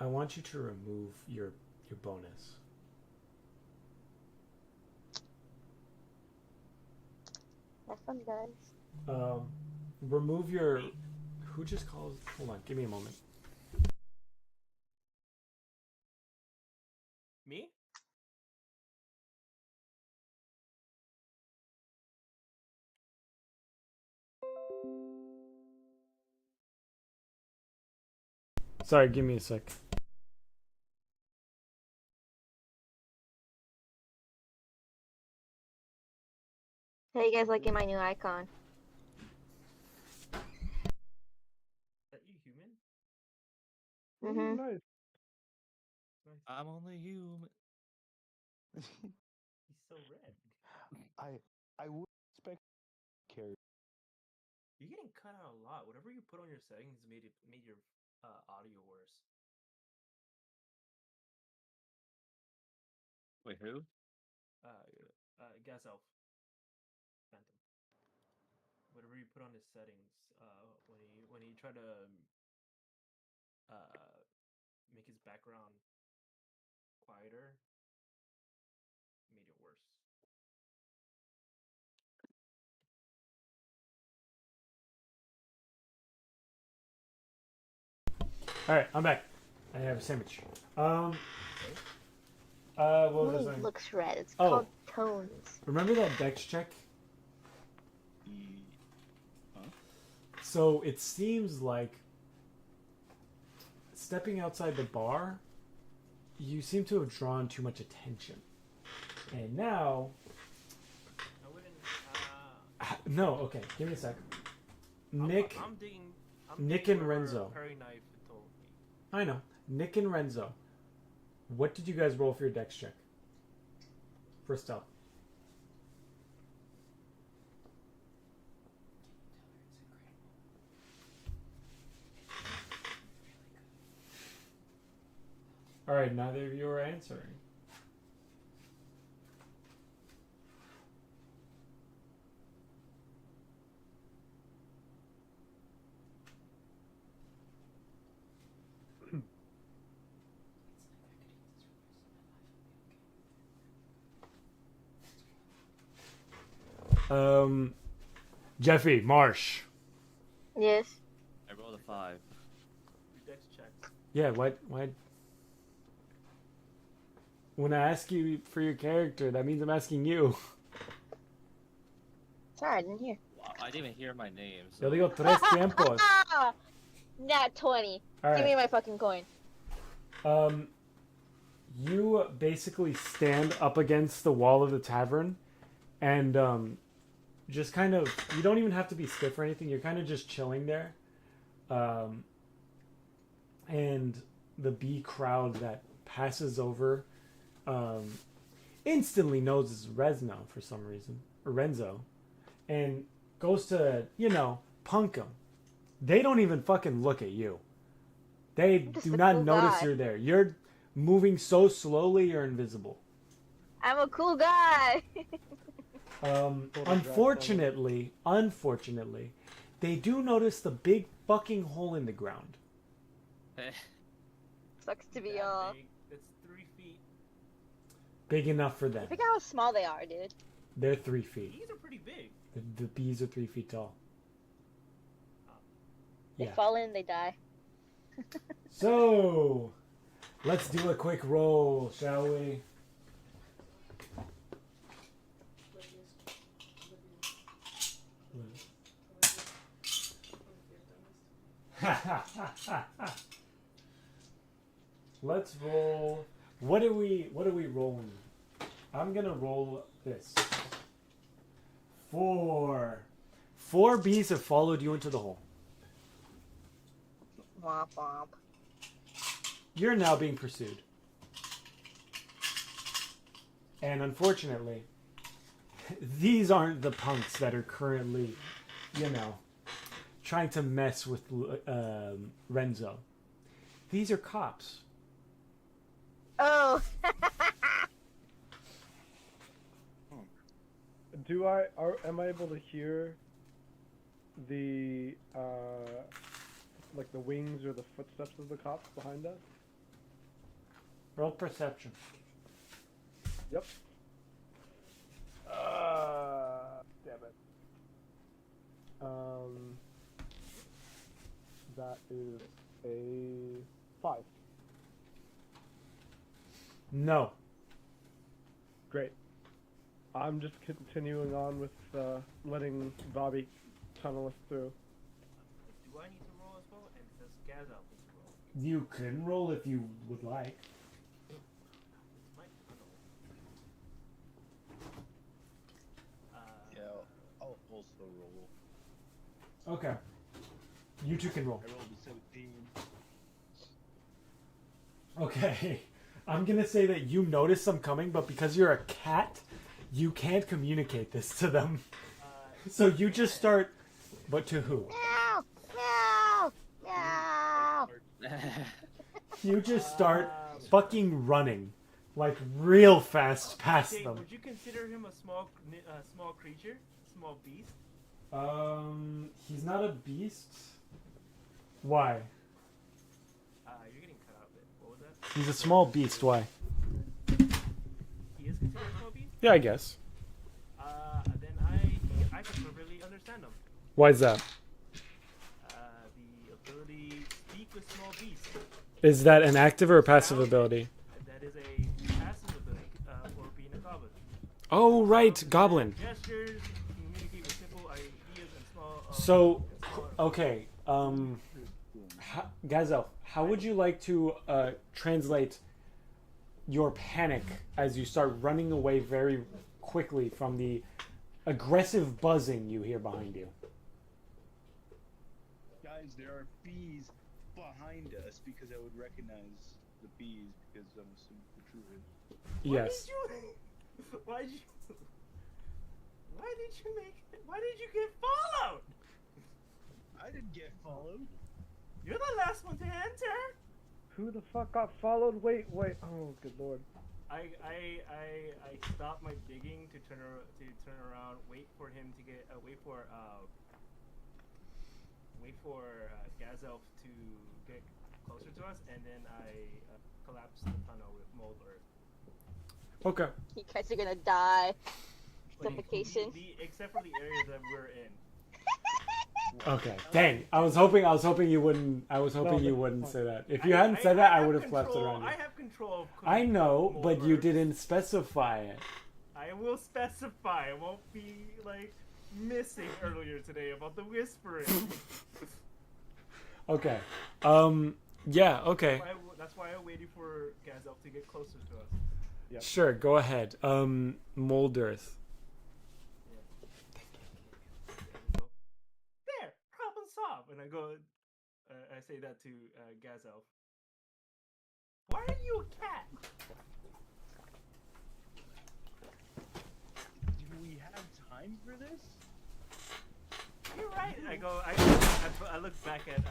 Speaker 1: I want you to remove your bonus.
Speaker 5: Have fun, guys.
Speaker 1: Remove your. Who just calls? Hold on, give me a moment.
Speaker 4: Me?
Speaker 1: Sorry, give me a sec.
Speaker 5: How you guys liking my new icon?
Speaker 4: Is that you human?
Speaker 5: Mm-hmm.
Speaker 6: Nice.
Speaker 4: Nice.
Speaker 2: I'm only human.
Speaker 4: He's so red.
Speaker 3: I would expect carry.
Speaker 4: You're getting cut out a lot. Whatever you put on your settings made your audio worse.
Speaker 2: Wait, who?
Speaker 4: Gas Elf. Phantom. Whatever you put on his settings, when he tried to make his background quieter, made it worse.
Speaker 1: All right, I'm back. I have a sandwich. What was I
Speaker 5: Ooh,
Speaker 1: saying?
Speaker 5: looks red. It's
Speaker 1: Oh.
Speaker 5: called tones.
Speaker 1: Remember that Dex check?
Speaker 2: Huh?
Speaker 1: So it seems like stepping outside the bar, you seem to have drawn too much attention. And now,
Speaker 4: I wouldn't.
Speaker 1: no, okay, give me a sec. Nick,
Speaker 4: I'm digging.
Speaker 1: Nick
Speaker 4: digging
Speaker 1: and
Speaker 4: wherever
Speaker 1: Renzo.
Speaker 4: Perry Knife told me.
Speaker 1: I know, Nick and Renzo. What did you guys roll for your Dex check? For stealth. All right, neither of you are answering. Jeffy, Marsh.
Speaker 5: Yes.
Speaker 2: I rolled a 5.
Speaker 4: Your dex check.
Speaker 1: Yeah, why? When I ask you for your character, that means I'm asking you.
Speaker 5: Sorry, I didn't hear.
Speaker 2: Wow, I didn't even hear my name.
Speaker 1: Yo
Speaker 2: So.
Speaker 1: digo tres tiempos.
Speaker 5: Nat 20.
Speaker 1: All
Speaker 5: Give me
Speaker 1: right.
Speaker 5: my fucking coin.
Speaker 1: You basically stand up against the wall of the tavern, and just kind of, you don't even have to be stiff or anything. You're kind of just chilling there, and the bee crowd that passes over instantly knows it's Rezno for some reason, or Renzo, and goes to, punk him. They don't even fucking look at you. They
Speaker 5: Just
Speaker 1: do
Speaker 5: a
Speaker 1: not
Speaker 5: cool
Speaker 1: notice
Speaker 5: guy.
Speaker 1: you're there. You're moving so slowly, you're invisible.
Speaker 5: I'm a cool guy.
Speaker 1: Unfortunately, they do notice the big fucking hole in the ground.
Speaker 5: Sucks to be
Speaker 4: That
Speaker 5: all.
Speaker 4: big. It's 3 feet.
Speaker 1: Big enough for them.
Speaker 5: Look at how small they are, dude.
Speaker 1: They're 3 feet.
Speaker 4: These are pretty big.
Speaker 1: The bees are 3 feet tall.
Speaker 5: They
Speaker 1: Yeah.
Speaker 5: fall in, they die.
Speaker 1: So, let's do a quick roll, shall we? Let's roll. What are we rolling? I'm gonna roll this. 4. 4 bees have followed you into the hole.
Speaker 5: Womp womp.
Speaker 1: You're now being pursued. And unfortunately, these aren't the punks that are currently, trying to mess with Renzo. These are cops.
Speaker 5: Oh.
Speaker 6: Am I able to hear the the wings or the footsteps of the cops behind us?
Speaker 1: Roll perception.
Speaker 6: Yep. Damn it. That is a 5.
Speaker 1: No.
Speaker 6: Great. I'm just continuing on with letting Bobby tunnel us through.
Speaker 4: Do I need to roll as well? And does Gazelle need to roll?
Speaker 1: You can roll if you would like.
Speaker 4: It's my tunnel.
Speaker 3: Yeah, I'll also roll.
Speaker 1: Okay. You two can roll.
Speaker 3: I rolled a 17.
Speaker 1: Okay. I'm gonna say that you notice them coming, but because you're a cat, you can't communicate this to them. So you just start. But to who?
Speaker 5: Meow. Meow. Meow.
Speaker 1: You just start fucking running, like real fast past
Speaker 4: Okay,
Speaker 1: them.
Speaker 4: would you consider him a small creature? Small beast?
Speaker 1: He's not a beast. Why?
Speaker 4: You're getting cut out a bit. What was that?
Speaker 1: He's a small beast. Why?
Speaker 4: He is considered a small beast?
Speaker 1: Yeah, I guess.
Speaker 4: Then I can perfectly understand him.
Speaker 1: Why is that?
Speaker 4: The ability to speak with small beasts.
Speaker 1: Is that an active or a passive ability?
Speaker 4: That is a passive ability for being a goblin.
Speaker 1: Oh, right, goblin.
Speaker 4: Gestures, communicate with simple ideas and small.
Speaker 1: So,
Speaker 4: and small-
Speaker 1: okay, Gazelle, how would you like to translate your panic as you start running away very quickly from the aggressive buzzing you hear behind you?
Speaker 3: Guys, there are bees behind us because I would recognize the bees because I'm a super trooper.
Speaker 1: Yes.
Speaker 4: Why did you get followed?
Speaker 3: I didn't get followed.
Speaker 4: You're the last one to enter.
Speaker 6: Who the fuck got followed? Wait. Oh, good lord.
Speaker 4: I stopped my digging to turn around, wait for him to get wait for Gazelle to get closer to us, and then I collapsed the tunnel with mold earth.
Speaker 1: Okay.
Speaker 5: You guys are gonna die.
Speaker 4: But
Speaker 5: Suffocation.
Speaker 4: except for the areas that we're in.
Speaker 1: Okay. Dang. I was hoping you wouldn't. I was hoping
Speaker 6: No,
Speaker 1: you
Speaker 6: that's
Speaker 1: wouldn't
Speaker 6: fine.
Speaker 1: say that. If you hadn't said that, I
Speaker 4: have
Speaker 1: would have clapped it
Speaker 4: control-
Speaker 1: around you.
Speaker 4: I have control of.
Speaker 1: I know,
Speaker 4: mold
Speaker 1: but you
Speaker 4: earth.
Speaker 1: didn't specify it.
Speaker 4: I will specify. I won't be like missing earlier today about the whispering.
Speaker 1: Okay. Yeah, okay.
Speaker 4: That's why I waited for Gazelf to get closer to us.
Speaker 6: Yep.
Speaker 1: Sure, go ahead. Mold Earth.
Speaker 4: Go, there, problem solved. And I go, I say that to Gazelf. Why are you a cat?
Speaker 3: Do we have time for this?
Speaker 4: You're right. I go. I look back at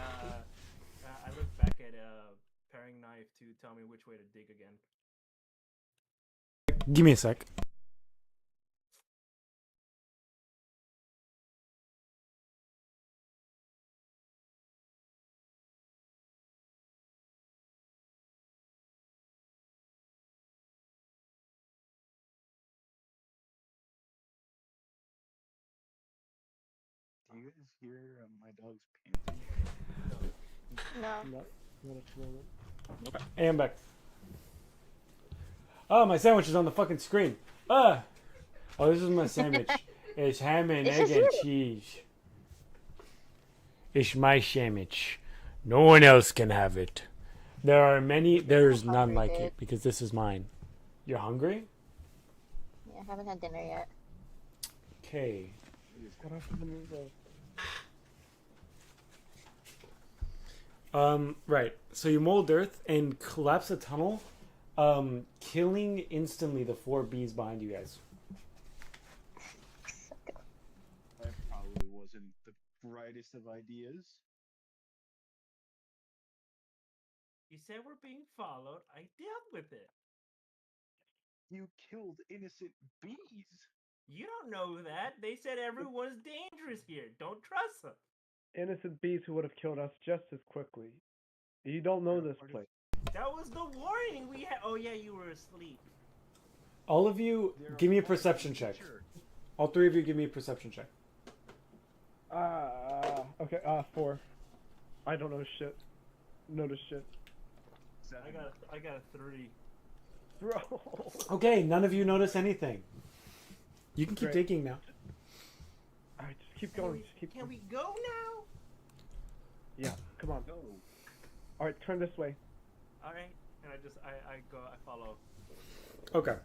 Speaker 4: paring knife to tell me which way to dig again.
Speaker 1: Give me a sec.
Speaker 3: Do you guys hear my dog's panting?
Speaker 5: No.
Speaker 6: Not a moment.
Speaker 1: Hey, I'm back. Oh, my sandwich is on the fucking screen. Oh, this is my sandwich. It's ham and
Speaker 5: This
Speaker 1: egg
Speaker 5: is
Speaker 1: and
Speaker 5: it.
Speaker 1: cheese. It's my sandwich. No one else can have it. There are many. There's none
Speaker 5: hungry,
Speaker 1: like
Speaker 5: dude.
Speaker 1: it because this is mine. You're hungry?
Speaker 5: Yeah, I haven't had dinner yet.
Speaker 1: Okay.
Speaker 6: What happened to the...
Speaker 1: Right. So you mold earth and collapse a tunnel, killing instantly the 4 bees behind you guys.
Speaker 3: That probably wasn't the brightest of ideas.
Speaker 4: You said we're being followed. I dealt with it.
Speaker 3: You killed innocent bees.
Speaker 4: You don't know that. They said everyone's dangerous here. Don't trust them.
Speaker 6: innocent bees who would have killed us just as quickly. You don't know this place.
Speaker 4: That was the warning we had. Oh yeah, you were asleep.
Speaker 1: All of you,
Speaker 3: They're
Speaker 1: give me a
Speaker 3: part of the
Speaker 1: perception check.
Speaker 3: picture.
Speaker 1: All 3 of you, give me a perception check.
Speaker 6: Okay, 4. I don't know shit. Notice shit.
Speaker 4: I got a 3.
Speaker 6: Bro.
Speaker 1: Okay, none of you notice anything. You can keep
Speaker 6: Great.
Speaker 1: digging now.
Speaker 6: Alright, just keep going. Just keep
Speaker 4: Can
Speaker 6: going.
Speaker 4: we go now?
Speaker 6: Yeah, come on.
Speaker 3: Go.
Speaker 6: Alright, turn this way.
Speaker 4: All right. And I go. I follow.
Speaker 1: Okay.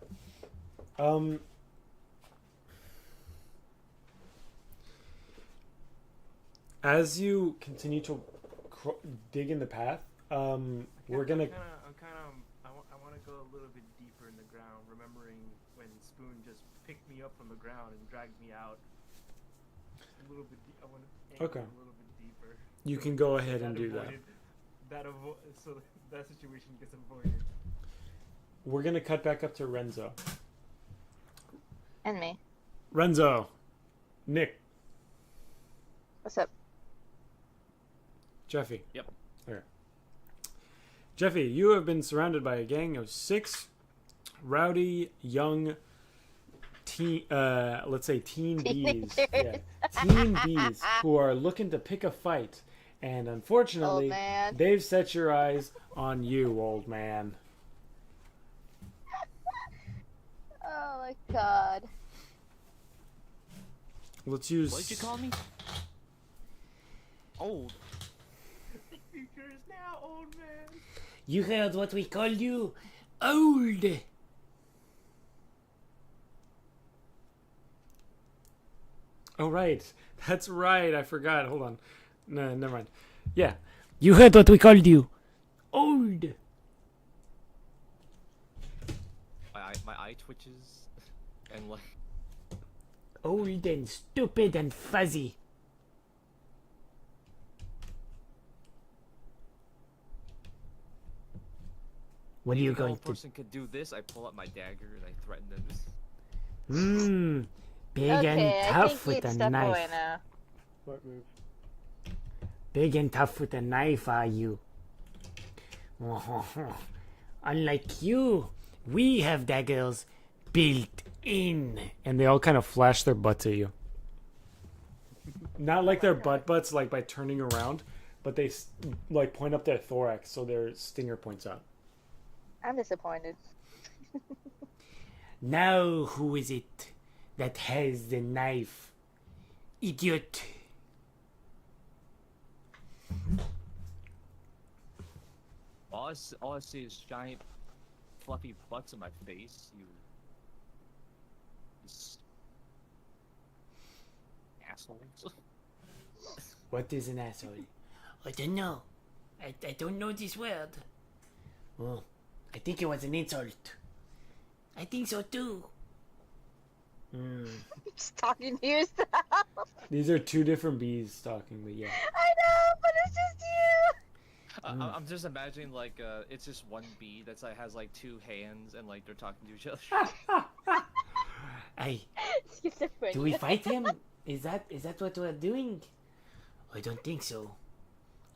Speaker 1: As you continue to dig in the path, we're gonna.
Speaker 4: I want to go a little bit deeper in the ground, remembering when Spoon just picked me up from the ground and dragged me out. Just a little bit. I want to
Speaker 1: Okay.
Speaker 4: a little bit deeper.
Speaker 1: You can go ahead and do that.
Speaker 4: So that situation gets avoided.
Speaker 1: We're gonna cut back up to Renzo.
Speaker 5: And me.
Speaker 1: Renzo, Nick,
Speaker 5: What's up?
Speaker 1: Jeffy.
Speaker 2: Yep.
Speaker 1: Okay. Jeffy, you have been surrounded by a gang of 6 rowdy young teen, let's say teen bees.
Speaker 5: Teenagers.
Speaker 1: Yeah. Teen bees who are looking to pick a fight. And unfortunately,
Speaker 5: Old man.
Speaker 1: they've set your eyes on you, old man.
Speaker 5: Oh my god.
Speaker 1: Let's use.
Speaker 2: What did you call me? Old.
Speaker 4: The future is now, old man.
Speaker 1: You heard what we called you? Old. Oh, right. That's right. I forgot. Hold on. No, never mind. Yeah. You heard what we called you. Old.
Speaker 2: My eye twitches, and like
Speaker 1: Old and stupid and fuzzy. What are you
Speaker 2: if a
Speaker 1: going to...
Speaker 2: person could do this, I pull out my dagger and I threaten them.
Speaker 1: Mmm. Big
Speaker 5: Okay,
Speaker 1: and
Speaker 5: I
Speaker 1: tough
Speaker 5: think
Speaker 1: with
Speaker 5: you'd
Speaker 1: a
Speaker 5: step away
Speaker 1: knife.
Speaker 5: now.
Speaker 6: Smart move.
Speaker 1: Big and tough with a knife, are you? Unlike you, we have daggers built in. And they all kind of flash their butts at you. Not like their butts, like by turning around, but they like point up their thorax so their stinger points out.
Speaker 5: I'm disappointed.
Speaker 1: Now who is it that has the knife? Idiot.
Speaker 2: All I see is giant, fluffy butts in my face. You assholes.
Speaker 1: What is an asshole?
Speaker 7: I don't know. I don't know this word. Oh, I think it was an insult. I think so too.
Speaker 5: Just talking to yourself.
Speaker 1: These are two different bees talking, but yeah.
Speaker 5: I know, but it's just you.
Speaker 2: I'm just imagining like it's just one bee that's like has like two hands and like they're talking to each other.
Speaker 7: I
Speaker 5: Schizophrenia.
Speaker 7: do we fight him? Is that what we're doing? I don't think so.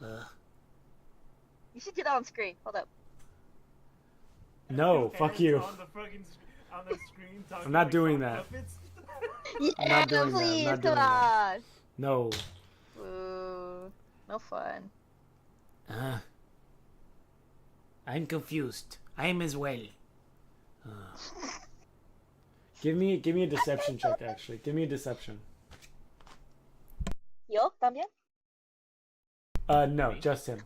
Speaker 5: You should get on screen. Hold up.
Speaker 1: No, fuck you.
Speaker 4: On the fucking on the screen talking
Speaker 1: I'm not
Speaker 4: like
Speaker 1: doing
Speaker 4: sock
Speaker 1: that.
Speaker 4: puppets.
Speaker 5: Yeah,
Speaker 1: not doing that, I'm
Speaker 5: please,
Speaker 1: not doing
Speaker 5: come on.
Speaker 1: that. No.
Speaker 5: Ooh, no fun.
Speaker 7: I'm confused. I am as well.
Speaker 1: Give me a deception check, actually. Give me a deception.
Speaker 5: Yo, también?
Speaker 1: No, just him.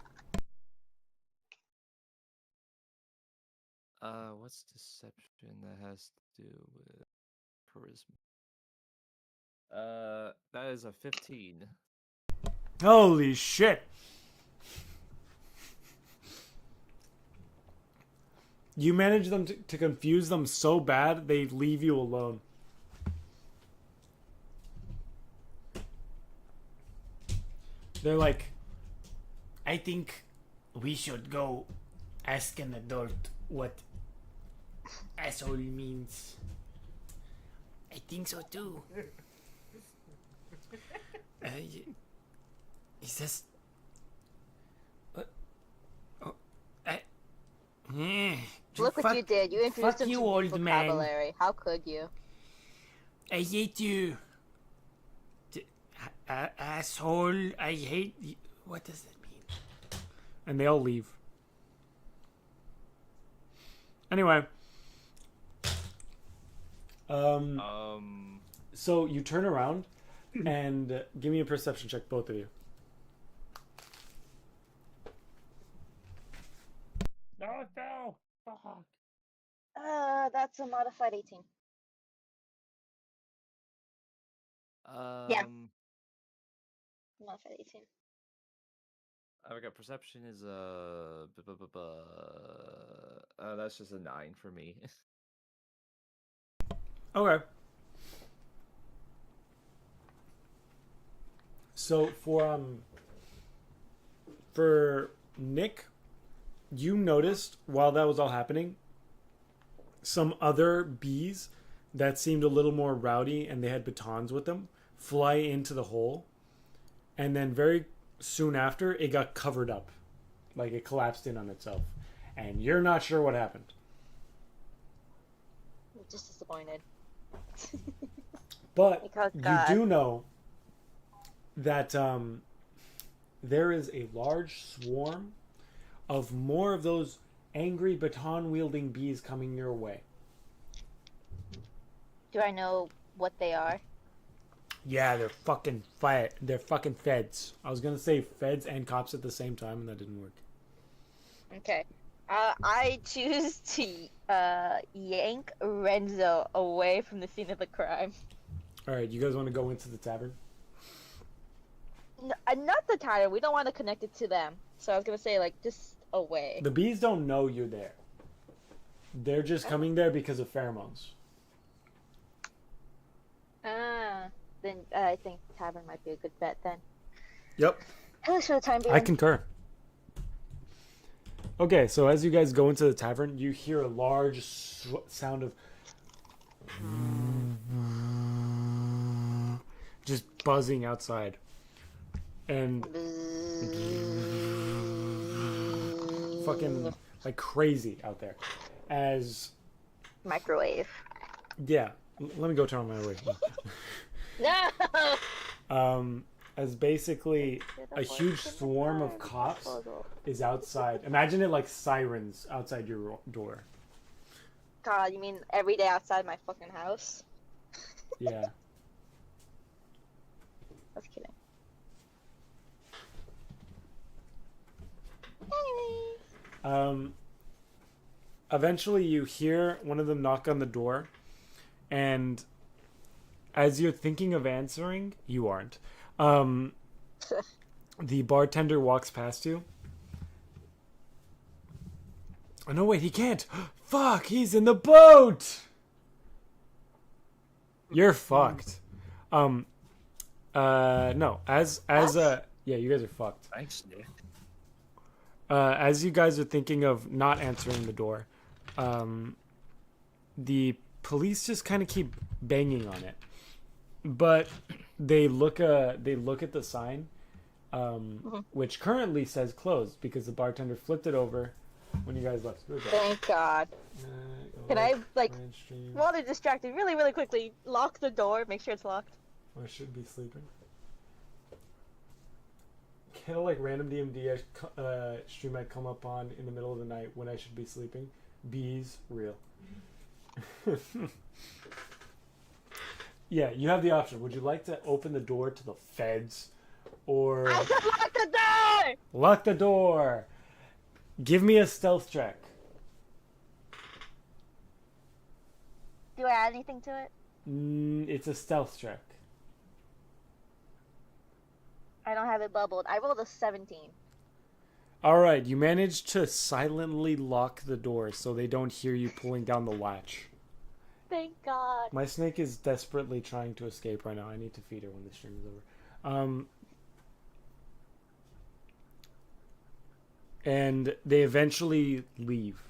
Speaker 2: What's deception that has to do with charisma? That is a 15.
Speaker 1: Holy shit. You manage them to confuse them so bad, they leave you alone. They're like,
Speaker 7: I think we should go ask an adult what asshole means. I think so too. Is this?
Speaker 5: Look what you did. You introduced
Speaker 7: fuck
Speaker 5: him
Speaker 7: you,
Speaker 5: to
Speaker 7: old man.
Speaker 5: vocabulary. How could you?
Speaker 7: I hate you. Asshole. I hate you. What does that mean?
Speaker 1: and they all leave. Anyway. So you turn around and give me a perception check, both of you.
Speaker 6: No. Fuck.
Speaker 5: That's a modified 18. Yeah. Modified 18.
Speaker 2: I got perception is that's just a 9 for me.
Speaker 1: Okay. So for Nick, you noticed while that was all happening, some other bees that seemed a little more rowdy and they had batons with them fly into the hole, and then very soon after it got covered up, like it collapsed in on itself, and you're not sure what happened.
Speaker 5: I'm just disappointed.
Speaker 1: But
Speaker 5: Because
Speaker 1: you
Speaker 5: God.
Speaker 1: do know that there is a large swarm of more of those angry baton-wielding bees coming your way.
Speaker 5: Do I know what they are?
Speaker 1: Yeah, they're fucking feds. I was gonna say feds and cops at the same time, and that didn't work.
Speaker 5: Okay. I choose to yank Renzo away from the scene of the crime.
Speaker 1: All right, you guys want to go into the tavern?
Speaker 5: Not the tire. We don't want to connect it to them. So I was gonna say, like, just away.
Speaker 1: The bees don't know you're there. They're just coming there because of pheromones.
Speaker 5: Then I think the tavern might be a good bet then.
Speaker 1: Yep.
Speaker 5: At least for the time being.
Speaker 1: I concur. Okay, so as you guys go into the tavern, you hear a large sound of just buzzing outside. And fucking like crazy out there. As
Speaker 5: Microwave.
Speaker 1: yeah, let me go turn on my way.
Speaker 5: No!
Speaker 1: As basically a huge swarm of cops is outside. Imagine it like sirens outside your door.
Speaker 5: God, you mean every day outside my fucking house?
Speaker 1: Yeah.
Speaker 5: I was kidding. Anyways.
Speaker 1: Eventually, you hear one of them knock on the door, and as you're thinking of answering, you aren't. The bartender walks past you. Oh, no, wait, he can't. Fuck, he's in the boat. You're fucked. No, yeah, you guys are fucked.
Speaker 2: Thanks, Nick.
Speaker 1: As you guys are thinking of not answering the door, the police just kind of keep banging on it, but they look at the sign, which currently says closed because the bartender flipped it over when you guys left. Who is that?
Speaker 5: Thank God. Can I, like,
Speaker 1: Mainstream.
Speaker 5: while they're distracted, really, really quickly, lock the door, make sure it's locked?
Speaker 1: I should be sleeping. Kind of like random DMD stream I come up on in the middle of the night when I should be sleeping. Bees, real. Yeah, you have the option. Would you like to open the door to the feds, or
Speaker 5: I said lock the door!
Speaker 1: lock the door? Give me a stealth check.
Speaker 5: Do I add anything to it?
Speaker 1: It's a stealth check.
Speaker 5: I don't have it bubbled. I rolled a 17.
Speaker 1: All right, you managed to silently lock the door so they don't hear you pulling down the latch.
Speaker 5: Thank God.
Speaker 1: My snake is desperately trying to escape right now. I need to feed her when the stream is over. And they eventually leave.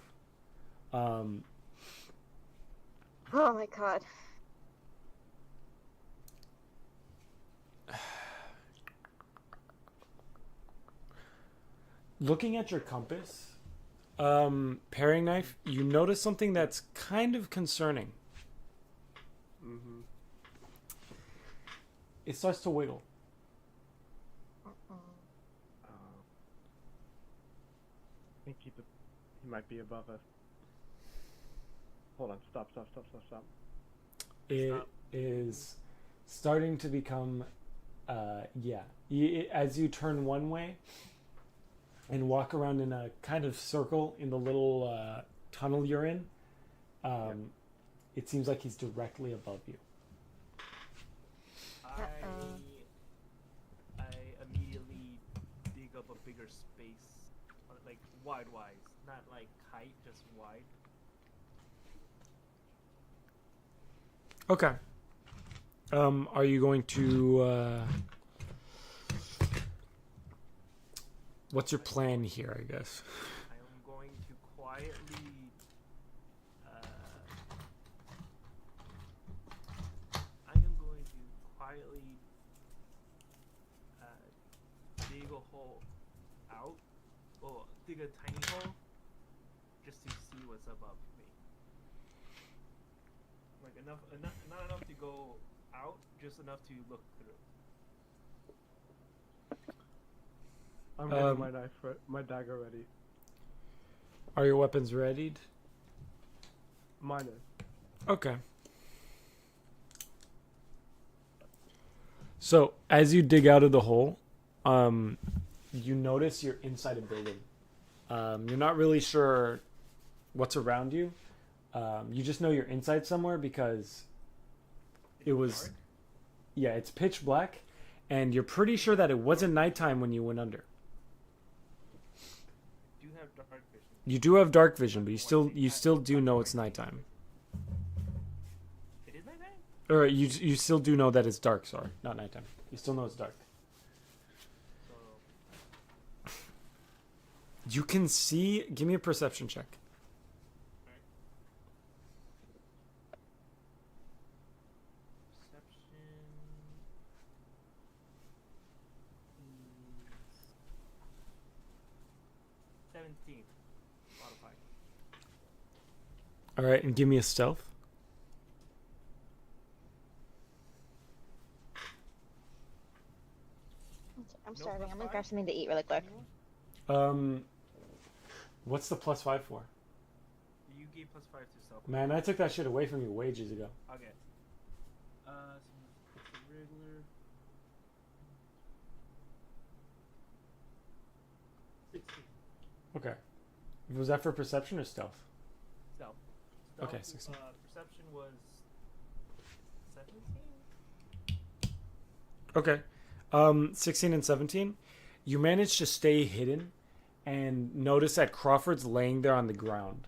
Speaker 5: Oh my God.
Speaker 1: Looking at your compass, paring knife, you notice something that's kind of concerning.
Speaker 6: Mm-hmm.
Speaker 1: It starts to wiggle.
Speaker 6: I think he might be above us. Hold on, stop.
Speaker 1: It is starting to become, as you turn one way and walk around in a kind of circle in the little tunnel you're in, it seems like he's directly above you.
Speaker 4: I immediately dig up a bigger space, like wide, not like height, just wide.
Speaker 1: Okay. Are you going to, what's your plan here, I guess?
Speaker 4: I am going to quietly dig a hole out, or dig a tiny hole, just to see what's above me. Like enough, not enough to go out, just enough to look through.
Speaker 6: I'm getting my knife, my dagger ready.
Speaker 1: Are your weapons readied?
Speaker 6: Mine is.
Speaker 1: Okay. So, as you dig out of the hole, you notice you're inside a building. You're not really sure what's around you. You just know you're inside somewhere because it was...
Speaker 4: Dark?
Speaker 1: Yeah, it's pitch black, and you're pretty sure that it wasn't nighttime when you went under.
Speaker 4: Do you have dark vision?
Speaker 1: You do have dark vision, but you still do know it's nighttime.
Speaker 4: It is nighttime?
Speaker 1: Or you still do know that it's dark, sorry. Not nighttime. You still know it's dark.
Speaker 4: So
Speaker 1: You can see... Give me a perception check.
Speaker 4: perception is 17 modified.
Speaker 1: All right, and give me a stealth.
Speaker 5: I'm starving. I'm gonna grab something to eat really quick.
Speaker 1: What's the +5 for?
Speaker 4: You gave +5 to self.
Speaker 1: Man, I took that shit away from you ages ago.
Speaker 4: Okay. So it's a regular. 16.
Speaker 1: Okay. Was that for perception or stealth?
Speaker 4: Stealth.
Speaker 1: Okay, 16.
Speaker 4: Perception was 17.
Speaker 1: Okay. 16 and 17. You manage to stay hidden and notice that Crawford's laying there on the ground.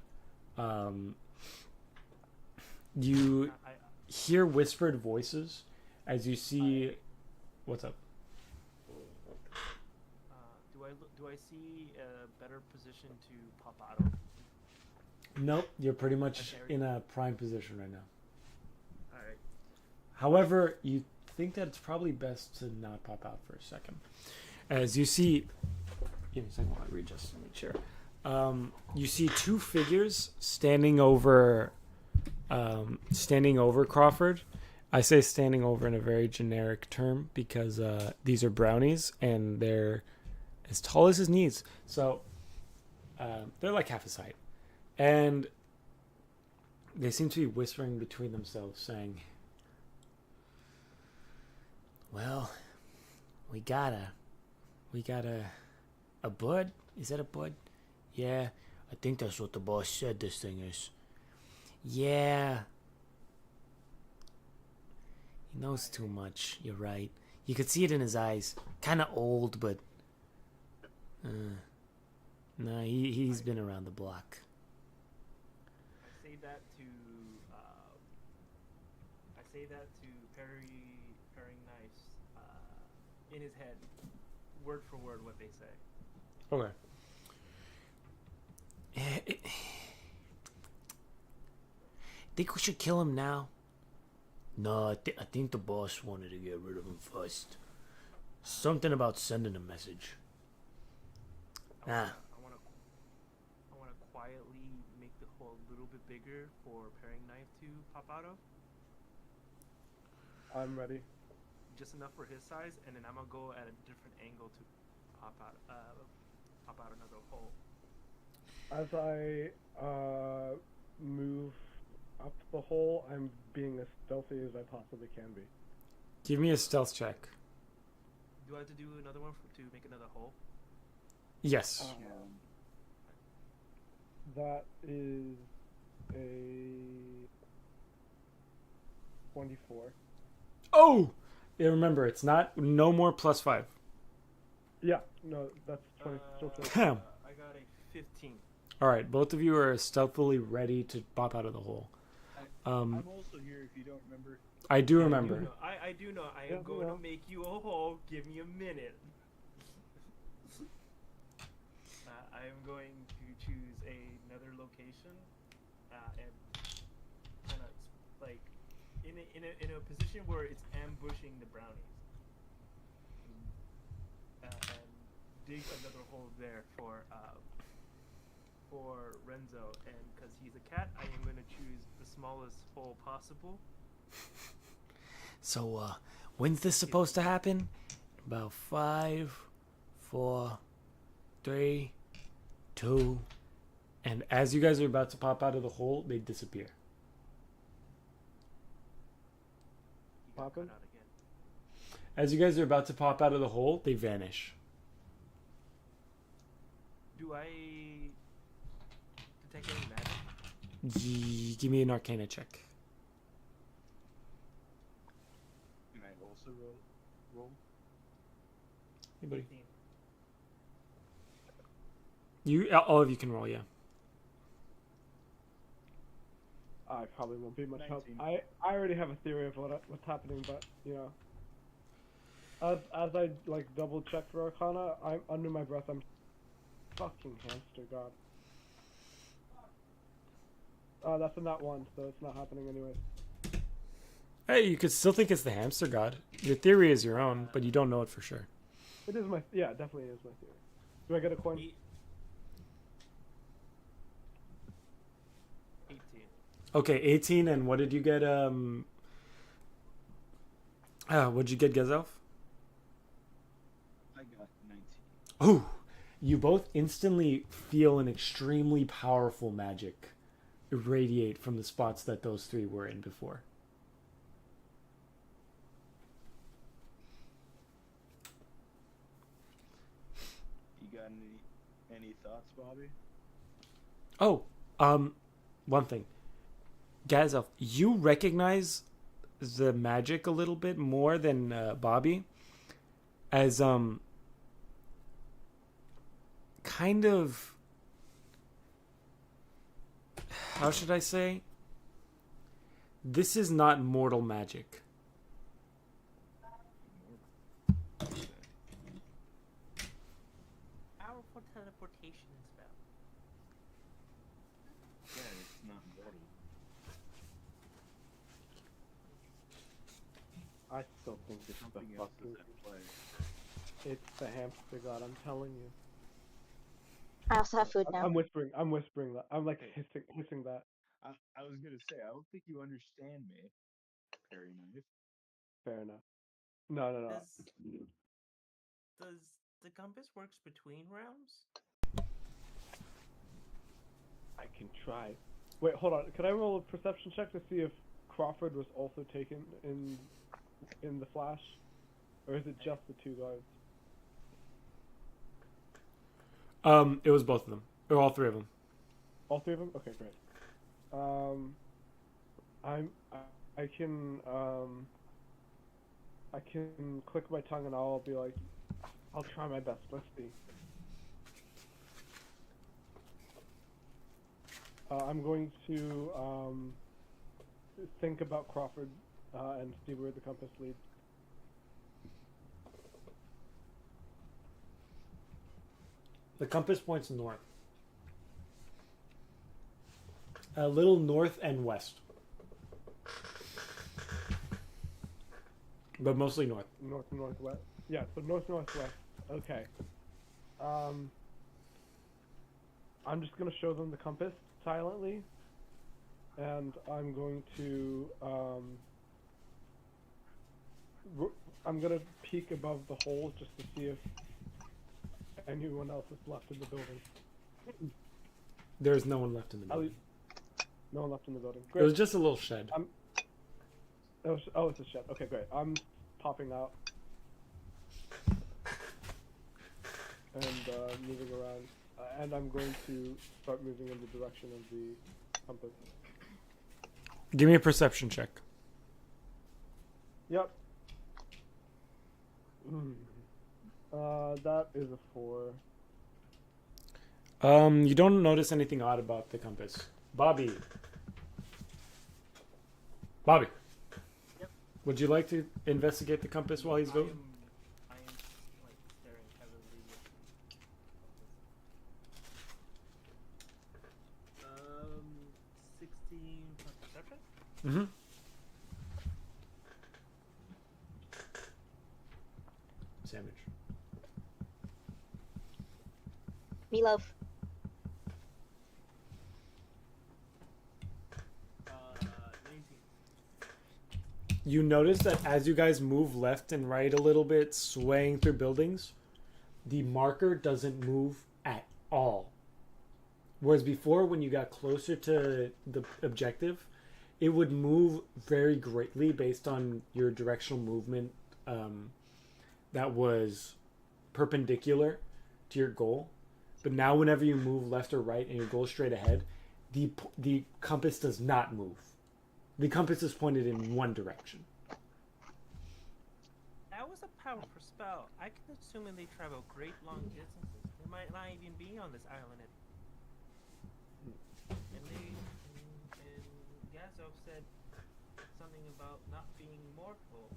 Speaker 1: You hear whispered voices as you see. What's up?
Speaker 4: Do I see a better position to pop out of?
Speaker 1: Nope, you're pretty much
Speaker 4: Okay.
Speaker 1: in a prime position right now.
Speaker 4: All right.
Speaker 1: However, you think that it's probably best to not pop out for a second. As you see, give me a second while I readjust to make sure. You see two figures standing over Crawford. I say standing over in a very generic term because these are brownies and they're as tall as his knees. So they're like half his height. And they seem to be whispering between themselves, saying,
Speaker 7: Well, we got a bud? Is that a bud? Yeah, I think that's what the boss said this thing is. Yeah. He knows too much, you're right. You could see it in his eyes. Kinda old, but... nah, he's been around the block.
Speaker 4: I say that to Perry Nice in his head, word for word what they say.
Speaker 1: okay.
Speaker 7: Think we should kill him now? No, I think the boss wanted to get rid of him first. Something about sending a message.
Speaker 4: I want to quietly make the hole a little bit bigger for Paring Knife to pop out of,
Speaker 6: I'm ready.
Speaker 4: just enough for his size, and then I'm gonna go at a different angle to pop out another hole.
Speaker 6: As I move up the hole, I'm being as stealthy as I possibly can be.
Speaker 1: Give me a stealth check.
Speaker 4: Do I have to do another one to make another hole?
Speaker 1: Yes.
Speaker 6: That is a 24.
Speaker 1: Oh! Yeah, remember, it's no more +5.
Speaker 6: Yeah, no, that's 20. Still 20.
Speaker 1: Damn.
Speaker 4: I got a 15.
Speaker 1: All right, both of you are stealthily ready to pop out of the hole.
Speaker 8: I'm also here if you don't remember.
Speaker 1: I do remember.
Speaker 4: I do know. I
Speaker 6: Yeah,
Speaker 4: am going to make you a hole. Give me a minute. I am going to choose another location and kind of like in a position where it's ambushing the brownies, and dig another hole there for Renzo. And because he's a cat, I am going to choose the smallest hole possible.
Speaker 7: So, when's this supposed to happen? About 5, 4, 3, 2.
Speaker 1: And as you guys are about to pop out of the hole, they disappear.
Speaker 4: He got cut
Speaker 6: Poppin'?
Speaker 4: out again.
Speaker 1: As you guys are about to pop out of the hole, they vanish.
Speaker 4: Do I detect any magic?
Speaker 1: Give me an Arcana check.
Speaker 8: Can I also roll?
Speaker 1: Anybody?
Speaker 4: 15.
Speaker 1: All of you can roll, yeah.
Speaker 6: I probably won't be much help.
Speaker 8: 19.
Speaker 6: I already have a theory of what's happening, but you know, as I like double check for Arcana, I'm under my breath. I'm fucking hamster god. That's a not one, so it's not happening anyway.
Speaker 1: Hey, you could still think it's the hamster god. Your theory is your own, but you don't know it for sure.
Speaker 6: It is my definitely is my theory. Do I get a coin?
Speaker 4: 18.
Speaker 1: Okay, 18, and what did you get? What'd you get, Gazelf?
Speaker 8: I got 19.
Speaker 1: Oh, you both instantly feel an extremely powerful magic irradiate from the spots that those three were in before.
Speaker 8: You got any thoughts, Bobby?
Speaker 1: Oh, one thing. Gazov, you recognize the magic a little bit more than Bobby, as kind of, how should I say? This is not mortal magic.
Speaker 4: Powerful teleportation spell.
Speaker 8: Yeah, it's not mortal.
Speaker 6: I still think it's the
Speaker 8: Something else is
Speaker 6: fucking.
Speaker 8: at play.
Speaker 6: It's the hamster god. I'm telling you.
Speaker 5: I also have food now.
Speaker 6: I'm whispering. I'm whispering that. I'm like hissing that.
Speaker 8: I was gonna say, I don't think you understand me, Perry Knife.
Speaker 6: Fair enough. No.
Speaker 4: Does the compass works between realms?
Speaker 6: I can try. Wait, hold on. Can I roll a perception check to see if Crawford was also taken in the flash, or is it just the two guards?
Speaker 1: It was both of them, or all three of them.
Speaker 6: All three of them? Okay, great. I can click my tongue and I'll be like, I'll try my best. Let's see. I'm going to think about Crawford and see where the compass leads.
Speaker 1: The compass points north. A little north and west. But mostly north.
Speaker 6: North and northwest. Yeah, so north northwest. Okay. I'm just gonna show them the compass silently, and I'm going to I'm gonna peek above the hole just to see if anyone else is left in the building.
Speaker 1: There's no one left in the building.
Speaker 6: No one left in the building.
Speaker 1: It
Speaker 6: Great.
Speaker 1: was just a little shed.
Speaker 6: Oh, it's a shed. Okay, great. I'm popping out and moving around, and I'm going to start moving in the direction of the compass.
Speaker 1: Give me a perception check.
Speaker 6: Yep. That is a 4.
Speaker 1: You don't notice anything odd about the compass. Bobby. Bobby.
Speaker 4: Yep.
Speaker 1: Would you like to investigate the compass while he's voting?
Speaker 4: I am like staring heavily at the 16 plus perception.
Speaker 1: Mm-hmm. Sandwich.
Speaker 5: Meatloaf.
Speaker 4: 19.
Speaker 1: You notice that as you guys move left and right a little bit, swaying through buildings, the marker doesn't move at all. Whereas before, when you got closer to the objective, it would move very greatly based on your directional movement that was perpendicular to your goal. But now whenever you move left or right and your goal is straight ahead, the compass does not move. The compass is pointed in one direction.
Speaker 4: That was a powerful spell. I can assume when they travel great long distances, they might not even be on this island. And Gazov said something about not being mortal.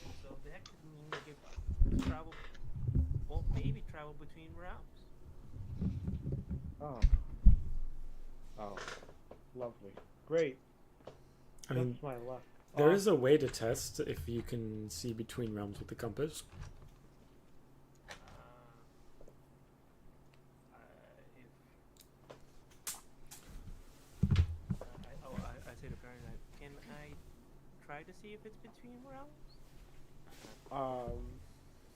Speaker 4: And so that could mean they could travel, well, maybe travel between realms.
Speaker 6: Oh, lovely. Great.
Speaker 1: I mean,
Speaker 6: That's my luck.
Speaker 1: there is a way to test if you can see between realms with the compass.
Speaker 4: I say to Fahrenheit, can I try to see if it's between realms?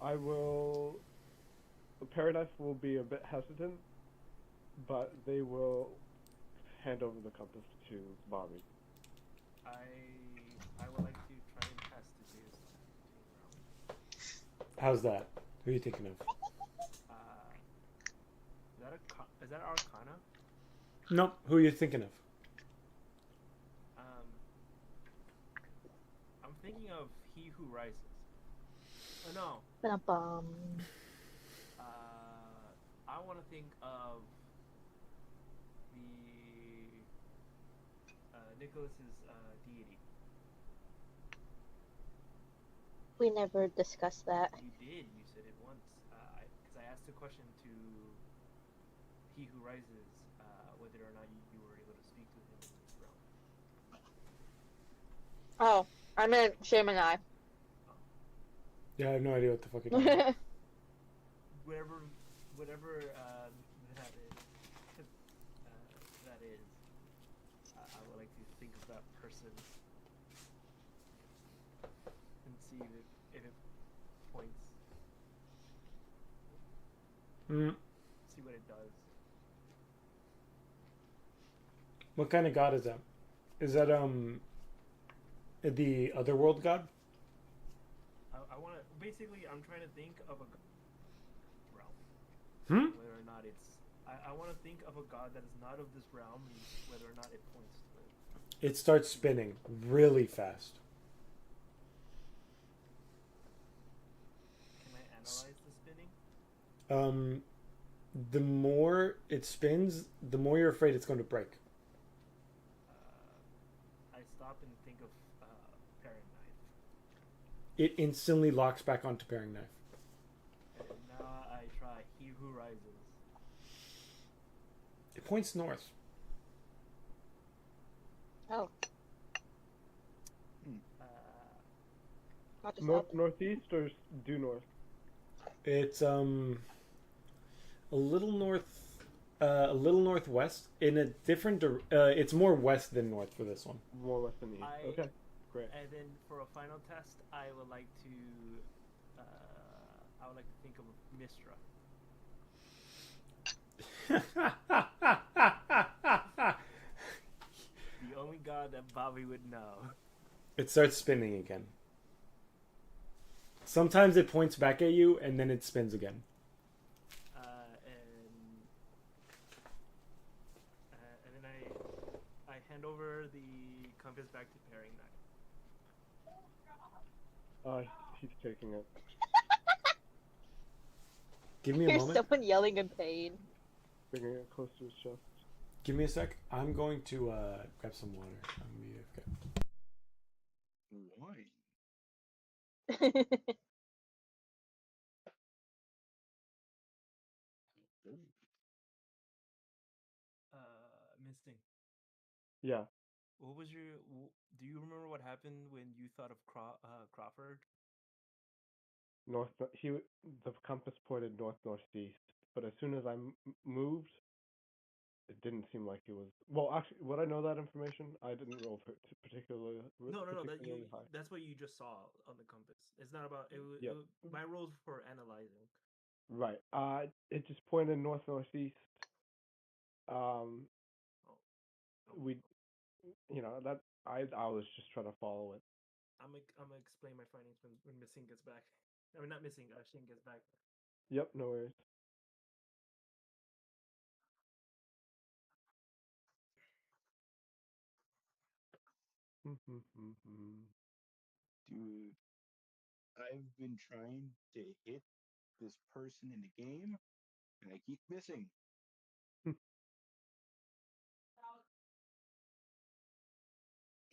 Speaker 6: I will. Paradise will be a bit hesitant, but they will hand over the compass to Bobby.
Speaker 4: I would like to try and test to see if it's between realms.
Speaker 1: How's that? Who are you thinking of?
Speaker 4: Is that Arcana?
Speaker 1: Nope. Who are you thinking of?
Speaker 4: Um, I'm thinking of He Who Rises. Oh no.
Speaker 5: Ba-dum-bum.
Speaker 4: I want to think of the Nicholas's deity.
Speaker 5: We never discussed that.
Speaker 4: You did. You said it once. Because I asked a question to He Who Rises, whether or not you were able to speak to him in this realm.
Speaker 5: Oh, I meant Shame and I.
Speaker 1: Yeah, I have no idea what the fuck you're talking about.
Speaker 4: Whatever that is, that is. I would like to think of that person and see if it points.
Speaker 1: Mm.
Speaker 4: See what it does.
Speaker 1: What kind of god is that? Is that the otherworld god?
Speaker 4: I want to. Basically, I'm trying to think of a realm.
Speaker 1: Hmm?
Speaker 4: Whether or not it's. I want to think of a god that is not of this realm, and whether or not it points to it.
Speaker 1: It starts spinning really fast.
Speaker 4: Can I analyze the spinning?
Speaker 1: The more it spins, the more you're afraid it's going to break.
Speaker 4: I stop and think of paring knife.
Speaker 1: It instantly locks back onto paring knife.
Speaker 4: And now I try He Who Rises.
Speaker 1: It points north.
Speaker 5: Oh,
Speaker 4: Uh,
Speaker 5: not just up.
Speaker 6: Northeast or due north?
Speaker 1: It's a little a little northwest in a different. It's more west than north for this one.
Speaker 6: More west than east. Okay, great.
Speaker 4: And then for a final test, I would like to think of Mistra. The only god that Bobby would know.
Speaker 1: It starts spinning again. Sometimes it points back at you and then it spins again.
Speaker 4: And then I hand over the compass back to paring knife.
Speaker 6: He's taking it.
Speaker 1: Give me a
Speaker 5: Here's
Speaker 1: moment.
Speaker 5: someone yelling in pain.
Speaker 6: Bringing it close to his chest.
Speaker 1: Give me a sec. I'm going to grab some water. I'm gonna be
Speaker 8: Why?
Speaker 4: Missing.
Speaker 6: Yeah.
Speaker 4: What was your? Do you remember what happened when you thought of Crawford?
Speaker 6: The compass pointed north northeast, but as soon as I moved, it didn't seem like he was. Well, actually, would I know that information? I didn't roll particularly.
Speaker 4: No.
Speaker 6: Particularly high.
Speaker 4: That's what you just saw on the compass. It's not about it.
Speaker 6: Yep.
Speaker 4: My roles for analyzing.
Speaker 6: Right. It just pointed north northeast. We, that I was just trying to follow it.
Speaker 4: I'm gonna explain my findings when Missing gets back. I mean, not Missing. Shane gets back.
Speaker 6: Yep. No worries.
Speaker 8: Dude, I've been trying to hit this person in the game, and I keep missing.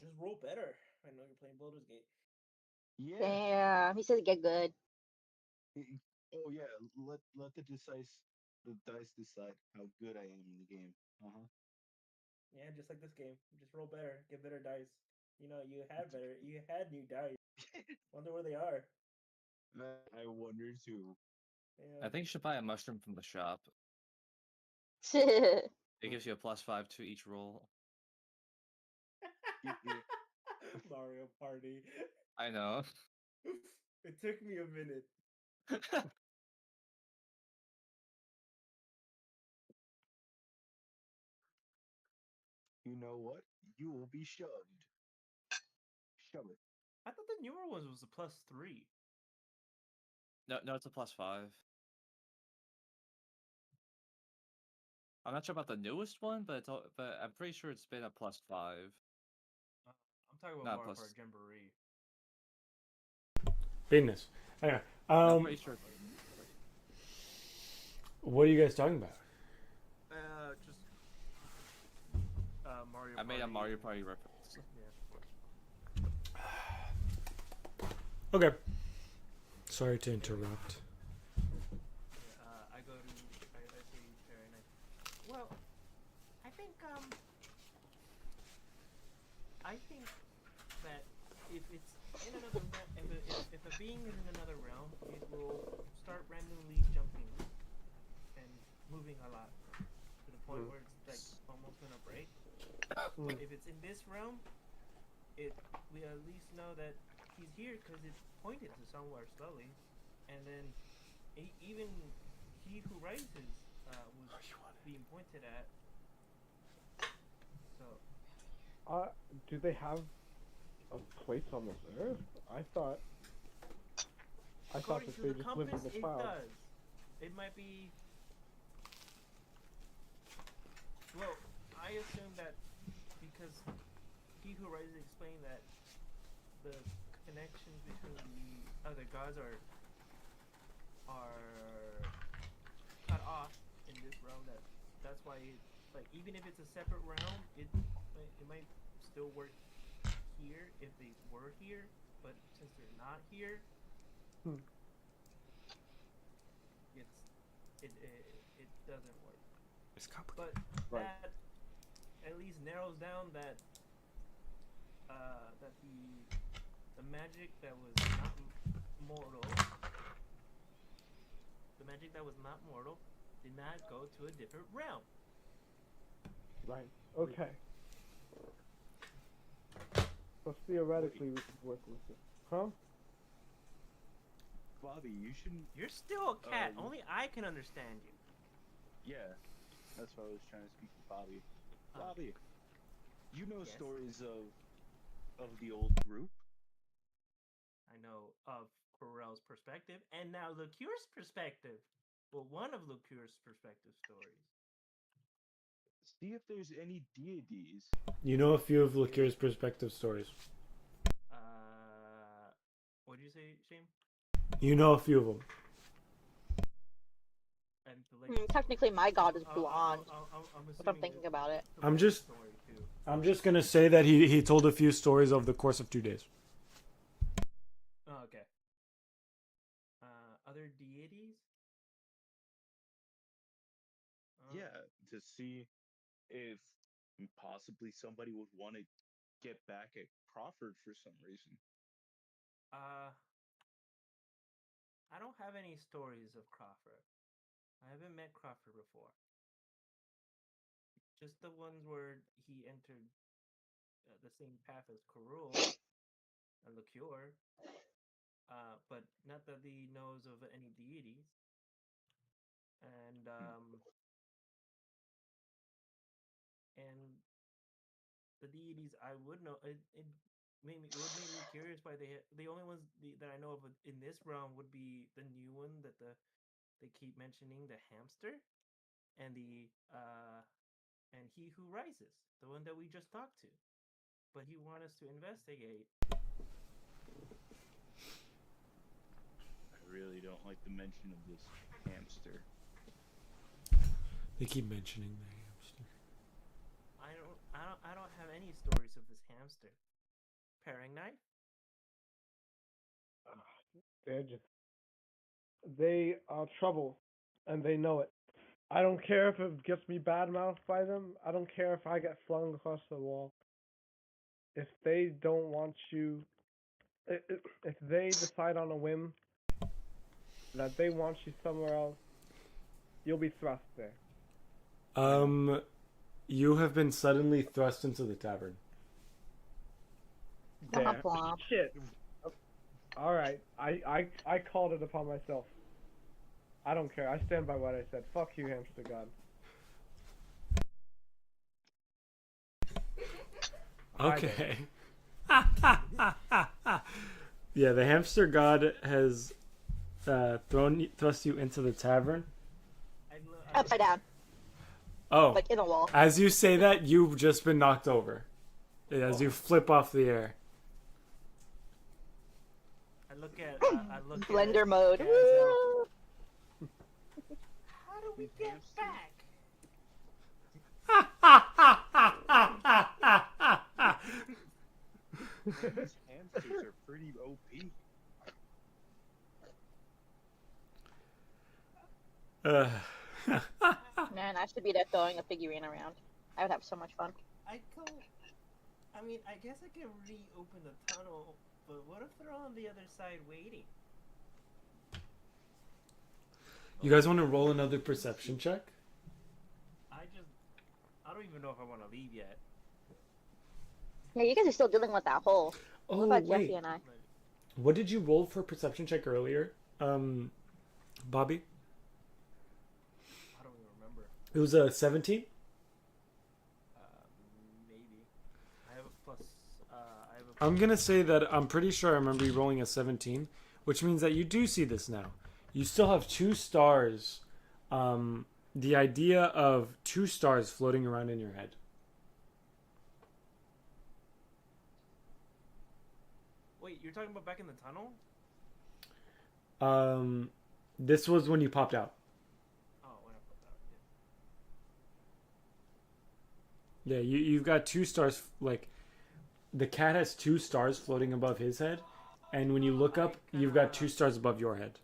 Speaker 4: Just roll better. I know you're playing Baldur's Gate.
Speaker 8: Yeah.
Speaker 5: Damn, he said get good.
Speaker 8: Oh yeah. Let the dice decide how good I am in the game.
Speaker 4: Yeah, just like this game. Just roll better. Get better dice. You know, you had new dice. Wonder where they are.
Speaker 8: I wonder too.
Speaker 4: Yeah.
Speaker 2: I think you should buy a mushroom from the shop. It gives you a +5 to each roll.
Speaker 4: Mario Party.
Speaker 2: I know.
Speaker 4: It took me a minute.
Speaker 8: You know what? You will be shoved. Shove it.
Speaker 4: I thought the newer ones was a +3.
Speaker 2: No, it's a +5. I'm not sure about the newest one, but but I'm pretty sure it's been a +5.
Speaker 4: I'm talking about
Speaker 2: Not
Speaker 4: Mario
Speaker 2: plus-
Speaker 4: Kart Jamboree.
Speaker 1: Business. Anyway,
Speaker 2: I'm pretty sure.
Speaker 1: what are you guys talking about?
Speaker 4: Just Mario.
Speaker 2: I made a
Speaker 4: Party.
Speaker 2: Mario Party reference.
Speaker 4: Yeah.
Speaker 1: Okay. Sorry to interrupt.
Speaker 4: I go to I say very nice. Well, I think that if it's in another if a being is in another realm, it will start randomly jumping and moving a lot to the point where it's like almost gonna break. If it's in this realm, we at least know that he's here because it's pointed to somewhere slowly, and then even he who rises was being pointed at. So
Speaker 6: Do they have a place on this earth? I thought
Speaker 4: according
Speaker 6: that
Speaker 4: to
Speaker 6: they
Speaker 4: the
Speaker 6: just lived in
Speaker 4: compass,
Speaker 6: the
Speaker 4: it
Speaker 6: clouds.
Speaker 4: does. It might be. Well, I assume that because he who rises explained that the connections between the other gods are cut off in this realm. That's why like even if it's a separate realm, it might still work here if they were here, but since they're not here, it doesn't work.
Speaker 1: It's complicated.
Speaker 4: But
Speaker 6: Right.
Speaker 4: that at least narrows down that the magic that was not mortal, did not go to a different realm.
Speaker 6: Right. Okay. So theoretically, we could work with it. Huh?
Speaker 8: Bobby, you shouldn't.
Speaker 4: You're still a cat.
Speaker 8: Oh.
Speaker 4: Only I can understand you.
Speaker 8: Yeah, that's why I was trying to speak to Bobby.
Speaker 4: Oh.
Speaker 8: Bobby, you know
Speaker 4: Yes?
Speaker 8: stories of the old group?
Speaker 4: I know of Corell's perspective, and now Liqueur's perspective. Well, one of Liqueur's perspective stories.
Speaker 8: See if there's any deities.
Speaker 1: You know a few of Liqueur's perspective stories.
Speaker 4: What did you say, Shane?
Speaker 1: You know a few of them.
Speaker 4: And the latest
Speaker 5: Technically, my god is
Speaker 4: I'm
Speaker 5: blonde. If I'm
Speaker 4: assuming
Speaker 5: thinking
Speaker 4: that
Speaker 5: about it.
Speaker 4: the
Speaker 1: I'm
Speaker 4: latest
Speaker 1: just-
Speaker 4: story too.
Speaker 1: I'm just gonna say that he told a few stories over the course of 2 days.
Speaker 4: Oh, okay. Other deities?
Speaker 8: Yeah, to see if possibly somebody would want to get back at Crawford for some reason.
Speaker 4: I don't have any stories of Crawford. I haven't met Crawford before. Just the ones where he entered the same path as Corul and Liqueur. But not that he knows of any deities. And and the deities I would know, it would make me curious why the only ones that I know of in this realm would be the new one that they keep mentioning, the hamster, and and he who rises, the one that we just talked to. But he wants us to investigate.
Speaker 8: I really don't like the mention of this hamster.
Speaker 1: They keep mentioning the hamster.
Speaker 4: I don't have any stories of this hamster. Paring knife?
Speaker 6: They are trouble, and they know it. I don't care if it gets me badmouthed by them. I don't care if I get flung across the wall. If they don't want you, if they decide on a whim that they want you somewhere else, you'll be thrust there.
Speaker 1: You have been suddenly thrust into the tavern.
Speaker 5: Blomp, blomp.
Speaker 6: Shit. All right, I called it upon myself. I don't care. I stand by what I said. Fuck you, hamster god.
Speaker 1: Okay. Yeah, the hamster god has thrust you into the tavern.
Speaker 5: Upside down.
Speaker 1: Oh,
Speaker 5: like in a wall.
Speaker 1: as you say that, you've just been knocked over. As you flip off the air.
Speaker 4: I look at
Speaker 5: Blender mode.
Speaker 4: Gazelle.
Speaker 5: Woo!
Speaker 4: How do we get back?
Speaker 8: These hamsters are pretty OP.
Speaker 5: Man, I should be there throwing a figurine around. I would have so much fun.
Speaker 4: I mean, I guess I can reopen the tunnel, but what if they're on the other side waiting?
Speaker 1: You guys want to roll another perception check?
Speaker 4: I don't even know if I want to leave yet.
Speaker 5: Yeah, you guys are still dealing with that hole.
Speaker 1: Oh,
Speaker 5: What about
Speaker 1: wait.
Speaker 5: Jeffy and I?
Speaker 1: What did you roll for perception check earlier? Bobby?
Speaker 4: I don't even remember.
Speaker 1: It was a 17?
Speaker 4: Maybe. I have a plus.
Speaker 1: I'm going to say that I'm pretty sure I remember you rolling a 17, which means that you do see this now. You still have 2 stars. The idea of 2 stars floating around in your head.
Speaker 4: Wait, you're talking about back in the tunnel?
Speaker 1: This was when you popped out.
Speaker 4: Oh, when I put that.
Speaker 1: Yeah, you've got 2 stars. Like, the cat has 2 stars floating above his head, and when you look up, you've got 2 stars above your head.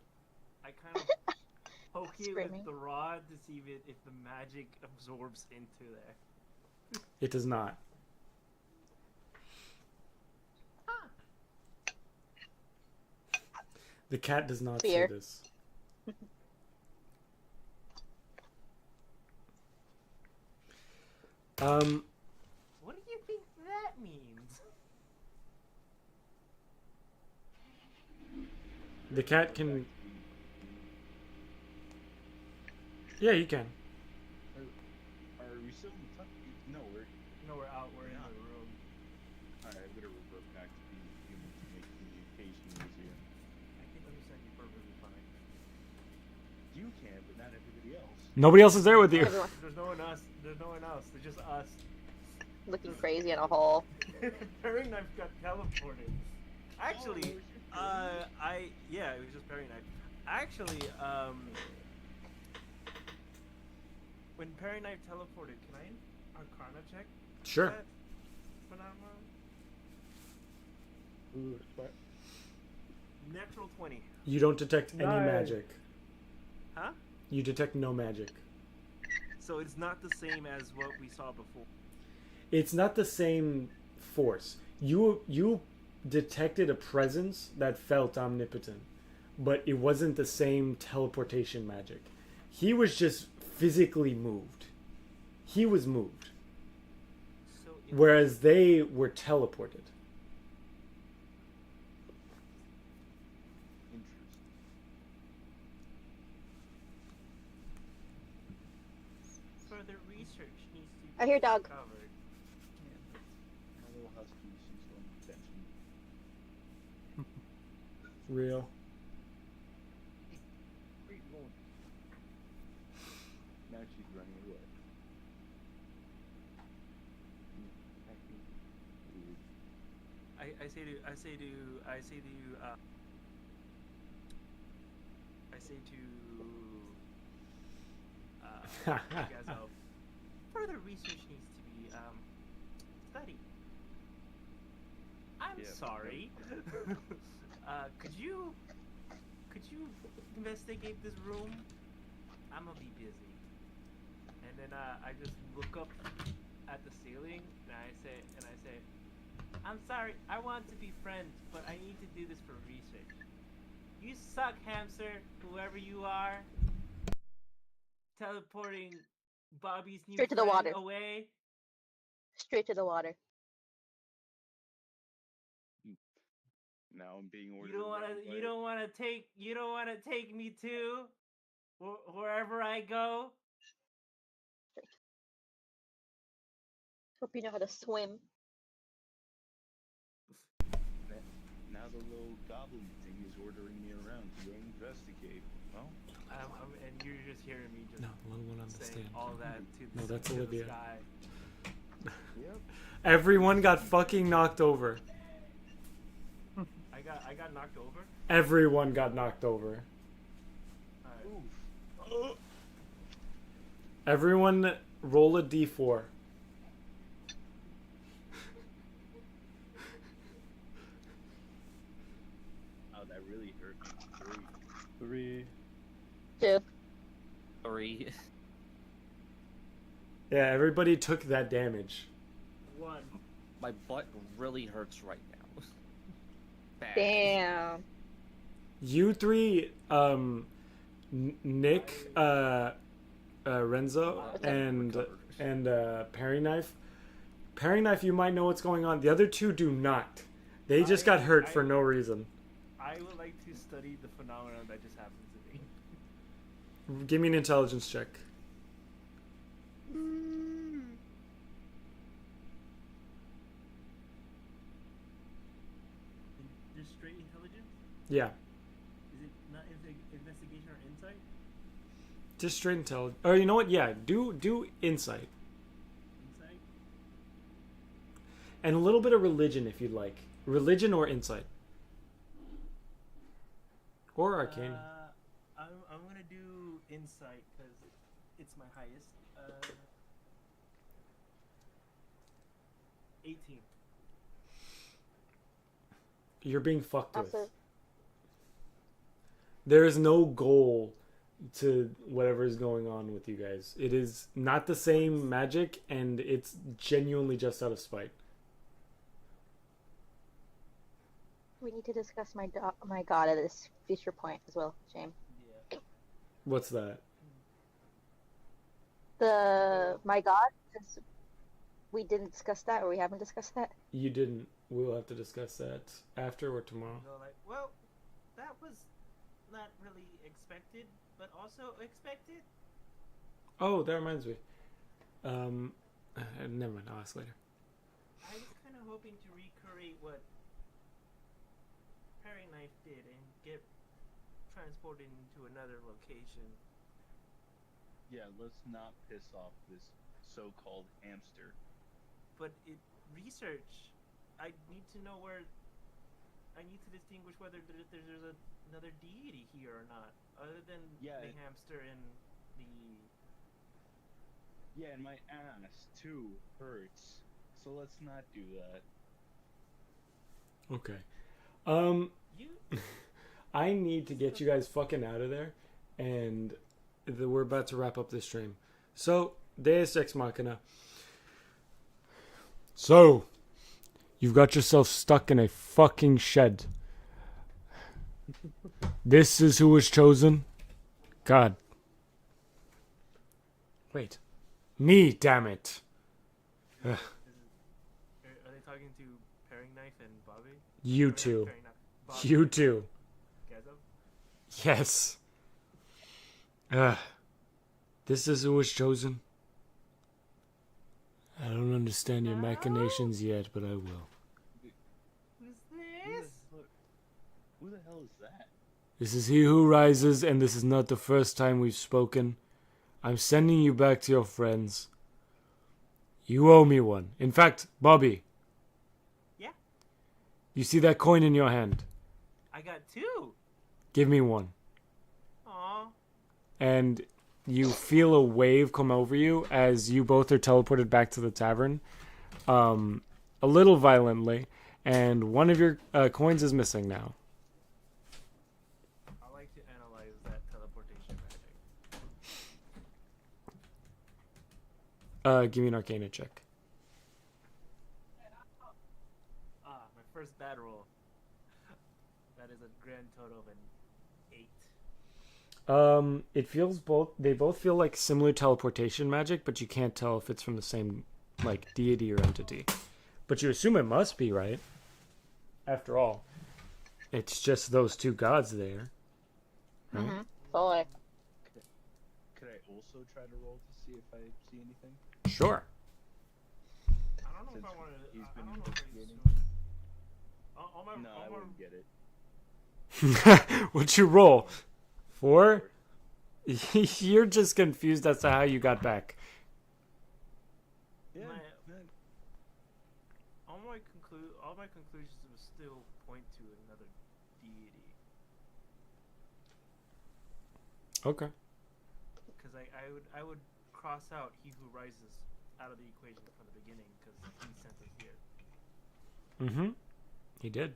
Speaker 4: I kind of poke it
Speaker 5: Screaming.
Speaker 4: with the rod to see if the magic absorbs into there.
Speaker 1: It does not. The cat does not
Speaker 5: Fear.
Speaker 1: see this.
Speaker 4: What do you think that means?
Speaker 1: The cat can. Yeah, you can.
Speaker 8: Are we still in the tunnel? No, we're.
Speaker 4: No, we're out. We're in
Speaker 8: Yeah.
Speaker 4: the room.
Speaker 8: Alright, I'm gonna revert back to being human to make communication easier.
Speaker 4: I can understand you perfectly fine.
Speaker 8: You can, but not everybody else.
Speaker 1: Nobody else is there with you.
Speaker 5: Everyone
Speaker 4: There's no one else. There's no one else. There's just us.
Speaker 5: looking crazy in a hole.
Speaker 4: Paring knife got teleported. Actually, it was just paring knife. Actually, when paring knife teleported, can I Arcana check?
Speaker 1: Sure.
Speaker 4: that phenomenon?
Speaker 6: Ooh, smart.
Speaker 4: Natural 20.
Speaker 1: You don't detect any
Speaker 6: Nice.
Speaker 1: magic.
Speaker 4: Huh?
Speaker 1: You detect no magic.
Speaker 4: So it's not the same as what we saw before.
Speaker 1: It's not the same force. You detected a presence that felt omnipotent, but it wasn't the same teleportation magic. He was just physically moved. He was moved,
Speaker 4: So it,
Speaker 1: whereas they were teleported.
Speaker 8: Interesting.
Speaker 4: further research needs to be
Speaker 5: I hear dog.
Speaker 4: covered.
Speaker 8: My little husky, she's on attention.
Speaker 1: Real.
Speaker 8: Great Lord. Now she's running away. Acting weird.
Speaker 4: I say to Gazelle, further research needs to be studied. I'm
Speaker 8: Yeah,
Speaker 4: sorry. Could you investigate this room? I'm gonna be busy. And then I just look up at the ceiling and I say, I'm sorry, I want to be friends, but I need to do this for research. You suck, hamster, whoever you are. Teleporting Bobby's new
Speaker 5: Straight to the
Speaker 4: friend
Speaker 5: water.
Speaker 4: away.
Speaker 5: Straight to the water.
Speaker 8: Now I'm being ordered.
Speaker 4: You don't wanna take me to wherever I go.
Speaker 5: Hope you know how to swim.
Speaker 8: Now the little goblin thing is ordering me around to go investigate. Well,
Speaker 4: and you're just hearing me just
Speaker 1: No, the little one on the
Speaker 4: saying
Speaker 1: stand.
Speaker 4: all that to the,
Speaker 1: No, that's
Speaker 4: to
Speaker 1: Olivia.
Speaker 4: the sky.
Speaker 3: Yep.
Speaker 1: Everyone got fucking knocked over.
Speaker 4: I got knocked over.
Speaker 1: Everyone got knocked over.
Speaker 4: Alright.
Speaker 1: Everyone roll a d4.
Speaker 8: Oh, that really hurt me.
Speaker 6: 3.
Speaker 5: 2.
Speaker 2: 3.
Speaker 1: Yeah, everybody took that damage.
Speaker 4: 1.
Speaker 2: My butt really hurts right now. Bad.
Speaker 5: Damn.
Speaker 1: You three, Nick, Renzo, and Perry Knife. Perry Knife, you might know what's going on. The other two do not. They just got hurt for no reason.
Speaker 4: I would like to study the phenomenon that just happened to me.
Speaker 1: Give me an intelligence check.
Speaker 4: Just straight intelligence?
Speaker 1: Yeah,
Speaker 4: Is it not investigation or insight?
Speaker 1: just straight intelligence. Or you know what? Yeah, do insight
Speaker 4: Insight?
Speaker 1: and a little bit of religion if you'd like. Religion or insight or arcane.
Speaker 4: I'm gonna do insight because it's my highest. 18.
Speaker 1: You're being fucked with.
Speaker 5: Also,
Speaker 1: There is no goal to whatever is going on with you guys. It is not the same magic, and it's genuinely just out of spite.
Speaker 5: we need to discuss my god at this future point as well, Shame.
Speaker 4: Yeah.
Speaker 1: What's that?
Speaker 5: My god, since we didn't discuss that, or we haven't discussed that.
Speaker 1: You didn't. We'll have to discuss that after or tomorrow.
Speaker 4: So like, well, that was not really expected, but also expected.
Speaker 1: Oh, that reminds me. Never mind. I'll ask later.
Speaker 4: I was kind of hoping to recreate what Perry Knife did and get transported into another location.
Speaker 8: Yeah, let's not piss off this so-called hamster.
Speaker 4: But research. I need to know where. I need to distinguish whether there's another deity here or not, other than
Speaker 8: Yeah.
Speaker 4: the hamster and the.
Speaker 8: Yeah, and my ass too hurts. So let's not do that.
Speaker 1: Okay.
Speaker 4: You.
Speaker 1: I need to get you guys fucking out of there, and we're about to wrap up this stream. So, Deus Ex Machina. So, you've got yourself stuck in a fucking shed. This is who was chosen? God. Wait. Me, damn it. Ugh.
Speaker 4: Are they talking to Perry Knife and Bobby?
Speaker 1: You
Speaker 4: Or not
Speaker 1: two.
Speaker 4: Perry Knife, Bobby
Speaker 1: You
Speaker 4: and
Speaker 1: two.
Speaker 4: Gazo?
Speaker 1: Yes. This is who was chosen. I don't understand your machinations yet, but I will.
Speaker 4: Who's
Speaker 8: Who
Speaker 4: this?
Speaker 8: who the hell is that?
Speaker 1: This is he who rises, and this is not the first time we've spoken. I'm sending you back to your friends. You owe me one. In fact, Bobby.
Speaker 4: Yeah?
Speaker 1: You see that coin in your hand?
Speaker 4: I got 2.
Speaker 1: Give me one.
Speaker 4: Aw.
Speaker 1: And you feel a wave come over you as you both are teleported back to the tavern, a little violently, and one of your coins is missing now.
Speaker 4: I like to analyze that teleportation magic.
Speaker 1: Give me an Arcana check.
Speaker 4: My first bad roll. That is a grand total of an 8.
Speaker 1: It feels they both feel like similar teleportation magic, but you can't tell if it's from the same, like, deity or entity. But you assume it must be, right? After all, it's just those two gods there. Right?
Speaker 5: Mm-hmm. Boy.
Speaker 8: Could I also try to roll to see if I see anything?
Speaker 1: Sure.
Speaker 4: I don't know if
Speaker 8: Since
Speaker 4: I want to.
Speaker 8: he's
Speaker 4: I
Speaker 8: been
Speaker 4: don't know if I
Speaker 8: investigating.
Speaker 4: use.
Speaker 8: No, I wouldn't get it.
Speaker 1: What'd you roll? 4? You're just confused as to how you got back.
Speaker 8: Yeah,
Speaker 4: My-
Speaker 8: man.
Speaker 4: all my conclusions will still point to another deity.
Speaker 1: Okay.
Speaker 4: Because I would cross out he who rises out of the equation from the beginning because he sent us here.
Speaker 1: Mm-hmm. He did.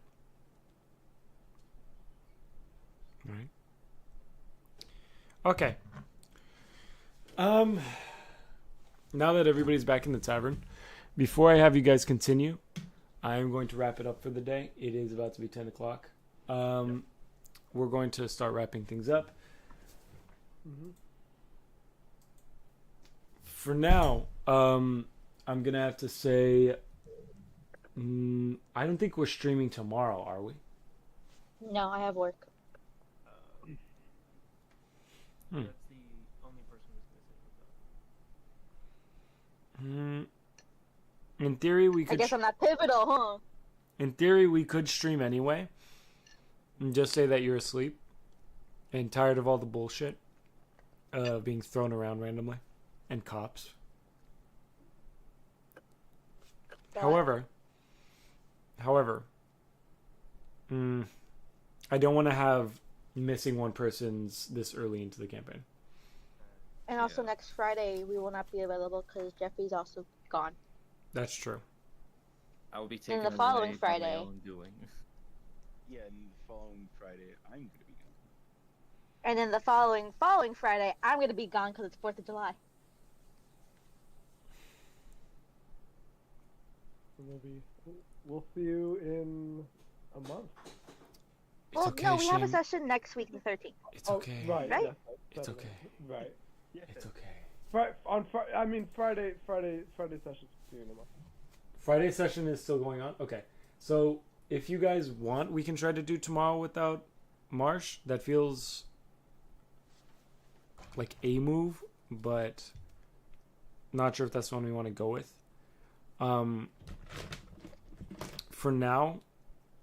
Speaker 1: Right. Okay. Now that everybody's back in the tavern, before I have you guys continue, I am going to wrap it up for the day. It is about to be 10 o'clock. We're going to start wrapping things up.
Speaker 6: Mm-hmm.
Speaker 1: For now, I'm going to have to say, I don't think we're streaming tomorrow, are we?
Speaker 5: No, I have work.
Speaker 1: Hmm.
Speaker 4: That's the only person who's missing with that.
Speaker 1: In theory, we
Speaker 5: I
Speaker 1: could.
Speaker 5: guess I'm not pivotal, huh?
Speaker 1: In theory, we could stream anyway, and just say that you're asleep and tired of all the bullshit being thrown around randomly, and cops.
Speaker 5: But
Speaker 1: However, I don't want to have missing one person's this early into the campaign.
Speaker 5: and also
Speaker 2: Yeah.
Speaker 5: next Friday we will not be available because Jeffy's also gone.
Speaker 1: That's true.
Speaker 2: I will be taking
Speaker 5: the
Speaker 2: a
Speaker 5: following
Speaker 2: Renee by my
Speaker 5: Friday.
Speaker 2: own doing.
Speaker 8: Yeah, and the following Friday, I'm gonna be gone.
Speaker 5: And then the following Friday, I'm gonna be gone because it's 4th of July.
Speaker 6: We'll see you in a month.
Speaker 1: It's
Speaker 5: Well,
Speaker 1: okay,
Speaker 5: no, we have a
Speaker 1: Shane.
Speaker 5: session next week, the 13th.
Speaker 1: It's
Speaker 6: Oh,
Speaker 1: okay.
Speaker 6: Right.
Speaker 5: Right?
Speaker 6: Yes,
Speaker 1: It's
Speaker 6: Saturday.
Speaker 1: okay.
Speaker 6: Right.
Speaker 1: It's okay.
Speaker 6: Friday sessions. See you in a month.
Speaker 1: Friday session is still going on? Okay. So, if you guys want, we can try to do tomorrow without Marsh. That feels like a move, but not sure if that's the one we want to go with. For now,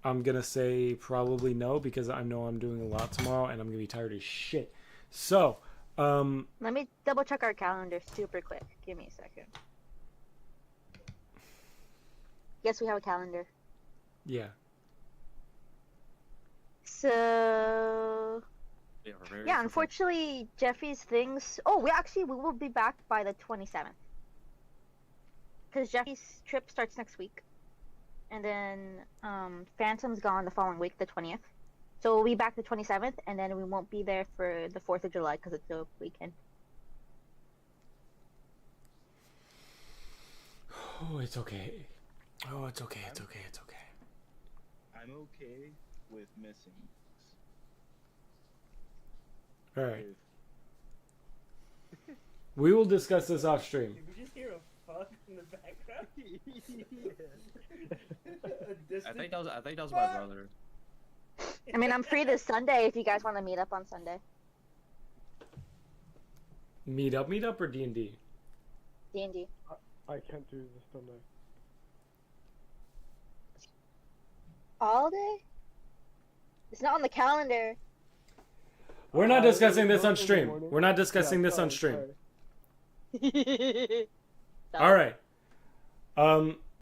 Speaker 1: I'm going to say probably no because I know I'm doing a lot tomorrow and I'm going to be tired as shit. So,
Speaker 5: Let me double check our calendar super quick. Give me a second. Yes, we have a calendar.
Speaker 1: yeah.
Speaker 5: So
Speaker 2: Yeah, we're very
Speaker 5: yeah,
Speaker 2: prepared.
Speaker 5: unfortunately, Jeffy's things. Oh, we will be back by the 27th. Because Jeffy's trip starts next week, and then Phantom's gone the following week, the 20th. So we'll be back the 27th, and then we won't be there for the 4th of July because it's a weekend.
Speaker 1: Oh, it's okay. Oh, it's okay. It's okay. It's okay.
Speaker 8: I'm okay with missing.
Speaker 1: All right.
Speaker 8: If
Speaker 1: We will discuss this off stream.
Speaker 4: Did we just hear a fuck in the background?
Speaker 2: I think that was my brother.
Speaker 5: I mean, I'm free this Sunday if you guys want to meet up on Sunday.
Speaker 1: Meet up, or D&D?
Speaker 5: D&D.
Speaker 6: I can't do this Sunday.
Speaker 5: All day? It's not on the calendar.
Speaker 1: We're not discussing this on
Speaker 6: in the
Speaker 1: stream.
Speaker 6: morning.
Speaker 1: We're not discussing
Speaker 6: Yeah,
Speaker 1: this on
Speaker 6: sorry,
Speaker 1: stream.
Speaker 6: sorry.
Speaker 1: All right.